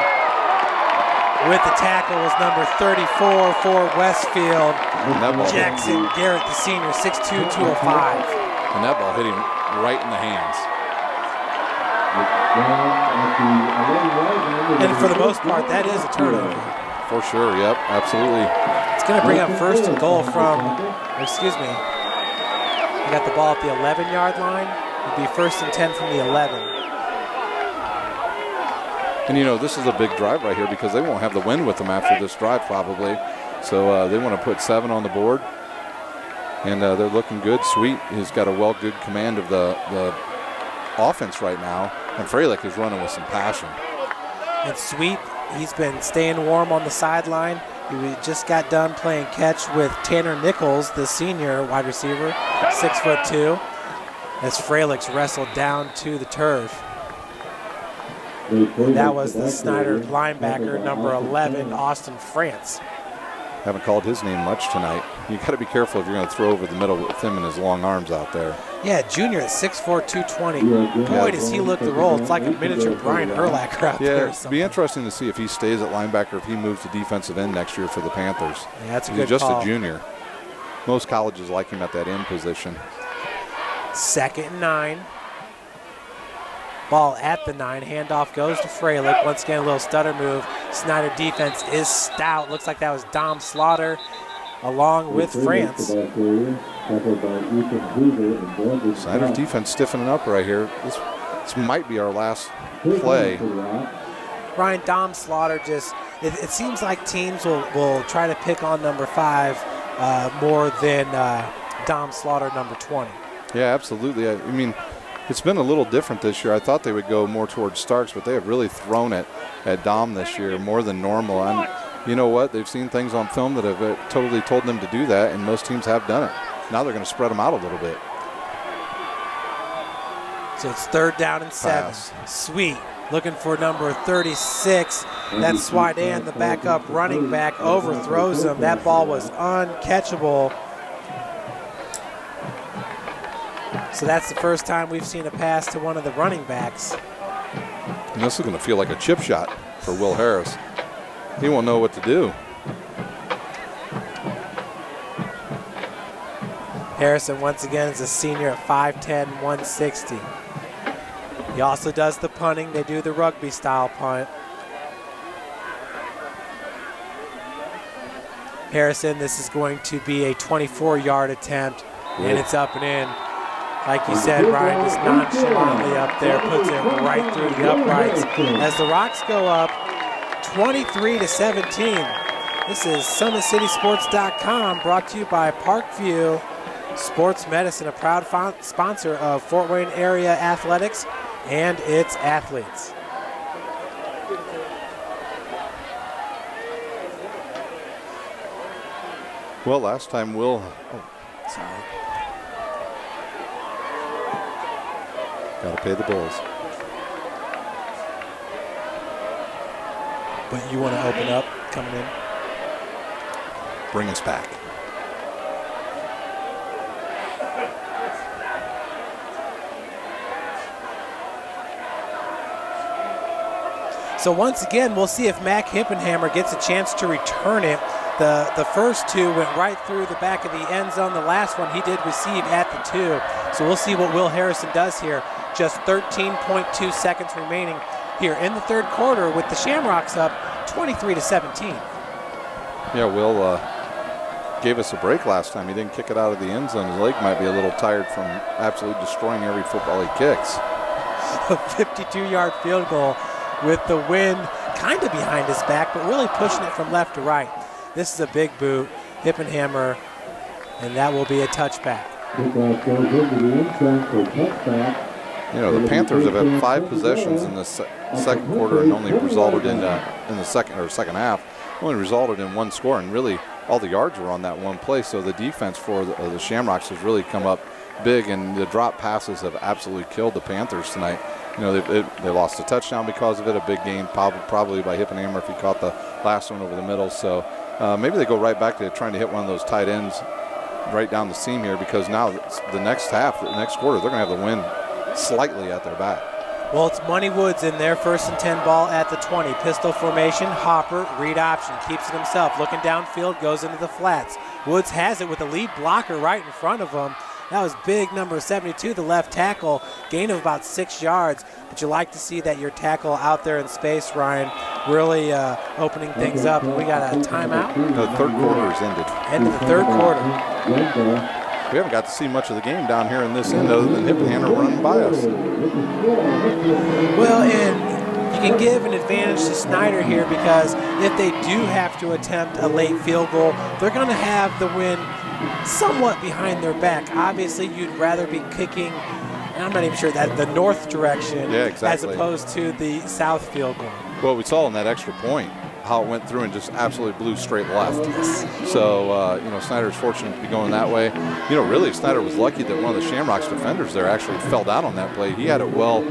With the tackle was number 34 for Westfield, Jackson Garrett, the senior, 6'2", 205.
And that ball hit him right in the hands.
And for the most part, that is a turnover.
For sure, yep, absolutely.
It's going to bring up 1st and goal from, excuse me, we got the ball at the 11-yard line. It'll be 1st and 10 from the 11.
And you know, this is a big drive right here, because they won't have the wind with them after this drive probably. So they want to put 7 on the board. And they're looking good. Sweet has got a good command of the offense right now. And Freilich is running with some passion.
And Sweet, he's been staying warm on the sideline. He just got done playing catch with Tanner Nichols, the senior wide receiver, 6'2", as Freilich wrestled down to the turf. That was the Snider linebacker, number 11, Austin France.
Haven't called his name much tonight. You got to be careful if you're going to throw over the middle with him and his long arms out there.
Yeah, junior at 6'4", 220. Boy, does he look the role. It's like a miniature Brian Urlacher out there.
Yeah, it'd be interesting to see if he stays at linebacker, if he moves to defensive end next year for the Panthers.
Yeah, that's a good
He's just
call.
a junior. Most colleges like him at that end position.
2nd and 9. Ball at the 9. Handoff goes to Freilich. Once again, a little stutter move. Snider defense is stout. Looks like that was Dom Slaughter along with France.
Snider's defense stiffening up right here. This might be our last play.
Ryan, Dom Slaughter just it seems like teams will try to pick on number 5 more than Dom Slaughter, number 20.
Yeah, absolutely. I mean, it's been a little different this year. I thought they would go more towards Starks, but they have really thrown it at Dom this year more than normal. And you know what? They've seen things on film that have totally told them to do that, and most teams have done it. Now they're going to spread them out a little bit.
So it's 3rd down and 7.
Pass.
Sweet. Looking for number 36. That's Snider, the backup running back, overthrows him. That ball was uncatchable. So that's the first time we've seen a pass to one of the running backs.
And this is going to feel like a chip shot for Will Harris. He won't know what to do.
Harrison, once again, is a senior at 5'10", 160. He also does the punting. They do the rugby-style punt. Harrison, this is going to be a 24-yard attempt, and it's up and in. Like you said, Ryan, just nonchalantly up there, puts it right through the uprights. As the Rocks go up 23-17. This is SummitCitySports.com, brought to you by Parkview Sports Medicine, a proud sponsor of Fort Wayne area athletics and its athletes.
Well, last time Will...
Sorry.
Got to pay the bills.
But you want to open up coming in?
Bring us back.
So once again, we'll see if Mac Hippenhammer gets a chance to return it. The first 2 went right through the back of the end zone. The last one he did receive at the 2. So we'll see what Will Harrison does here. Just 13.2 seconds remaining here in the 3rd quarter with the Shamrocks up 23-17.
Yeah, Will gave us a break last time. He didn't kick it out of the end zone. His leg might be a little tired from absolutely destroying every football he kicks.
A 52-yard field goal with the wind kind of behind his back, but really pushing it from left to right. This is a big boot, Hippenhammer, and that will be a touchback.
You know, the Panthers have had 5 possessions in the second quarter and only resulted in the second half, only resulted in 1 score, and really all the yards were on that one play. So the defense for the Shamrocks has really come up big, and the drop passes have absolutely killed the Panthers tonight. You know, they lost a touchdown because of it, a big gain probably by Hippenhammer if he caught the last one over the middle. So maybe they go right back to trying to hit one of those tight ends right down the seam here, because now the next half, the next quarter, they're going to have the wind slightly at their back.
Well, it's Money Woods in there, 1st and 10 ball at the 20. Pistol formation, Hopper, read option, keeps it himself. Looking downfield, goes into the flats. Woods has it with a lead blocker right in front of him. That was big, number 72, the left tackle, gain of about 6 yards. But you like to see that your tackle out there in space, Ryan, really opening things up. And we got a timeout.
The 3rd quarter is ended.
End of the 3rd quarter.
We haven't got to see much of the game down here in this end other than Hippenhammer running by us.
Well, and you can give an advantage to Snider here, because if they do have to attempt a late field goal, they're going to have the wind somewhat behind their back. Obviously, you'd rather be kicking, and I'm not even sure that the north direction, as opposed to the south field goal.
Well, we saw in that extra point how it went through and just absolutely blew straight left. So, you know, Snider's fortunate to be going that way. You know, really, Snider was lucky that one of the Shamrocks defenders there actually fell down on that play. He had it well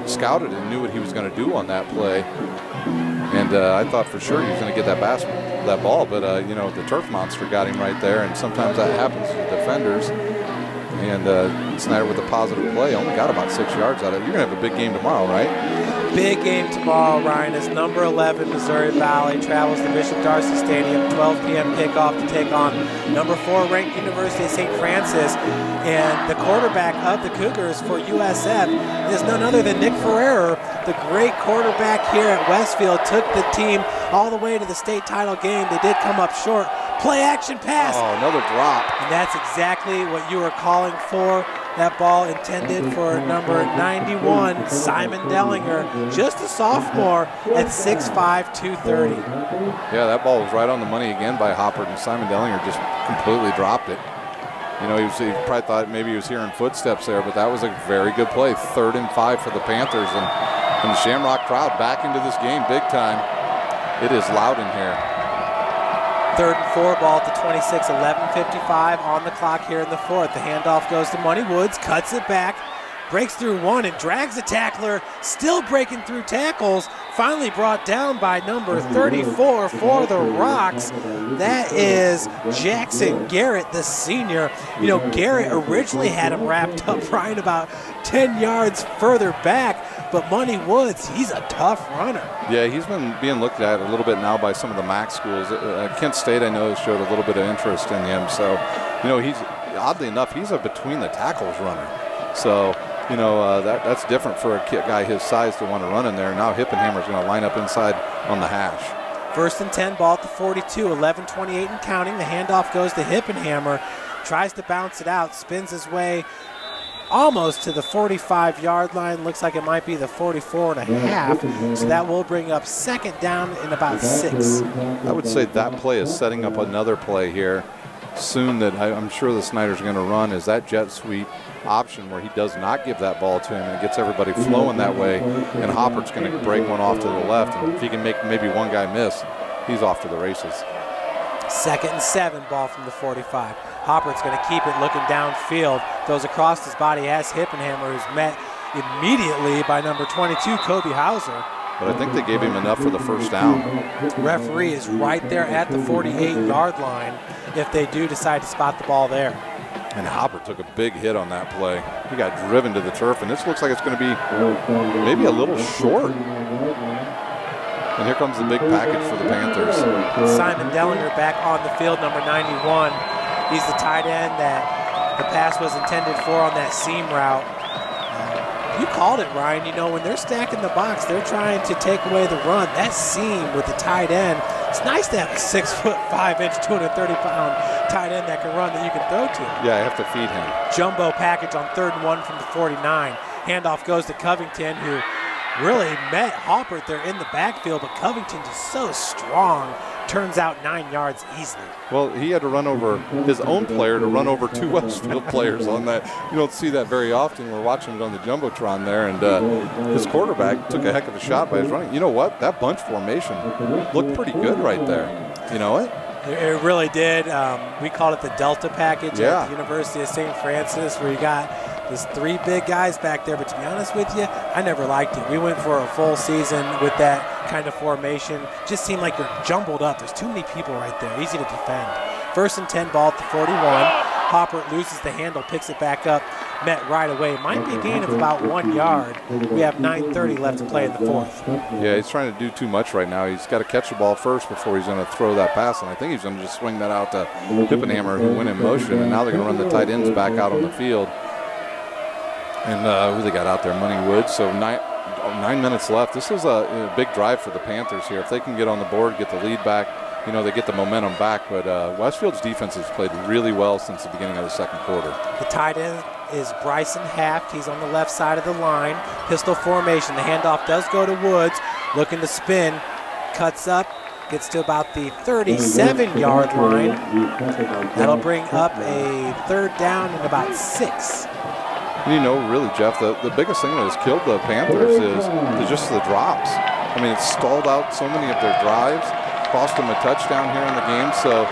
scouted and knew what he was going to do on that play. And I thought for sure he was going to get that ball, but, you know, the turf monster got him right there, and sometimes that happens to defenders. And Snider with a positive play only got about 6 yards out of it. You're going to have a big game tomorrow, right?
Big game tomorrow, Ryan, as number 11 Missouri Valley travels to Bishop Darcy Stadium, 12 p.m. kickoff to take on number 4 ranked University of St. Francis. And the quarterback of the Cougars for USF is none other than Nick Ferrer, the great quarterback here at Westfield. Took the team all the way to the state title game. They did come up short. Play action pass.
Oh, another drop.
And that's exactly what you were calling for. That ball intended for number 91, Simon Dellinger, just a sophomore at 6'5", 230.
Yeah, that ball was right on the money again by Hoppert, and Simon Dellinger just completely dropped it. You know, he probably thought maybe he was hearing footsteps there, but that was a very good play. 3rd and 5 for the Panthers, and the Shamrock crowd back into this game big time. It is loud in here.
3rd and 4, ball at the 26, 11:55 on the clock here in the 4th. The handoff goes to Money Woods, cuts it back, breaks through one and drags the tackler, still breaking through tackles, finally brought down by number 34 for the Rocks. That is Jackson Garrett, the senior. You know, Garrett originally had him wrapped up right about 10 yards further back, but Money Woods, he's a tough runner.
Yeah, he's been being looked at a little bit now by some of the MAC schools. Kent State, I know, showed a little bit of interest in him. So, you know, he's, oddly enough, he's a between the tackles runner. So, you know, that's different for a guy his size to want to run in there. Now Hippenhammer's going to line up inside on the hash.
1st and 10, ball at the 42, 11:28 and counting. The handoff goes to Hippenhammer, tries to bounce it out, spins his way almost to the 45-yard line. Looks like it might be the 44 and a half. So that will bring up 2nd down in about 6.
I would say that play is setting up another play here soon that I'm sure the Snider's going to run, is that jet sweep option where he does not give that ball to him and it gets everybody flowing that way, and Hoppert's going to break one off to the left, and if he can make maybe one guy miss, he's off to the races.
2nd and 7, ball from the 45. Hoppert's going to keep it looking downfield, throws across his body as Hippenhammer, who's met immediately by number 22, Kobe Hauser.
But I think they gave him enough for the 1st down.
Referee is right there at the 48-yard line if they do decide to spot the ball there.
And Hopper took a big hit on that play. He got driven to the turf, and this looks like it's going to be maybe a little short. And here comes the big package for the Panthers.
Simon Dellinger back on the field, number 91. He's the tight end that the pass was intended for on that seam route. You called it, Ryan. You know, when they're stacking the box, they're trying to take away the run. That seam with the tight end, it's nice to have a 6'5", 230-pound tight end that can run that you can throw to.
Yeah, I have to feed him.
Jumbo package on 3rd and 1 from the 49. Handoff goes to Covington, who really met Hoppert there in the backfield, but Covington just so strong, turns out 9 yards easily.
Well, he had to run over his own player to run over 2 Westfield players on that. You don't see that very often. We're watching it on the Jumbotron there, and his quarterback took a heck of a shot by his running. You know what? That bunch formation looked pretty good right there. You know what?
It really did. We called it the Delta package at the University of St. Francis, where you got these 3 big guys back there. But to be honest with you, I never liked it. We went for a full season with that kind of formation. Just seemed like you're jumbled up. There's too many people right there. Easy to defend. 1st and 10, ball at the 41. Hoppert loses the handle, picks it back up, met right away. Might be a gain of about 1 yard. We have 9:30 left to play in the 4th.
Yeah, he's trying to do too much right now. He's got to catch the ball first before he's going to throw that pass, and I think he's going to just swing that out to Hippenhammer, who went in motion, and now they're going to run the tight ends back out on the field. And who they got out there? Money Woods. So 9 minutes left. This is a big drive for the Panthers here. If they can get on the board, get the lead back, you know, they get the momentum back. But Westfield's defense has played really well since the beginning of the 2nd quarter.
The tight end is Bryson Haft. He's on the left side of the line. Pistol formation. The handoff does go to Woods. Looking to spin. Cuts up. Gets to about the 37-yard line. That'll bring up a 3rd down and about 6.
You know, really, Jeff, the biggest thing that has killed the Panthers is just the drops. I mean, it's stalled out so many of their drives, cost them a touchdown here in the game. So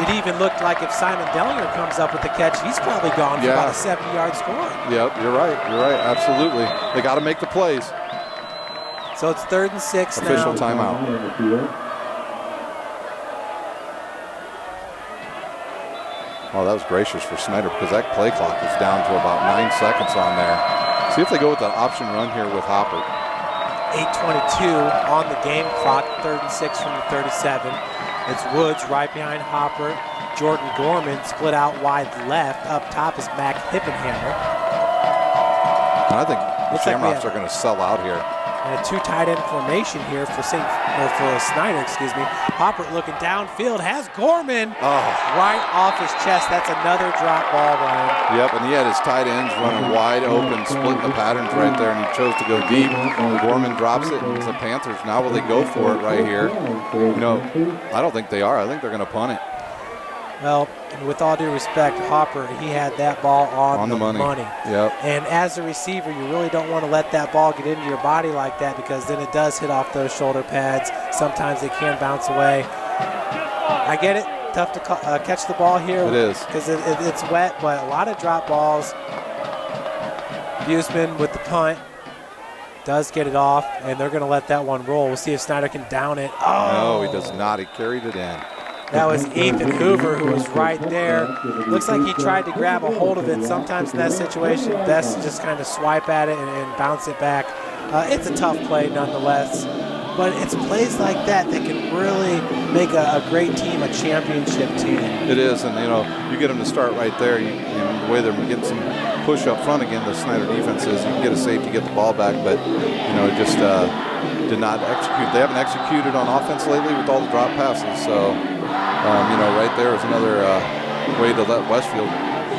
it even looked like if Simon Dellinger comes up with the catch, he's probably gone for about a 70-yard score.
Yep, you're right. You're right. Absolutely. They got to make the plays.
So it's 3rd and 6 now.
Official timeout. Oh, that was gracious for Snider because that play clock is down to about 9 seconds on there. See if they go with the option run here with Hopper.
8:22 on the game clock, 3rd and 6 from the 37. It's Woods right behind Hopper. Jordan Gorman split out wide left. Up top is Mac Hippenhammer.
And I think the Shamrocks are going to sell out here.
And a two tight end formation here for Snider, excuse me. Hopper looking downfield, has Gorman right off his chest. That's another drop ball, Ryan.
Yep, and he had his tight ends running wide open, splitting the patterns right there, and he chose to go deep. Gorman drops it, and the Panthers, now will they go for it right here? You know, I don't think they are. I think they're going to punt it.
Well, and with all due respect, Hopper, he had that ball on the money.
Yep.
And as a receiver, you really don't want to let that ball get into your body like that, because then it does hit off those shoulder pads. Sometimes they can bounce away. I get it. Tough to catch the ball here.
It is.
Because it's wet, but a lot of drop balls. Buseman with the punt does get it off, and they're going to let that one roll. We'll see if Snider can down it. Oh!
No, he does not. He carried it in.
That was Ethan Hoover who was right there. Looks like he tried to grab a hold of it. Sometimes in that situation, best to just kind of swipe at it and bounce it back. It's a tough play nonetheless, but it's plays like that that can really make a great team a championship team.
It is, and you know, you get them to start right there. And the way they're getting some push up front again, the Snider defense is, you can get a safety, get the ball back, but you know, it just did not execute. They haven't executed on offense lately with all the drop passes, so you know, right there is another way to let Westfield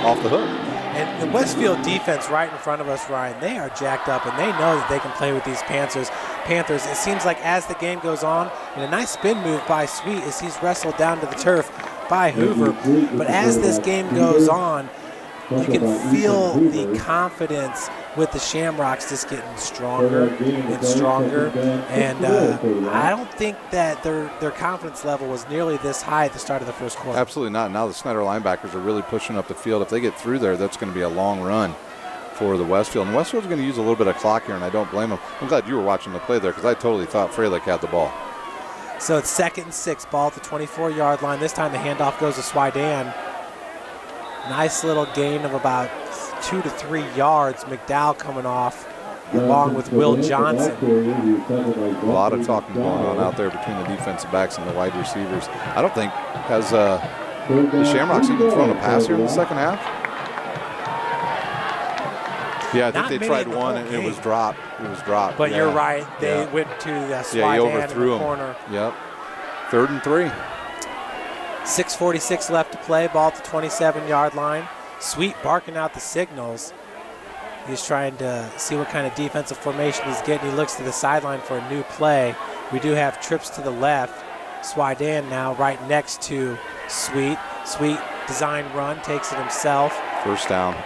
off the hook.
And the Westfield defense right in front of us, Ryan, they are jacked up, and they know that they can play with these Panthers. It seems like as the game goes on, and a nice spin move by Sweet as he's wrestled down to the turf by Hoover. But as this game goes on, you can feel the confidence with the Shamrocks just getting stronger and stronger. And I don't think that their confidence level was nearly this high at the start of the first quarter.
Absolutely not. Now the Snider linebackers are really pushing up the field. If they get through there, that's going to be a long run for the Westfield. And Westfield's going to use a little bit of clock here, and I don't blame them. I'm glad you were watching the play there, because I totally thought Freilich had the ball.
So it's 2nd and 6, ball at the 24-yard line. This time the handoff goes to Swidan. Nice little gain of about 2 to 3 yards. McDowell coming off along with Will Johnson.
A lot of talking going on out there between the defensive backs and the wide receivers. I don't think, has the Shamrocks even thrown a pass here in the second half? Yeah, I think they tried one and it was dropped.
But you're right. They went to the slide in the corner.
Yep. 3rd and 3.
6:46 left to play. Ball at the 27-yard line. Sweet barking out the signals. He's trying to see what kind of defensive formation he's getting. He looks to the sideline for a new play. We do have trips to the left. Swidan now right next to Sweet. Sweet design run, takes it himself.
First down.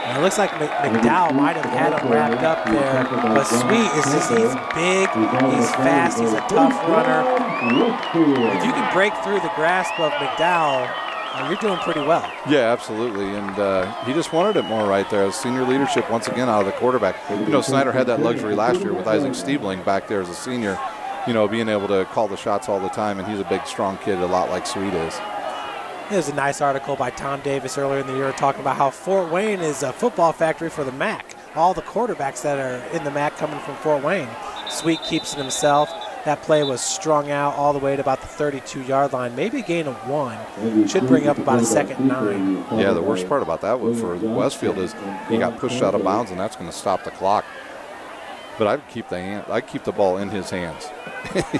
And it looks like McDowell might have had him wrapped up there, but Sweet is just, he's big, he's fast, he's a tough runner. If you can break through the grasp of McDowell, you're doing pretty well.
Yeah, absolutely, and he just wanted it more right there. Senior leadership once again out of the quarterback. You know, Snider had that luxury last year with Isaac Stiebling back there as a senior, you know, being able to call the shots all the time, and he's a big, strong kid, a lot like Sweet is.
There's a nice article by Tom Davis earlier in the year talking about how Fort Wayne is a football factory for the MAC. All the quarterbacks that are in the MAC coming from Fort Wayne. Sweet keeps it himself. That play was strung out all the way to about the 32-yard line. Maybe a gain of 1. Should bring up about a 2nd and 9.
Yeah, the worst part about that for Westfield is he got pushed out of bounds, and that's going to stop the clock. But I'd keep the ball in his hands.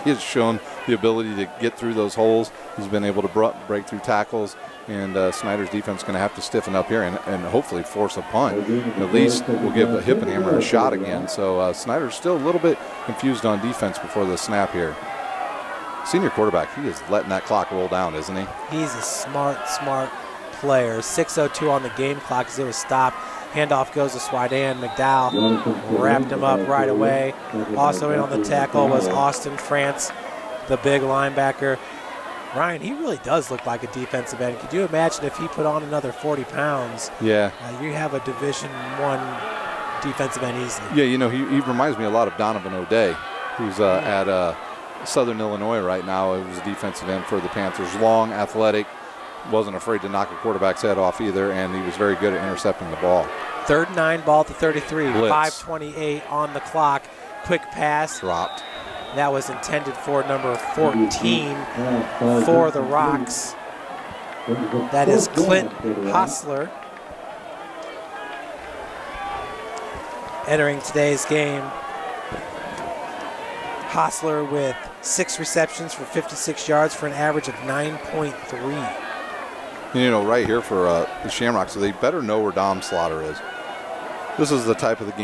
He has shown the ability to get through those holes. He's been able to break through tackles, and Snider's defense is going to have to stiffen up here and hopefully force a punt. At least we'll give the Hippenhammer a shot again. So Snider's still a little bit confused on defense before the snap here. Senior quarterback, he is letting that clock roll down, isn't he?
He's a smart player. 6:02 on the game clock as it was stopped. Handoff goes to Swidan. McDowell wrapped him up right away. Also in on the tackle was Austin France, the big linebacker. Ryan, he really does look like a defensive end. Could you imagine if he put on another 40 pounds?
Yeah.
You have a Division I defensive end easily.
Yeah, you know, he reminds me a lot of Donovan O'Day, who's at Southern Illinois right now. He was a defensive end for the Panthers. Long, athletic, wasn't afraid to knock a quarterback's head off either, and he was very good at intercepting the ball.
3rd and 9, ball at the 33.
Blitz.
5:28 on the clock. Quick pass.
Dropped.
That was intended for number 14 for the Rocks. That is Clint Hostler. Entering today's game Hostler with 6 receptions for 56 yards for an average of 9.3.
You know, right here for the Shamrocks, so they better know where Dom Slaughter is. This is the type of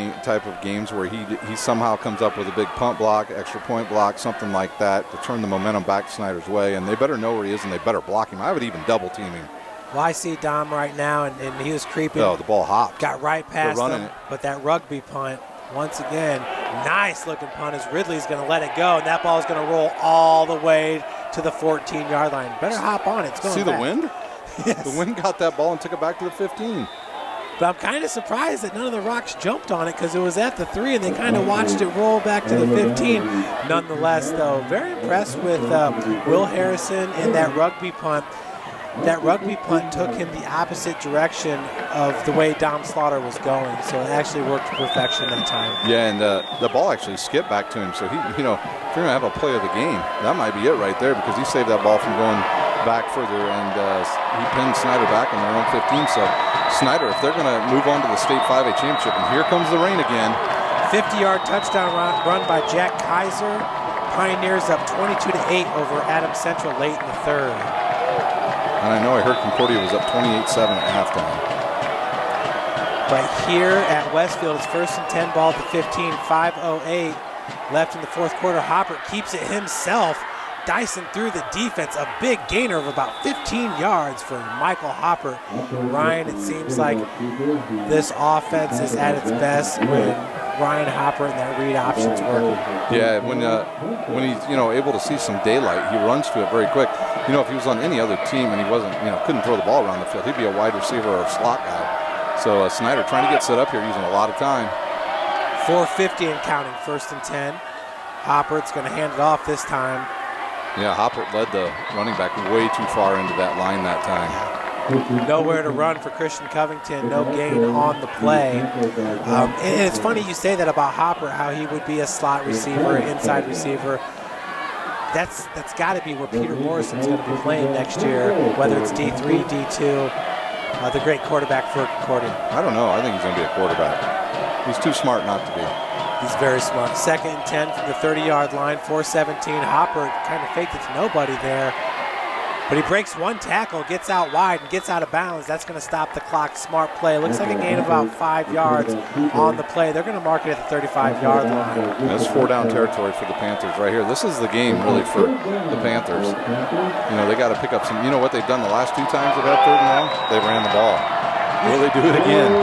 games where he somehow comes up with a big punt block, extra point block, something like that to turn the momentum back Snider's way, and they better know where he is and they better block him. I would even double team him.
Well, I see Dom right now, and he was creeping.
Oh, the ball hopped.
Got right past him,
it.
but that rugby punt, once again, nice looking punt as Ridley's going to let it go, and that ball is going to roll all the way to the 14-yard line. Better hop on it. It's going
See
back.
the wind?
Yes.
The wind got that ball and took it back to the 15.
But I'm kind of surprised that none of the Rocks jumped on it because it was at the 3 and they kind of watched it roll back to the 15. Nonetheless, though, very impressed with Will Harrison and that rugby punt. That rugby punt took him the opposite direction of the way Dom Slaughter was going, so it actually worked to perfection that time.
Yeah, and the ball actually skipped back to him. So, if you're going to have a play of the game, that might be it right there because he saved that ball from going back further, and he pinned Snider back in their own 15. So Snider, if they're going to move on to the state 5A championship, and here comes the rain again.
50-yard touchdown run by Jack Kaiser. Pioneers up 22-8 over Adams Central late in the third.
And I know I heard Concordia was up 28-7 at halftime.
But here at Westfield, it's 1st and 10, ball at the 15, 5:08 left in the fourth quarter. Hopper keeps it himself, dicing through the defense. A big gainer of about 15 yards for Michael Hopper. Ryan, it seems like this offense is at its best when Ryan Hopper and that read option's working.
Yeah, when he's able to see some daylight, he runs to it very quick. If he was on any other team and he wasn't, couldn't throw the ball around the field, he'd be a wide receiver or a slot guy. So Snider trying to get set up here using a lot of time.
4:50 and counting, 1st and 10. Hopper's going to hand it off this time.
Yeah, Hopper led the running back way too far into that line that time.
Nowhere to run for Christian Covington, no gain on the play. And it's funny you say that about Hopper, how he would be a slot receiver, inside receiver. That's got to be where Peter Morrison's going to be playing next year, whether it's D3, D2, the great quarterback for Concordia.
I don't know. I think he's going to be a quarterback. He's too smart not to be.
He's very smart. 2nd and 10 from the 30-yard line, 4:17. Hopper kind of faked it to nobody there. But he breaks one tackle, gets out wide, and gets out of bounds. That's going to stop the clock. Smart play. Looks like a gain of about 5 yards on the play. They're going to mark it at the 35-yard line.
That's 4-down territory for the Panthers right here. This is the game, really, for the Panthers. They got to pick up some. You know what they've done the last 2 times they've had 3rd and long? They ran the ball. Will they do it again?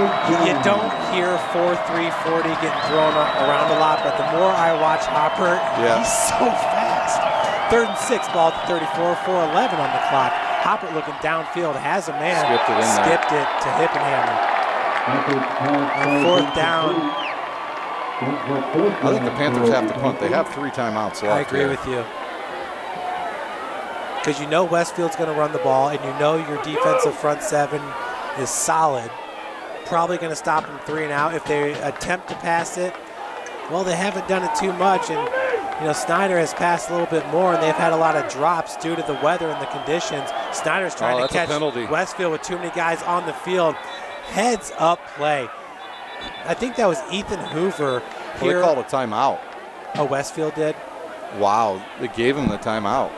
You don't hear 4-3-40 getting thrown around a lot, but the more I watch Hopper, he's so fast. 3rd and 6, ball at the 34, 4:11 on the clock. Hopper looking downfield, has a man, skipped it to hip and hammer. On 4th down.
I think the Panthers have to punt. They have 3 timeouts left.
I agree with you. Because Westfield's going to run the ball, and your defensive front 7 is solid. Probably going to stop them 3 and out. If they attempt to pass it, well, they haven't done it too much, and Snider has passed a little bit more, and they've had a lot of drops due to the weather and the conditions. Snider's trying to catch Westfield with too many guys on the field. Heads up play. I think that was Ethan Hoover here.
They called a timeout.
Oh, Westfield did?
Wow, they gave him the timeout.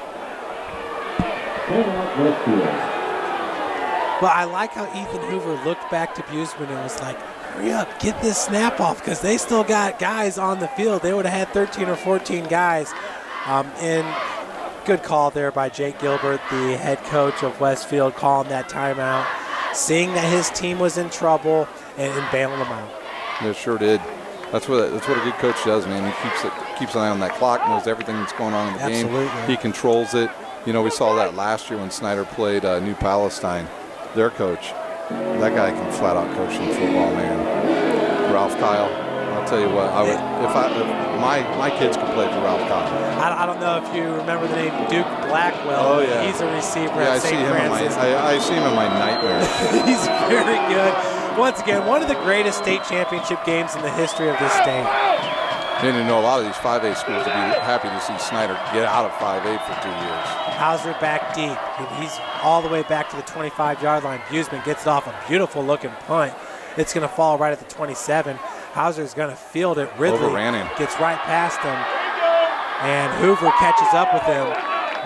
Well, I like how Ethan Hoover looked back to Buseman and was like, hurry up, get this snap off, because they still got guys on the field. They would have had 13 or 14 guys. And good call there by Jake Gilbert, the head coach of Westfield, calling that timeout, seeing that his team was in trouble and bailing them out.
Yeah, sure did. That's what a good coach does, man. He keeps an eye on that clock, knows everything that's going on in the game. He controls it. We saw that last year when Snider played New Palestine. Their coach, that guy can flat out coach in football, man. Ralph Kyle, I'll tell you what, if my kids could play for Ralph Kyle.
I don't know if you remember the name Duke Blackwell.
Oh, yeah.
He's a receiver at St. Francis.
I see him in my nightmares.
He's very good. Once again, one of the greatest state championship games in the history of this state.
And a lot of these 5A schools would be happy to see Snider get out of 5A for 2 years.
Hauser back deep. And he's all the way back to the 25-yard line. Buseman gets it off a beautiful-looking punt. It's going to fall right at the 27. Hauser's going to field it. Ridley
overran him.
Gets right past him. and Hoover catches up with him.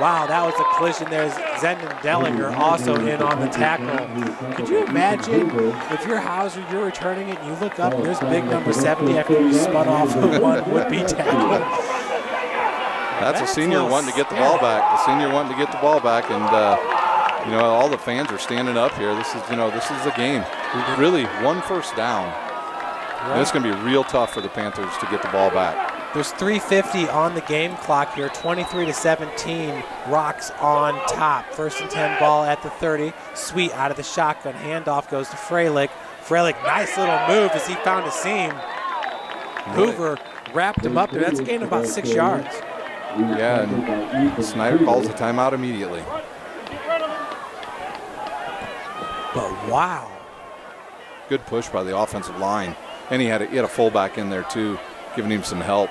Wow, that was a collision there. Zendon Dellinger also in on the tackle. Could you imagine if you're Hauser, you're returning it, and you look up and there's big number 70 after you spun off one would-be tackle?
That's a senior wanting to get the ball back. The senior wanting to get the ball back, and all the fans are standing up here. This is the game. Really, one first down. And it's going to be real tough for the Panthers to get the ball back.
There's 3:50 on the game clock here. 23-17. Rocks on top. 1st and 10 ball at the 30. Sweet out of the shotgun. Handoff goes to Freilich. Freilich, nice little move as he found a seam. Hoover wrapped him up there. That's a gain of about 6 yards.
Yeah, and Snider calls the timeout immediately.
But wow.
Good push by the offensive line. And he had a fullback in there too, giving him some help.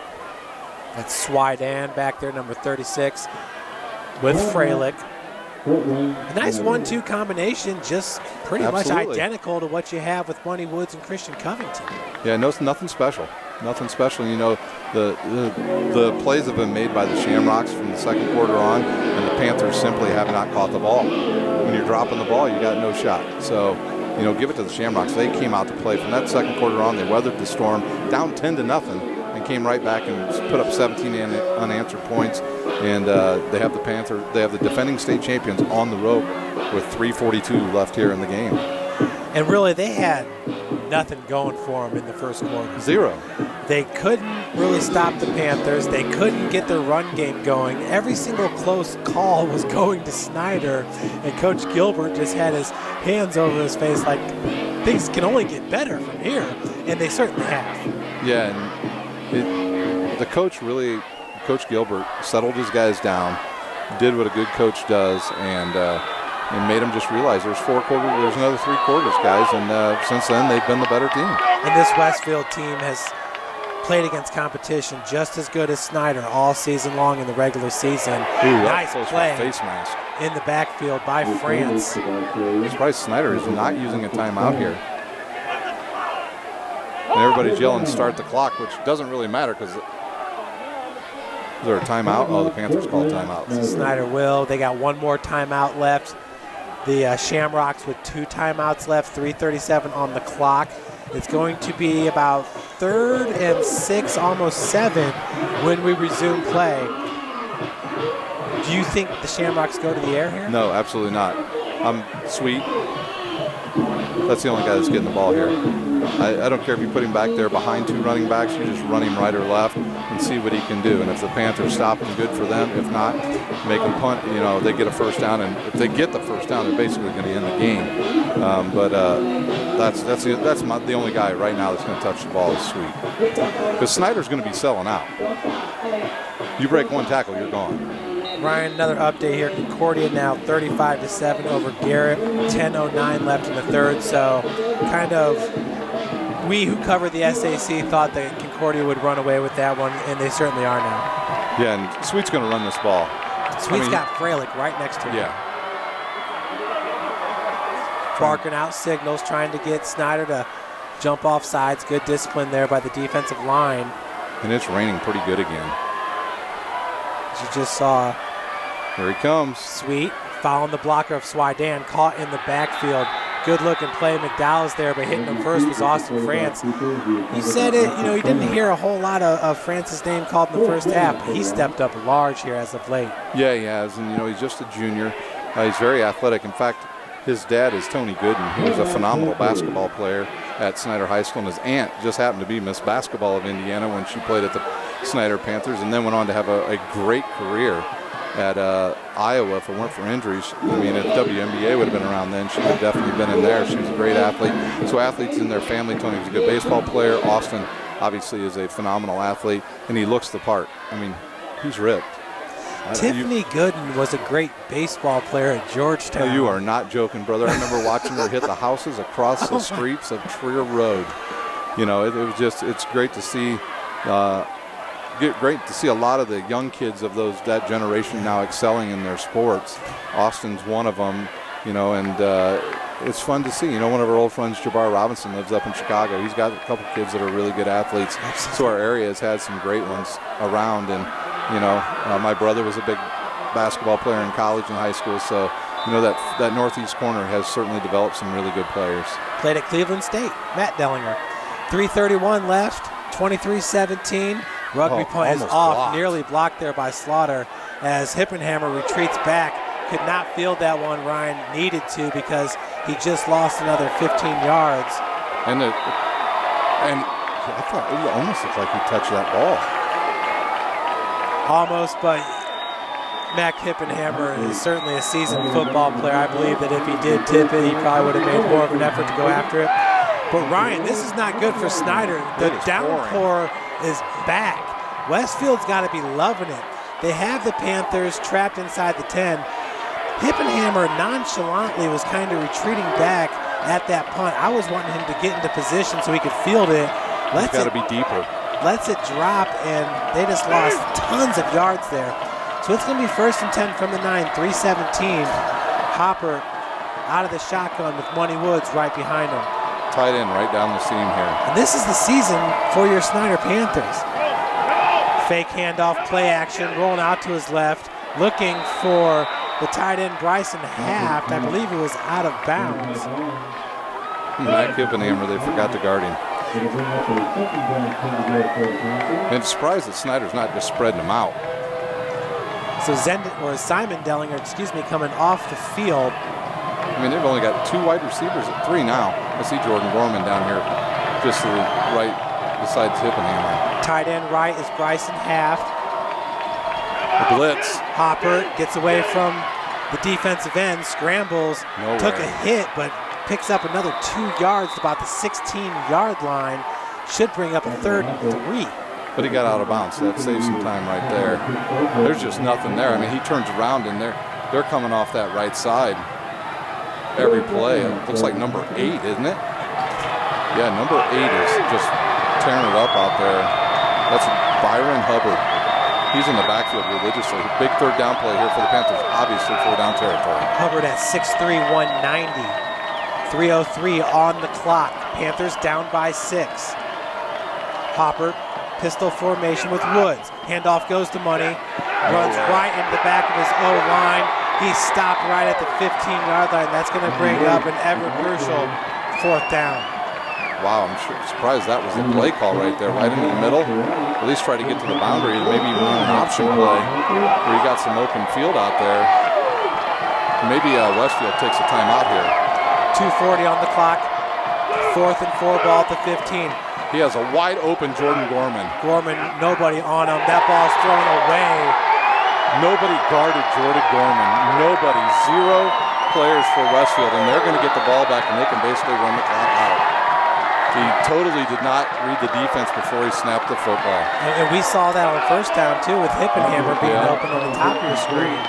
That's Swidan back there, number 36, with Freilich. A nice 1-2 combination, just pretty much identical to what you have with Money Woods and Christian Covington.
Yeah, nothing special. Nothing special. The plays have been made by the Shamrocks from the second quarter on, and the Panthers simply have not caught the ball. When you're dropping the ball, you got no shot. So, give it to the Shamrocks. They came out to play from that second quarter on. They weathered the storm, down 10-0, and came right back and put up 17 unanswered points. And they have the defending state champions on the rope with 3:42 left here in the game.
And really, they had nothing going for them in the first quarter.
Zero.
They couldn't really stop the Panthers. They couldn't get their run game going. Every single close call was going to Snider, and Coach Gilbert just had his hands over his face like things can only get better from here, and they certainly have.
Yeah, and Coach Gilbert settled his guys down, did what a good coach does, and made them just realize there's another 3 quarters, guys, and since then they've been the better team.
And this Westfield team has played against competition just as good as Snider all season long in the regular season. Nice play
face mask
in the backfield by France.
I'm surprised Snider is not using a timeout here. And everybody's yelling start the clock, which doesn't really matter because is there a timeout? Oh, the Panthers call timeout.
Snider will. They got one more timeout left. The Shamrocks with 2 timeouts left, 3:37 on the clock. It's going to be about 3rd and 6, almost 7 when we resume play. Do you think the Shamrocks go to the air here?
No, absolutely not. Sweet. That's the only guy that's getting the ball here. I don't care if you put him back there behind 2 running backs. You just run him right or left and see what he can do. And if the Panthers stop him, good for them. If not, make them punt. They get a first down. And if they get the first down, they're basically going to end the game. That's the only guy right now that's going to touch the ball is Sweet. Because Snider's going to be selling out. You break 1 tackle, you're gone.
Ryan, another update here. Concordia now 35-7 over Garrett. 10:09 left in the 3rd. So kind of we who cover the SAC thought that Concordia would run away with that one, and they certainly are now.
Yeah, and Sweet's going to run this ball.
Sweet's got Freilich right next to him.
Yeah.
Barking out signals, trying to get Snider to jump off sides. Good discipline there by the defensive line.
And it's raining pretty good again.
As you just saw.
Here he comes.
Sweet, following the blocker of Swidan, caught in the backfield. Good looking play. McDowell's there, but hitting him first was Austin France. You said it, you didn't hear a whole lot of France's name called in the first half, but he stepped up large here as of late.
Yeah, he has, and he's just a junior. He's very athletic. In fact, his dad is Tony Gooden. He was a phenomenal basketball player at Snider High School, and his aunt just happened to be Miss Basketball of Indiana when she played at the Snider Panthers, and then went on to have a great career at Iowa. If it weren't for injuries, if WNBA would have been around then, she would have definitely been in there. She was a great athlete. So athletes in their family. Tony was a good baseball player. Austin obviously is a phenomenal athlete, and he looks the part. He's ripped.
Tiffany Gooden was a great baseball player at Georgetown.
No, you are not joking, brother. I remember watching her hit the houses across the streets of Trier Road. It's great to see. Great to see a lot of the young kids of that generation now excelling in their sports. Austin's one of them, and it's fun to see. One of our old friends, Jabbar Robinson, lives up in Chicago. He's got a couple kids that are really good athletes. So our area has had some great ones around, and My brother was a big basketball player in college and high school, so that northeast corner has certainly developed some really good players.
Played at Cleveland State, Matt Dellinger. 3:31 left, 23-17. Rugby point is off,
blocked.
nearly blocked there by Slaughter as Hippenhammer retreats back. Could not field that one. Ryan needed to because he just lost another 15 yards.
And I thought it almost looked like he touched that ball.
Almost, but Mac Hippenhammer is certainly a seasoned football player. I believe that if he did tip it, he probably would have made more of an effort to go after it. But Ryan, this is not good for Snider. The downpour is back. Westfield's got to be loving it. They have the Panthers trapped inside the 10. Hippenhammer nonchalantly was kind of retreating back at that punt. I was wanting him to get into position so he could field it.
He's got to be deeper.
Lets it drop, and they just lost tons of yards there. So it's going to be 1st and 10 from the 9, 3:17. Hopper out of the shotgun with Money Woods right behind him.
Tight end right down the seam here.
And this is the season for your Snider Panthers. Fake handoff, play action, rolling out to his left, looking for the tight end Bryson Haft. I believe he was out of bounds.
Matt Hippenhammer, they forgot to guard him. And surprised that Snider's not just spreading them out.
So Simon Dellinger, coming off the field.
I mean, they've only got 2 wide receivers at 3 now. I see Jordan Gorman down here just to the right besides Hippenhammer.
Tight end right is Bryson Haft.
The blitz.
Hopper gets away from the defensive end, scrambles, took a hit, but picks up another 2 yards to about the 16-yard line. Should bring up a 3rd and 3.
But he got out of bounds, so that saves some time right there. There's just nothing there. I mean, he turns around and they're coming off that right side every play. It looks like number 8, isn't it? Yeah, number 8 is just tearing it up out there. That's Byron Hubbard. He's in the backfield religiously. Big 3rd down play here for the Panthers. Obviously 4th down territory.
Hubbard at 6'3", 190. 3:03 on the clock. Panthers down by 6. Hopper, pistol formation with Woods. Handoff goes to Money. Runs right into the back of his O-line. He's stopped right at the 15-yard line. That's going to bring up an ever-crucial 4th down.
Wow, I'm surprised that was the play call right there, right into the middle. At least try to get to the boundary, maybe even run an option play where you got some open field out there. Maybe Westfield takes a timeout here.
2:40 on the clock. 4th and 4 ball at the 15.
He has a wide open Jordan Gorman.
Gorman, nobody on him. That ball's thrown away.
Nobody guarded Jordan Gorman. Nobody. 0 players for Westfield, and they're going to get the ball back, and they can basically run the clock out. He totally did not read the defense before he snapped the football.
And we saw that on 1st down, too, with Hippenhammer being open on the top of your screen.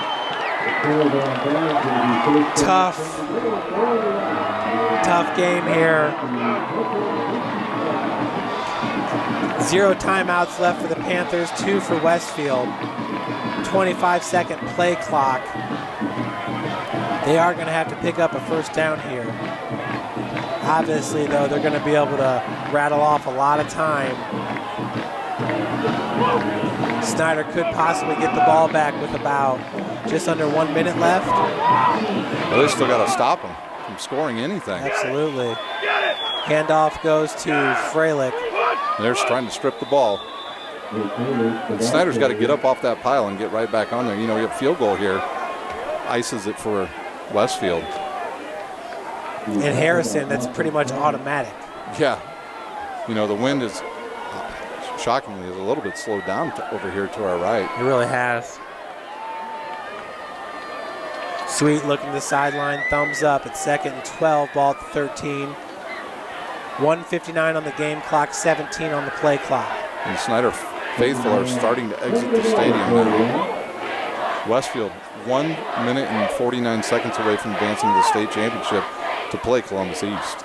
Tough game here. 0 timeouts left for the Panthers, 2 for Westfield. 25-second play clock. They are going to have to pick up a 1st down here. Obviously, though, they're going to be able to rattle off a lot of time. Snider could possibly get the ball back with about just under 1 minute left.
Well, they still got to stop him from scoring anything.
Absolutely. Handoff goes to Freilich.
They're trying to strip the ball. Snider's got to get up off that pile and get right back on there. You know, you have field goal here. Ices it for Westfield.
And Harrison, that's pretty much automatic.
Yeah. You know, the wind is, shockingly, is a little bit slowed down over here to our right.
It really has. Sweet looking to the sideline, thumbs up at 2nd and 12, ball at the 13. 1:59 on the game clock, 17 on the play clock.
And Snider faithful are starting to exit the stadium now. Westfield 1 minute and 49 seconds away from advancing to the state championship to play Columbus East.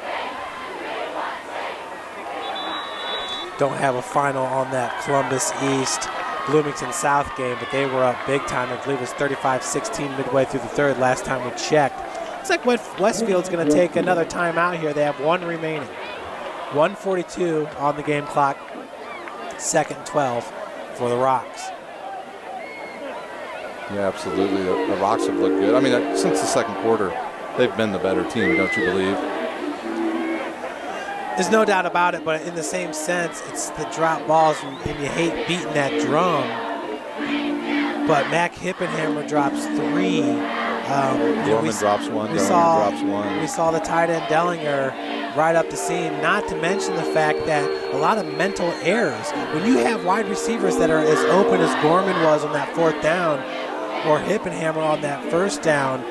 Don't have a final on that Columbus East Bloomington South game, but they were up big time. I believe it was 35-16 midway through the 3rd last time we checked. Looks like Westfield's going to take another timeout here. They have 1 remaining. 1:42 on the game clock. 2nd and 12 for the Rocks.
Yeah, absolutely. The Rocks have looked good. I mean, since the second quarter, they've been the better team, don't you believe?
There's no doubt about it, but in the same sense, it's the drop balls, and you hate beating that drum. But Mac Hippenhammer drops 3.
Gorman drops 1, Dellinger drops 1.
We saw the tight end Dellinger right up the seam, not to mention the fact that a lot of mental errors. When you have wide receivers that are as open as Gorman was on that 4th down or Hippenhammer on that 1st down,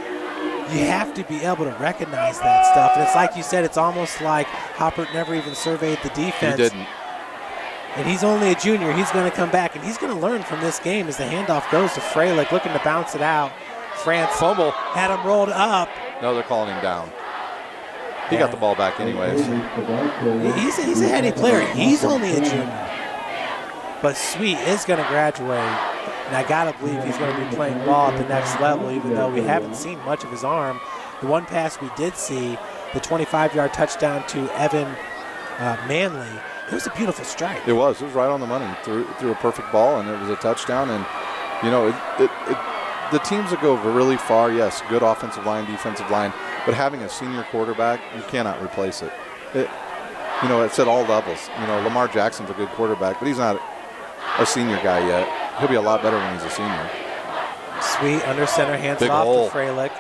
you have to be able to recognize that stuff. And it's like you said, it's almost like Hoppert never even surveyed the defense.
He didn't.
And he's only a junior. He's going to come back, and he's going to learn from this game as the handoff goes to Freilich, looking to bounce it out. France
fumble.
Had him rolled up.
No, they're calling him down. He got the ball back anyways.
He's a heady player. He's only a junior. But Sweet is going to graduate, and I got to believe he's going to be playing ball at the next level, even though we haven't seen much of his arm. The one pass we did see, the 25-yard touchdown to Evan Manley, it was a beautiful strike.
It was. It was right on the money. Threw a perfect ball, and it was a touchdown. And, you know, the teams that go really far, yes, good offensive line, defensive line, but having a senior quarterback, you cannot replace it. You know, it's at all levels. You know, Lamar Jackson's a good quarterback, but he's not a senior guy yet. He'll be a lot better when he's a senior.
Sweet under center, hands it off to Freilich.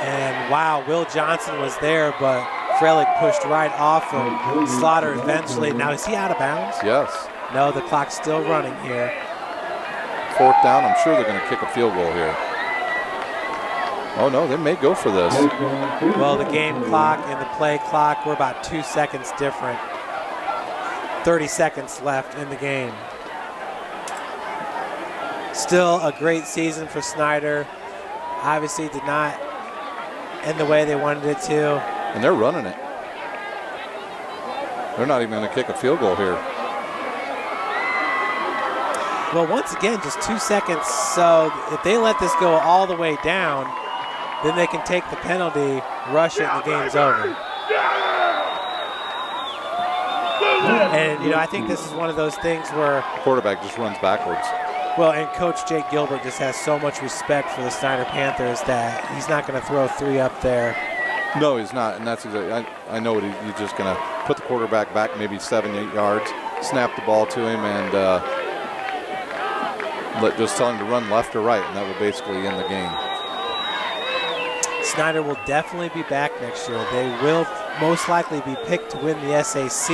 And, wow, Will Johnson was there, but Freilich pushed right off him. Slaughter eventually. Now, is he out of bounds?
Yes.
No, the clock's still running here.
4th down. I'm sure they're going to kick a field goal here. Oh, no, they may go for this.
Well, the game clock and the play clock were about 2 seconds different. 30 seconds left in the game. Still a great season for Snider. Obviously did not end the way they wanted it to.
And they're running it. They're not even going to kick a field goal here.
Well, once again, just 2 seconds. So if they let this go all the way down, then they can take the penalty, rush it, and the game's over. And, you know, I think this is one of those things where
the quarterback just runs backwards.
Well, and Coach Jake Gilbert just has so much respect for the Snider Panthers that he's not going to throw 3 up there.
No, he's not, and that's exactly. I know what he's just going to put the quarterback back maybe 7-8 yards, snap the ball to him, and just tell him to run left or right, and that will basically end the game.
Snider will definitely be back next year. They will most likely be picked to win the SAC.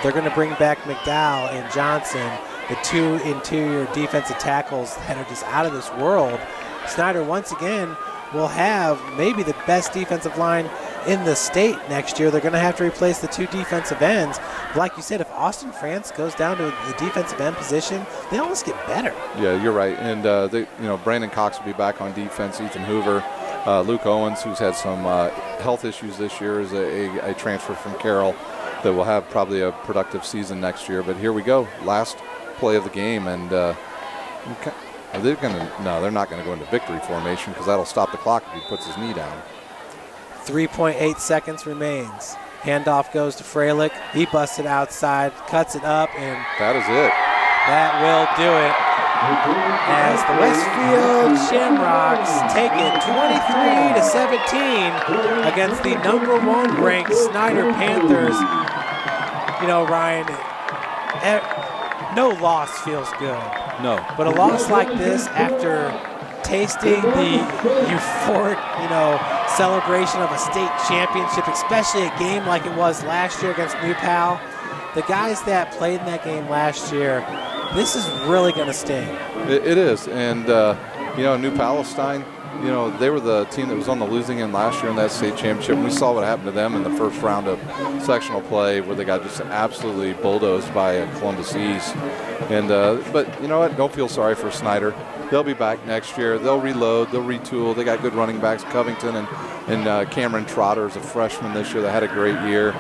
They're going to bring back McDowell and Johnson, the 2 interior defensive tackles that are just out of this world. Snider, once again, will have maybe the best defensive line in the state next year. They're going to have to replace the 2 defensive ends. But like you said, if Austin France goes down to the defensive end position, they almost get better.
Yeah, you're right. And Brandon Cox will be back on defense. Ethan Hoover, Luke Owens, who's had some health issues this year, is a transfer from Carroll that will have probably a productive season next year. But here we go, last play of the game, and they're not going to go into victory formation because that'll stop the clock if he puts his knee down.
3.8 seconds remains. Handoff goes to Freilich. He busts it outside, cuts it up, and
that is it.
That will do it. As the Westfield Shamrocks take it 23-17 against the #1 ranked Snider Panthers. You know, Ryan, no loss feels good.
No.
But a loss like this, after tasting the euphoric, celebration of a state championship, especially a game like it was last year against New Pal, the guys that played in that game last year, this is really going to sting.
It is, and New Palestine, they were the team that was on the losing end last year in that state championship. We saw what happened to them in the first round of sectional play, where they got just absolutely bulldozed by Columbus East. And but you know what? Don't feel sorry for Snider. They'll be back next year. They'll reload. They'll retool. They got good running backs. Covington and Cameron Trotter is a freshman this year that had a great year.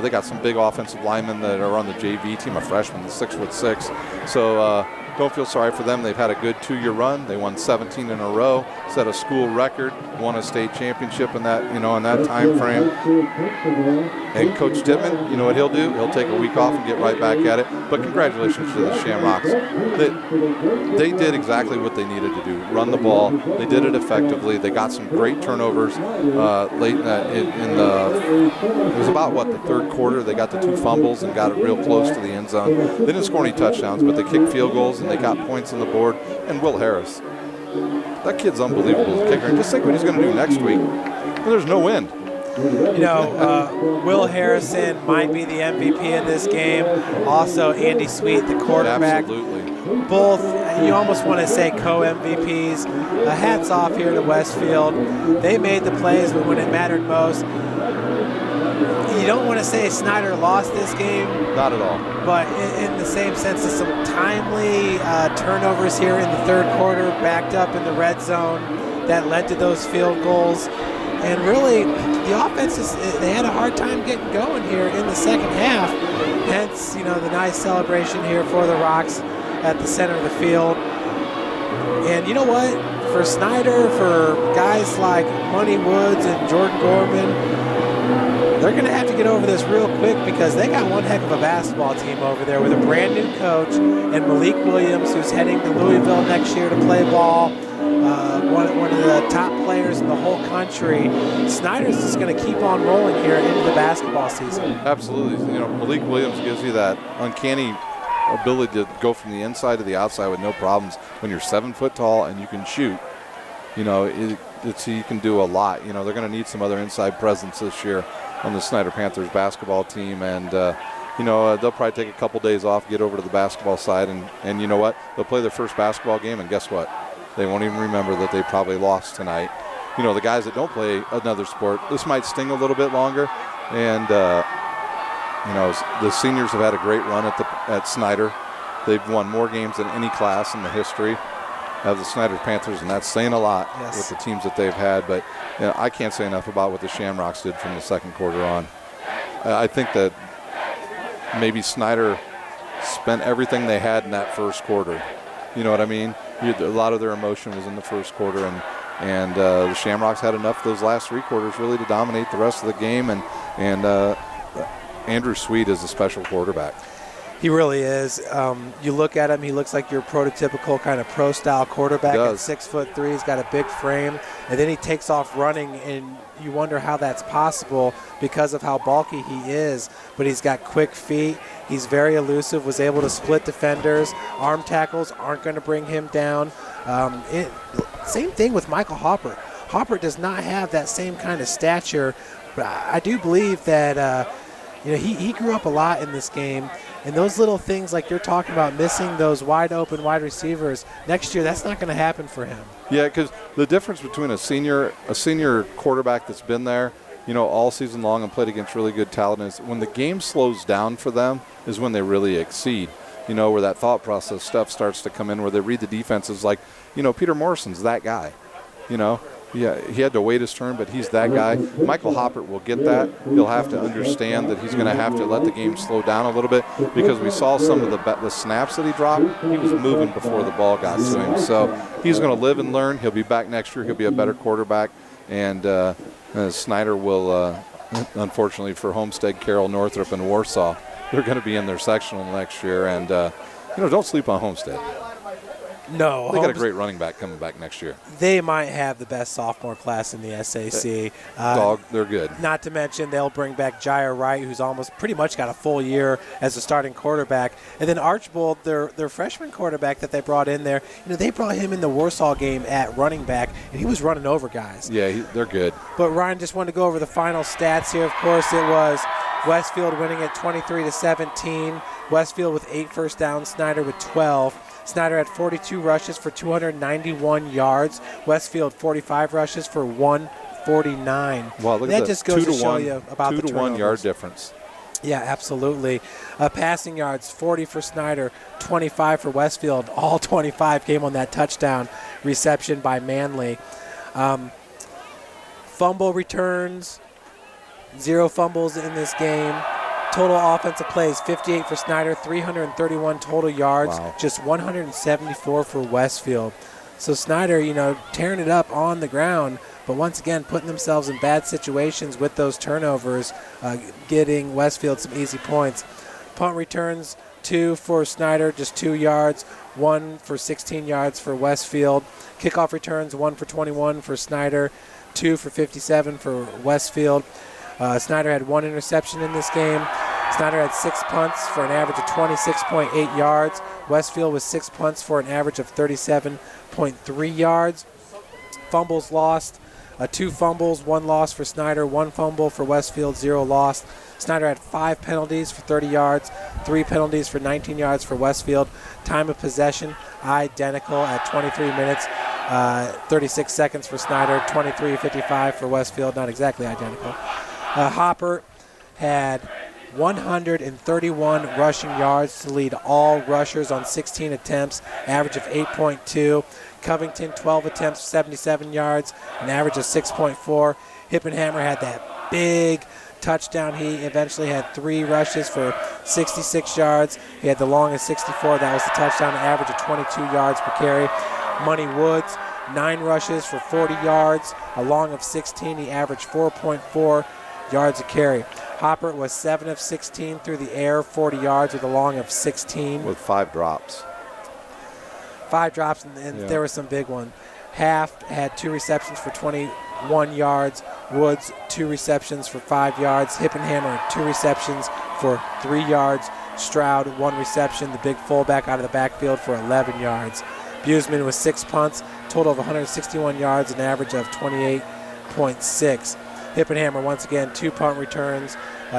They got some big offensive linemen that are on the JV team, a freshman, 6'6". So don't feel sorry for them. They've had a good 2-year run. They won 17 in a row, set a school record, won a state championship in that, in that time frame. And Coach Dittman, you know what he'll do? He'll take a week off and get right back at it. But congratulations to the Shamrocks. They did exactly what they needed to do, run the ball. They did it effectively. They got some great turnovers late it was about, the third quarter. They got the 2 fumbles and got it real close to the end zone. They didn't score any touchdowns, but they kicked field goals and they got points on the board. And Will Harris, that kid's unbelievable as a kicker. And just think what he's going to do next week. There's no wind.
Will Harrison might be the MVP in this game. Also, Andy Sweet, the quarterback.
Absolutely.
Both, you almost want to say co-MVPs. Hats off here to Westfield. They made the plays, but when it mattered most, you don't want to say Snider lost this game.
Not at all.
But in the same sense, of some timely turnovers here in the third quarter, backed up in the red zone, that led to those field goals. And really, the offense, they had a hard time getting going here in the second half. Hence, the nice celebration here for the Rocks at the center of the field. And you know what? For Snider, for guys like Money Woods and Jordan Gorman, they're going to have to get over this real quick because they got one heck of a basketball team over there with a brand new coach and Malik Williams, who's heading to Louisville next year to play ball. One of the top players in the whole country. Snider's just going to keep on rolling here into the basketball season.
Absolutely. Malik Williams gives you that uncanny ability to go from the inside to the outside with no problems. When you're 7 foot tall and you can shoot, you can do a lot. They're going to need some other inside presence this year on the Snider Panthers basketball team, and they'll probably take a couple days off, get over to the basketball side, and you know what? They'll play their first basketball game, and guess what? They won't even remember that they probably lost tonight. The guys that don't play another sport, this might sting a little bit longer, and the seniors have had a great run at Snider. They've won more games than any class in the history of the Snider Panthers, and that's saying a lot with the teams that they've had. But I can't say enough about what the Shamrocks did from the second quarter on. I think that maybe Snider spent everything they had in that first quarter. You know what I mean? A lot of their emotion was in the first quarter, and the Shamrocks had enough those last 3 quarters really to dominate the rest of the game. And Andrew Sweet is a special quarterback.
He really is. You look at him, he looks like your prototypical kind of pro-style quarterback. At 6'3", he's got a big frame, and then he takes off running, and you wonder how that's possible because of how bulky he is. But he's got quick feet. He's very elusive, was able to split defenders. Arm tackles aren't going to bring him down. Same thing with Michael Hopper. Hopper does not have that same kind of stature, but I do believe that he grew up a lot in this game. And those little things like you're talking about, missing those wide open wide receivers, next year that's not going to happen for him.
Yeah, because the difference between a senior quarterback that's been there, all season long and played against really good talent is when the game slows down for them is when they really exceed. Where that thought process stuff starts to come in, where they read the defenses like, Peter Morrison's that guy. Yeah, he had to wait his turn, but he's that guy. Michael Hoppert will get that. He'll have to understand that he's going to have to let the game slow down a little bit because we saw some of the snaps that he dropped. He was moving before the ball got to him. So he's going to live and learn. He'll be back next year. He'll be a better quarterback. And Snider will, unfortunately for Homestead, Carroll, Northrop, and Warsaw, they're going to be in their sectional next year. And, don't sleep on Homestead.
No.
They got a great running back coming back next year.
They might have the best sophomore class in the SAC.
They're good.
Not to mention they'll bring back Jair Wright, who's almost pretty much got a full year as a starting quarterback. And then Archbold, their freshman quarterback that they brought in there, they brought him in the Warsaw game at running back, and he was running over guys.
Yeah, they're good.
But Ryan just wanted to go over the final stats here. Of course, it was Westfield winning at 23-17. Westfield with 8 first downs, Snider with 12. Snider had 42 rushes for 291 yards. Westfield 45 rushes for 149.
Wow, look
that
at
just goes to show you about the
2-to-1 yard difference.
Yeah, absolutely. Passing yards, 40 for Snider, 25 for Westfield. All 25 came on that touchdown reception by Manley. Fumble returns, 0 fumbles in this game. Total offensive plays, 58 for Snider, 331 total yards,
Wow.
just 174 for Westfield. So Snider, tearing it up on the ground, but once again putting themselves in bad situations with those turnovers, getting Westfield some easy points. Punt returns, 2 for Snider, just 2 yards, 1 for 16 yards for Westfield. Kickoff returns, 1 for 21 for Snider, 2 for 57 for Westfield. Snider had 1 interception in this game. Snider had 6 punts for an average of 26.8 yards. Westfield was 6 punts for an average of 37.3 yards. Fumbles lost, 2 fumbles, 1 loss for Snider, 1 fumble for Westfield, 0 lost. Snider had 5 penalties for 30 yards, 3 penalties for 19 yards for Westfield. Time of possession, identical at 23 minutes, 36 seconds for Snider, 23:55 for Westfield, not exactly identical. Hopper had 131 rushing yards to lead all rushers on 16 attempts, average of 8.2. Covington, 12 attempts, 77 yards, an average of 6.4. Hippenhammer had that big touchdown. He eventually had 3 rushes for 66 yards. He had the longest 64. That was the touchdown, an average of 22 yards per carry. Money Woods, 9 rushes for 40 yards, a long of 16. He averaged 4.4 yards a carry. Hopper was 7 of 16 through the air, 40 yards with a long of 16.
With 5 drops.
5 drops, and there was some big one. Half had 2 receptions for 21 yards. Woods, 2 receptions for 5 yards. Hippenhammer, 2 receptions for 3 yards. Stroud, 1 reception, the big fullback out of the backfield for 11 yards. Buseman with 6 punts, total of 161 yards, an average of 28.6. Hippenhammer, once again, 2 punt returns,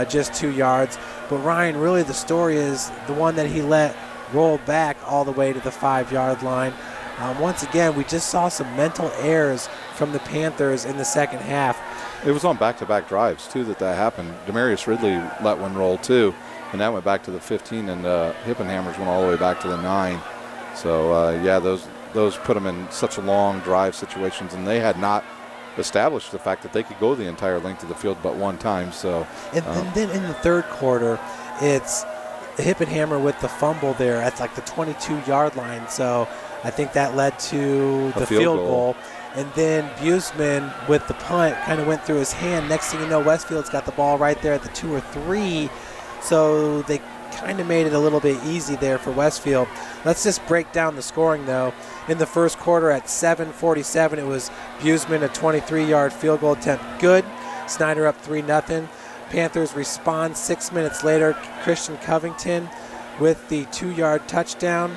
just 2 yards. But Ryan, really the story is the one that he let roll back all the way to the 5-yard line. Once again, we just saw some mental errors from the Panthers in the second half.
It was on back-to-back drives, too, that happened. Demarius Ridley let one roll, too, and that went back to the 15, and Hippenhammers went all the way back to the 9. So, those put them in such long drive situations, and they had not established the fact that they could go the entire length of the field but one time. So,
and then in the third quarter, it's Hippenhammer with the fumble there at like the 22-yard line. So I think that led to the field goal. And then Buseman with the punt kind of went through his hand. Next thing you know, Westfield's got the ball right there at the 2 or 3. So they kind of made it a little bit easy there for Westfield. Let's just break down the scoring, though. In the first quarter at 7:47, it was Buseman, a 23-yard field goal attempt. Good. Snider up 3-0. Panthers respond 6 minutes later. Christian Covington with the 2-yard touchdown.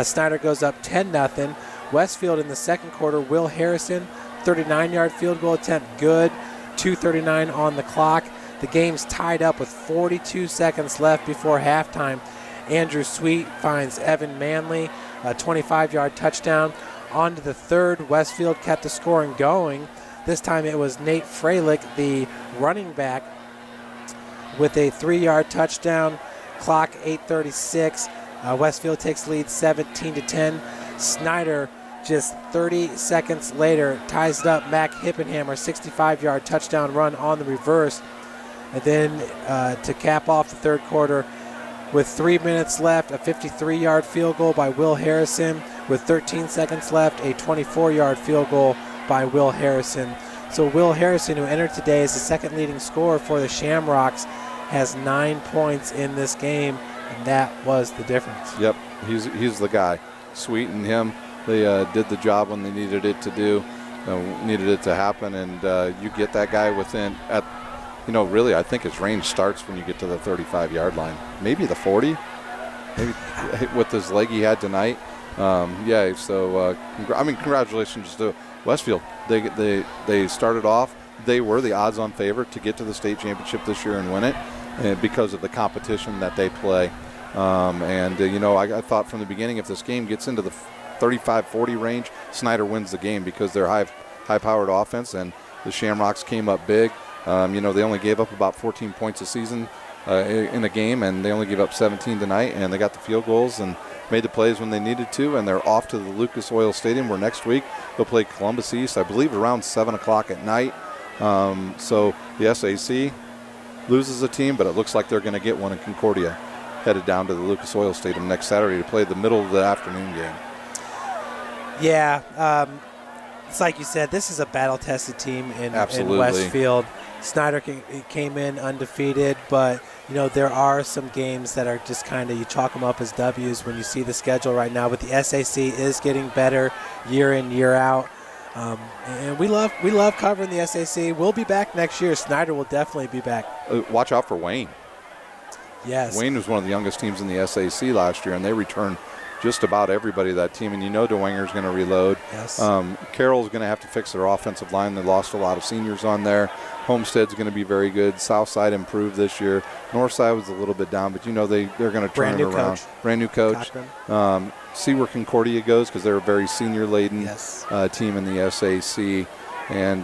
Snider goes up 10-0. Westfield in the second quarter, Will Harrison, 39-yard field goal attempt. Good. 2:39 on the clock. The game's tied up with 42 seconds left before halftime. Andrew Sweet finds Evan Manley, a 25-yard touchdown. On to the third, Westfield kept the scoring going. This time it was Nate Freilich, the running back, with a 3-yard touchdown. Clock 8:36. Westfield takes lead 17-10. Snider, just 30 seconds later, ties it up. Mac Hippenhammer, 65-yard touchdown run on the reverse. And then to cap off the third quarter, with 3 minutes left, a 53-yard field goal by Will Harrison. With 13 seconds left, a 24-yard field goal by Will Harrison. So Will Harrison, who entered today as the second leading scorer for the Shamrocks, has 9 points in this game, and that was the difference.
Yep, he's the guy. Sweet and him, they did the job when they needed it to do, needed it to happen, and you get that guy within at. Really, I think his range starts when you get to the 35-yard line. Maybe the 40, maybe with this leg he had tonight. Congratulations to Westfield. They started off. They were the odds-on favorite to get to the state championship this year and win it because of the competition that they play. I thought from the beginning, if this game gets into the 35-40 range, Snider wins the game because they're high-powered offense, and the Shamrocks came up big. They only gave up about 14 points a season in a game, and they only gave up 17 tonight, and they got the field goals and made the plays when they needed to, and they're off to the Lucas Oil Stadium, where next week they'll play Columbus East, I believe around 7 o'clock at night. So the SAC, loses a team, but it looks like they're going to get one in Concordia, headed down to the Lucas Oil Stadium next Saturday to play the middle of the afternoon game.
Yeah, it's like you said, this is a battle-tested team in Westfield. Snider came in undefeated, but there are some games that are just kind of, you chalk them up as W's when you see the schedule right now. But the SAC is getting better year in, year out, and we love covering the SAC. We'll be back next year. Snider will definitely be back.
Watch out for Wayne.
Yes,
Wayne was one of the youngest teams in the SAC last year, and they returned just about everybody that team, and DeWinger's going to reload.
Yes.
Carroll's going to have to fix their offensive line. They lost a lot of seniors on there. Homestead's going to be very good. Southside improved this year. Northside was a little bit down, but they're going to turn it around. Brand new coach. See where Concordia goes, because they're a very senior-laden team in the SAC. And,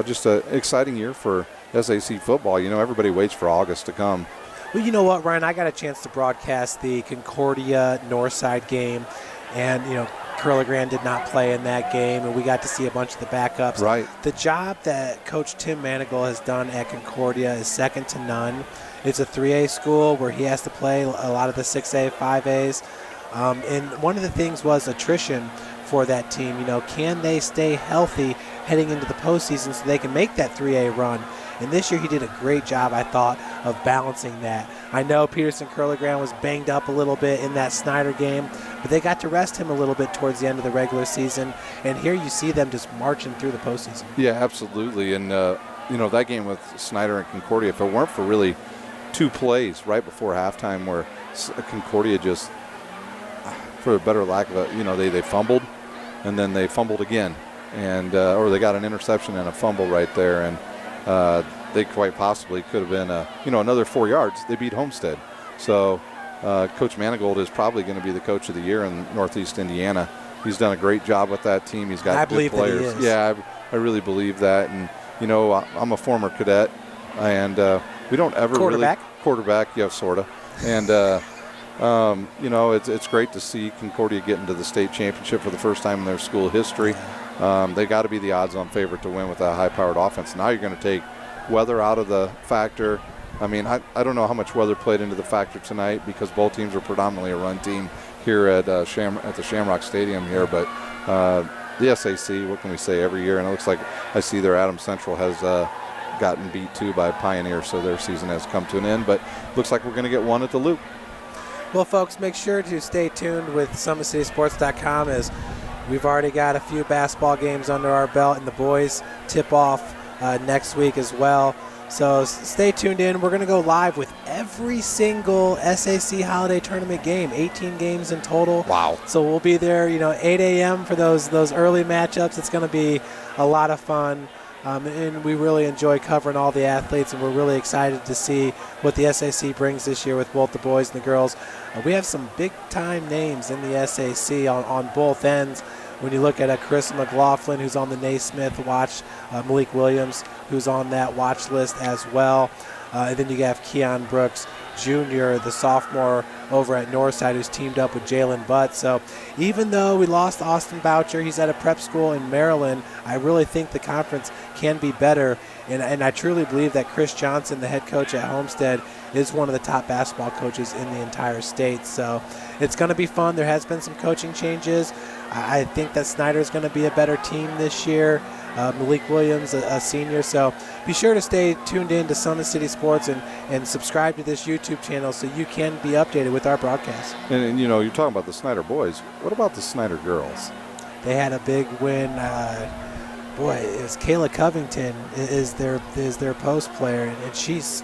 just an exciting year for SAC football. Everybody waits for August to come.
Well, you know what, Ryan? I got a chance to broadcast the Concordia Northside game, and, Curly Grand did not play in that game, and we got to see a bunch of the backups.
Right.
The job that Coach Tim Manigault has done at Concordia is second to none. It's a 3A school where he has to play a lot of the 6A, 5As. And one of the things was attrition for that team. Can they stay healthy heading into the postseason so they can make that 3A run? And this year he did a great job, I thought, of balancing that. I know Peterson Curligran was banged up a little bit in that Snider game, but they got to rest him a little bit towards the end of the regular season. And here you see them just marching through the postseason.
Yeah, absolutely. And, that game with Snider and Concordia, if it weren't for really two plays right before halftime where Concordia just, for a better lack of they fumbled, and then they fumbled again. And or they got an interception and a fumble right there. And they quite possibly could have been, another 4 yards. They beat Homestead. So Coach Manigault is probably going to be the coach of the year in Northeast Indiana. He's done a great job with that team. He's got good players.
That he is.
Yeah, I really believe that. And, I'm a former cadet, and we don't ever quarterback, yeah, sort of. And, it's great to see Concordia get into the state championship for the first time in their school history. They got to be the odds-on favorite to win with a high-powered offense. Now you're going to take weather out of the factor. I mean, I don't know how much weather played into the factor tonight, because both teams are predominantly a run team here at the Shamrock Stadium here. But the SAC, what can we say, every year? And it looks like I see their Adams Central has gotten beat too by Pioneer, so their season has come to an end. But looks like we're going to get one at the Loop.
Well, folks, make sure to stay tuned with SummitCitySports.com, as we've already got a few basketball games under our belt, and the boys tip off next week as well. So stay tuned in. We're going to go live with every single SAC Holiday Tournament game, 18 games in total.
Wow.
So we'll be there, 8 a.m. for those early matchups. It's going to be a lot of fun. And we really enjoy covering all the athletes, and we're really excited to see what the SAC brings this year with both the boys and the girls. We have some big-time names in the SAC on both ends. When you look at Chris McLaughlin, who's on the Naismith watch, Malik Williams, who's on that watch list as well. And then you have Keon Brooks Jr., the sophomore over at Northside, who's teamed up with Jalen Butt. So even though we lost Austin Boucher, he's at a prep school in Maryland, I really think the conference can be better. And I truly believe that Chris Johnson, the head coach at Homestead, is one of the top basketball coaches in the entire state. So it's going to be fun. There has been some coaching changes. I think that Snider is going to be a better team this year. Malik Williams, a senior. So be sure to stay tuned in to Summit City Sports and subscribe to this YouTube channel so you can be updated with our broadcast.
And you're talking about the Snider boys. What about the Snider girls?
They had a big win. It was Kayla Covington is their post player, and she's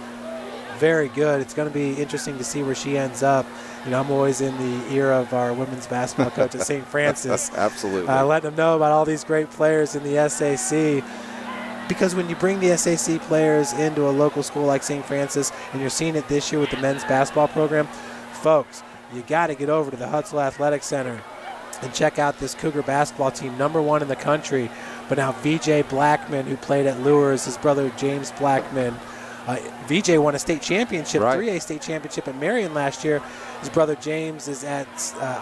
very good. It's going to be interesting to see where she ends up. I'm always in the ear of our women's basketball coach at St. Francis.
Absolutely.
Letting them know about all these great players in the SAC. Because when you bring the SAC players into a local school like St. Francis, and you're seeing it this year with the men's basketball program, folks, you got to get over to the Hutzel Athletic Center and check out this Cougar basketball team, #1 in the country. But now VJ Blackman, who played at Lures, his brother James Blackman, VJ won a state championship,
Right.
3A state championship at Marion last year. His brother James is at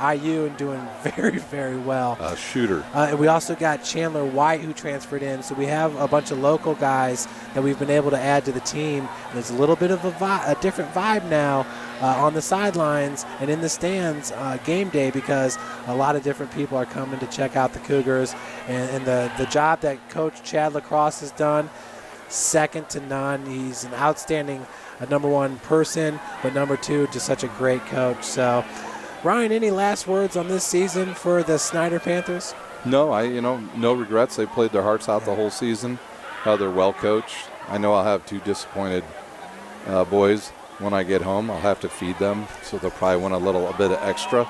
IU and doing very, very well.
A shooter.
And we also got Chandler White, who transferred in. So we have a bunch of local guys that we've been able to add to the team. There's a little bit of a different vibe now on the sidelines and in the stands game day, because a lot of different people are coming to check out the Cougars. And the job that Coach Chad Lacrosse has done, second to none. He's an outstanding number one person, but number two, just such a great coach. So, Ryan, any last words on this season for the Snider Panthers?
No, no regrets. They played their hearts out the whole season. They're well coached. I know I'll have 2 disappointed boys when I get home. I'll have to feed them, so they'll probably want a bit of extra.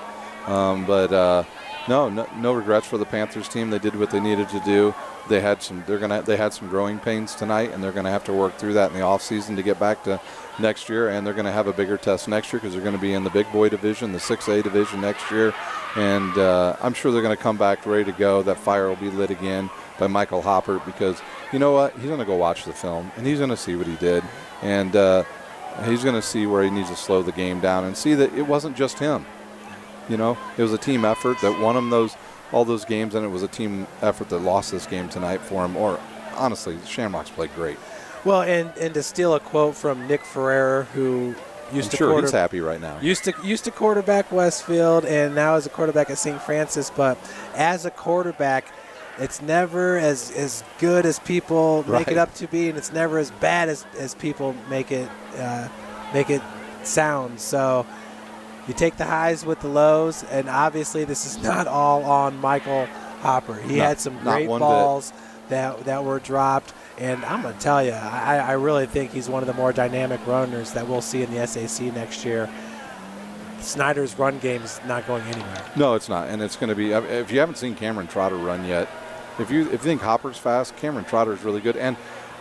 No regrets for the Panthers team. They did what they needed to do. They had some growing pains tonight, and they're going to have to work through that in the offseason to get back to next year. And they're going to have a bigger test next year because they're going to be in the big boy division, the 6A division next year. And I'm sure they're going to come back ready to go. That fire will be lit again by Michael Hopper, because you know what? He's going to go watch the film, and he's going to see what he did. And he's going to see where he needs to slow the game down and see that it wasn't just him. It was a team effort that won him all those games, and it was a team effort that lost this game tonight for him. Or honestly, the Shamrocks played great.
Well, and to steal a quote from Nick Ferreira, who used to
he's happy right now.
Used to quarterback Westfield, and now is a quarterback at St. Francis. But as a quarterback, it's never as good as people make it up to be, and it's never as bad as people make it sound. So you take the highs with the lows, and obviously this is not all on Michael Hopper. He had some great balls that were dropped, and I'm going to tell you, I really think he's one of the more dynamic runners that we'll see in the SAC next year. Snider's run game is not going anywhere.
No, it's not, and it's going to be. If you haven't seen Cameron Trotter run yet, if you think Hopper's fast, Cameron Trotter is really good, and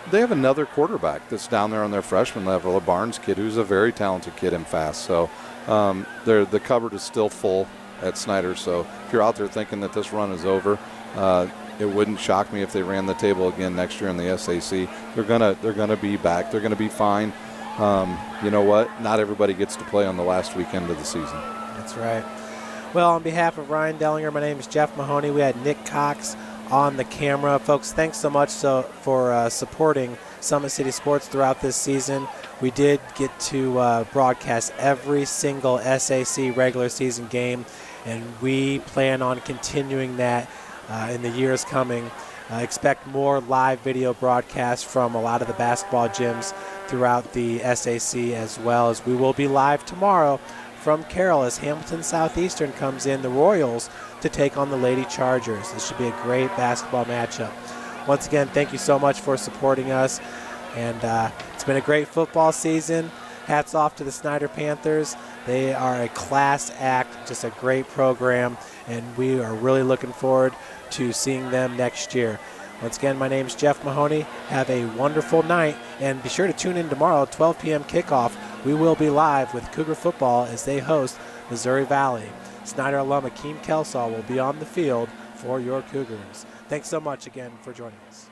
they have another quarterback that's down there on their freshman level, a Barnes kid who's a very talented kid and fast. So the cupboard is still full at Snider. So if you're out there thinking that this run is over, it wouldn't shock me if they ran the table again next year in the SAC. They're gonna be back. They're gonna be fine. You know what? Not everybody gets to play on the last weekend of the season.
That's right. Well, on behalf of Ryan Dellinger, my name is Jeff Mahoney. We had Nick Cox on the camera. Folks, thanks so much for supporting Summit City Sports throughout this season. We did get to broadcast every single SAC regular season game, and we plan on continuing that in the years coming. Expect more live video broadcasts from a lot of the basketball gyms throughout the SAC, as well as we will be live tomorrow from Carroll as Hamilton Southeastern comes in the Royals to take on the Lady Chargers. This should be a great basketball matchup. Once again, thank you so much for supporting us, and it's been a great football season. Hats off to the Snider Panthers. They are a class act, just a great program, and we are really looking forward to seeing them next year. Once again, my name is Jeff Mahoney. Have a wonderful night, and be sure to tune in tomorrow at 12 p.m. kickoff. We will be live with Cougar football as they host Missouri Valley. Snider alum Akeem Kelsall will be on the field for your Cougars. Thanks so much again for joining us.